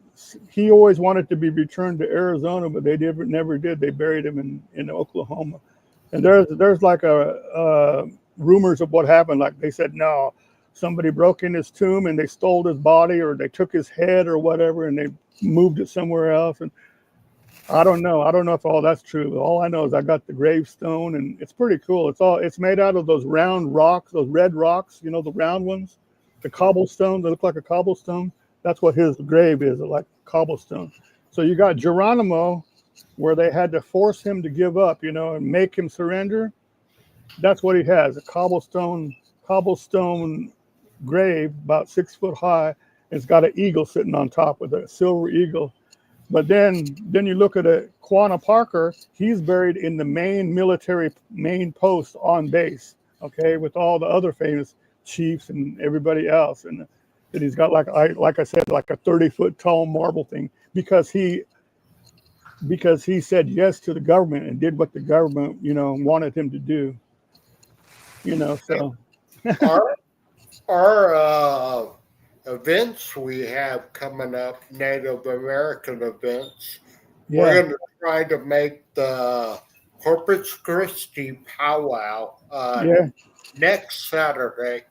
He always wanted to be returned to Arizona, but they never did. They buried him in Oklahoma. And there's like rumors of what happened. Like they said, no, somebody broke in his tomb and they stole his body, or they took his head or whatever, and they moved it somewhere else. And I don't know if all that's true. But all I know is I got the gravestone, and it's pretty cool. It's made out of those round rocks, those red rocks, you know, the round ones, the cobblestone that look like a cobblestone. That's what his grave is, like cobblestone. So you got Geronimo, where they had to force him to give up, you know, and make him surrender. That's what he has, a cobblestone grave about 6 foot high. It's got an eagle sitting on top with a silver eagle. But then you look at Quanah Parker, he's buried in the main military post on base, okay, with all the other famous chiefs and everybody else. And he's got, like I said, like a 30-foot tall marble thing, because he said yes to the government and did what the government, you know, wanted him to do. You know, so our events we have coming up, Native American events, we're going to try to make the Corpus Christi powwow next Saturday.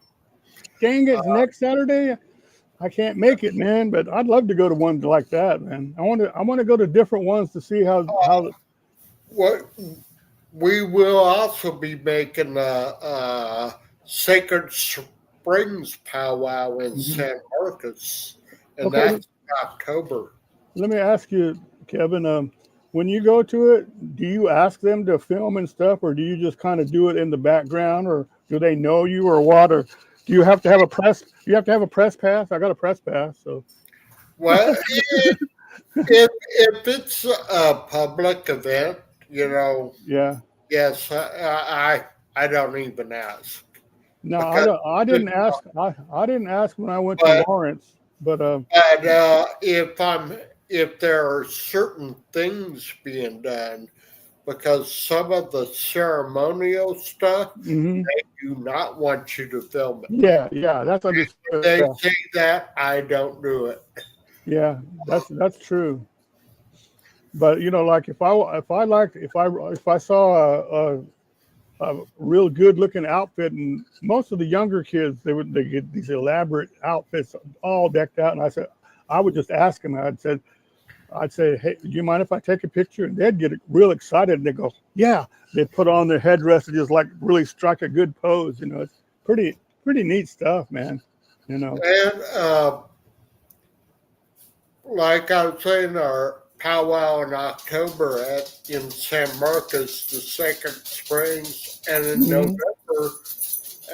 Dang it, next Saturday? I can't make it, man, but I'd love to go to one like that, man. I want to go to different ones to see how. What we will also be making a Sacred Springs powwow in San Marcos, and that's in October. Let me ask you, Kevin. When you go to it, do you ask them to film and stuff, or do you just kind of do it in the background, or do they know you, or what? Or do you have to have a press? You have to have a press pass. I got a press pass, so. Well, if it's a public event, you know. Yeah. Yes, I don't even ask. No, I didn't ask. I didn't ask when I went to Lawrence, but if there are certain things being done, because some of the ceremonial stuff, they do not want you to film it. Yeah, that's understood. If they say that, I don't do it. Yeah, that's true. But you know, like if I saw a real good looking outfit, and most of the younger kids they get these elaborate outfits all decked out, and I would just ask them. I'd say, hey, do you mind if I take a picture? And they'd get real excited, and they go, yeah. They put on their headdress and just like really strike a good pose. You know, it's pretty neat stuff, man. You know, and like I was saying, our powwow in October in San Marcos, the Second Springs, and in November.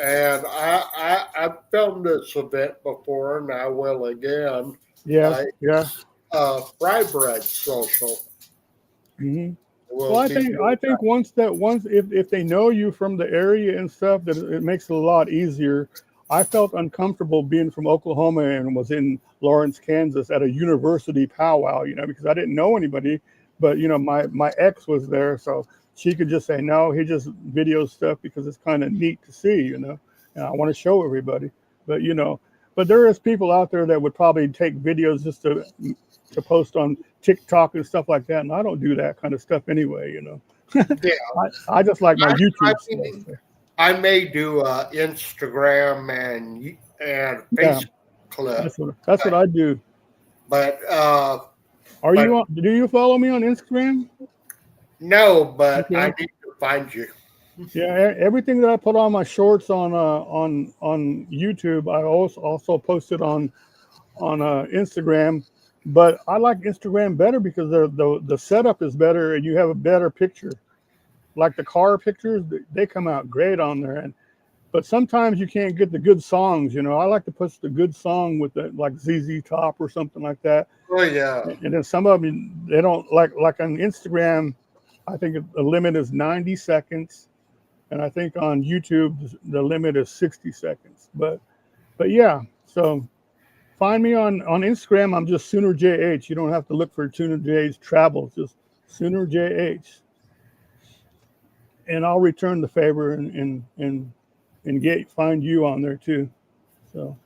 And I filmed this event before, and I will again. Yeah. Fry Bread Social. Well, I think once if they know you from the area and stuff, that it makes it a lot easier. I felt uncomfortable being from Oklahoma and was in Lawrence, Kansas at a university powwow, you know, because I didn't know anybody, but you know, my ex was there, so she could just say, no, he just videos stuff because it's kind of neat to see, you know, and I want to show everybody. But you know, but there is people out there that would probably take videos just to post on TikTok and stuff like that, and I don't do that kind of stuff anyway, you know. Yeah, I just like my YouTube stuff. I may do Instagram and Facebook clip. That's what I do. But do you follow me on Instagram? No, but okay. I need to find you. Yeah, everything that I put on my shorts on YouTube, I also posted on Instagram. But I like Instagram better because the setup is better and you have a better picture. Like the car pictures, they come out great on there. But sometimes you can't get the good songs, you know. I like to post the good song with like ZZ Top or something like that. Oh yeah. And then some of them, they don't like on Instagram. I think the limit is 90 seconds, and I think on YouTube the limit is 60 seconds. But yeah, so find me on Instagram. I'm just soonerJH. You don't have to look for soonerJHtravels. Just soonerJH. And I'll return the favor and find you on there too. So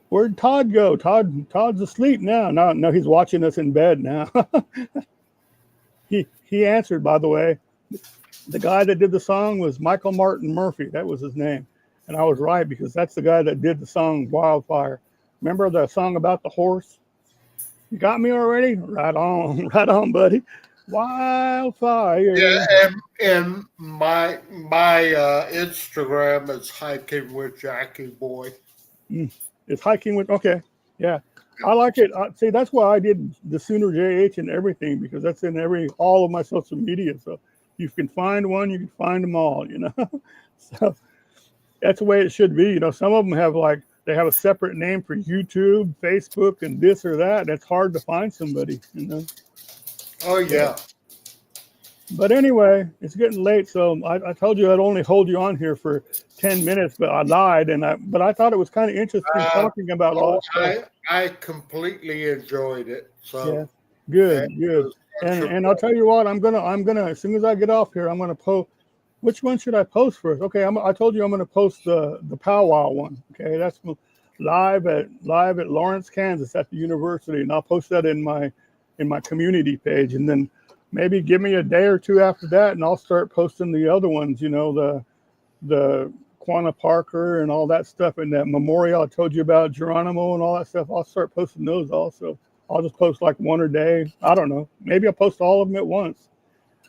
where'd Todd go? Todd's asleep now. No, he's watching us in bed now. He answered, by the way. The guy that did the song was Michael Martin Murphy. That was his name. And I was right because that's the guy that did the song Wildfire. Remember the song about the horse? You got me already? Right on, buddy. Wildfire. Yeah, and my Instagram is hiking with Jackie Boy. It's hiking with yeah. I like it. See, that's why I did the soonerJH and everything, because that's in all of my social media. So you can find one, you can find them all, you know. So that's the way it should be. You know, some of them have they have a separate name for YouTube, Facebook, and this or that. And it's hard to find somebody, you know. Oh yeah. But anyway, it's getting late, so I told you I'd only hold you on here for 10 minutes, but I lied, but I thought it was kind of interesting talking about all this stuff. I completely enjoyed it. So yeah, good. And I'll tell you what, I'm gonna as soon as I get off here, I'm gonna post. Which one should I post first? Okay, I told you I'm gonna post the powwow one. Okay, that's live at Lawrence, Kansas at the university, and I'll post that in my community page, and then maybe give me a day or two after that, and I'll start posting the other ones, you know, the Quanah Parker and all that stuff, and that memorial I told you about, Geronimo and all that stuff. I'll start posting those also. I'll just post like one a day. I don't know. Maybe I'll post all of them at once.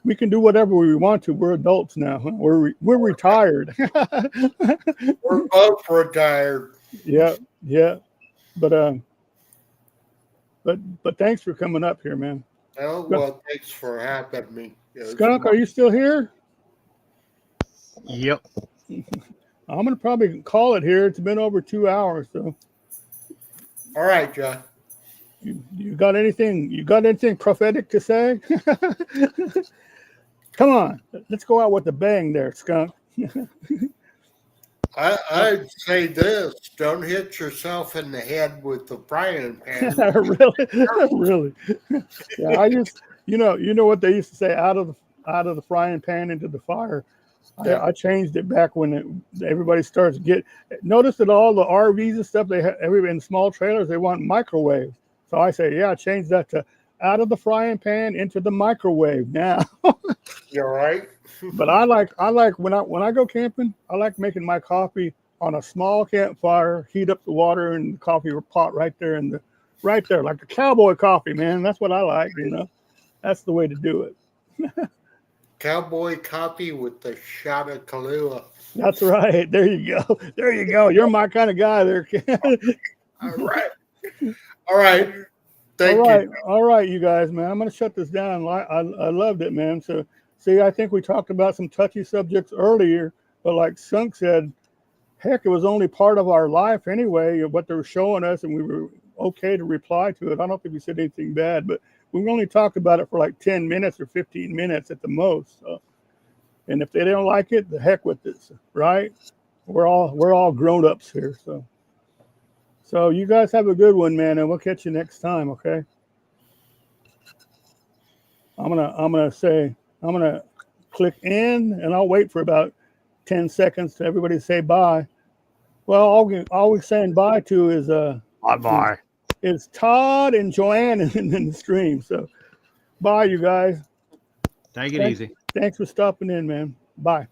We can do whatever we want to. We're adults now. We're retired. We're both retired. Yeah. But thanks for coming up here, man. Oh, well, thanks for having me. Skunk, are you still here? Yep. I'm gonna probably call it here. It's been over 2 hours, so. All right, John. You got anything? You got anything prophetic to say? Come on, let's go out with a bang, there, Skunk. I'd say this: don't hit yourself in the head with the frying pan. really. Yeah, I used, you know what they used to say: out of the frying pan into the fire. I changed it back when everybody starts notice that all the RVs and stuff, they have in small trailers, they want microwaves. So I say, change that to out of the frying pan into the microwave now. You're right. But I like when I go camping, I like making my coffee on a small campfire, heat up the water and the coffee pot right there like the cowboy coffee, man. That's what I like, you know. That's the way to do it. Cowboy coffee with a shot of Kahlua. That's right. There you go. There you go. You're my kind of guy there, Ken. All right. All right. Thank you. All right, you guys, man. I'm going to shut this down. I loved it, man. So, see, I think we talked about some touchy subjects earlier, but like Sunk said, heck, it was only part of our life anyway, what they were showing us, and we were okay to reply to it. I don't think we said anything bad, but we only talked about it for like 10 minutes or 15 minutes at the most. So. And if they don't like it, the heck with this, right? We're all grown-ups here. So you guys have a good one, man, and we'll catch you next time, okay? I'm gonna click in, and I'll wait for about 10 seconds to everybody say bye. Well, all we're saying bye to is Bye. It's Todd and Joanne in the stream. So bye, you guys. Take it easy. Thanks for stopping in, man. Bye.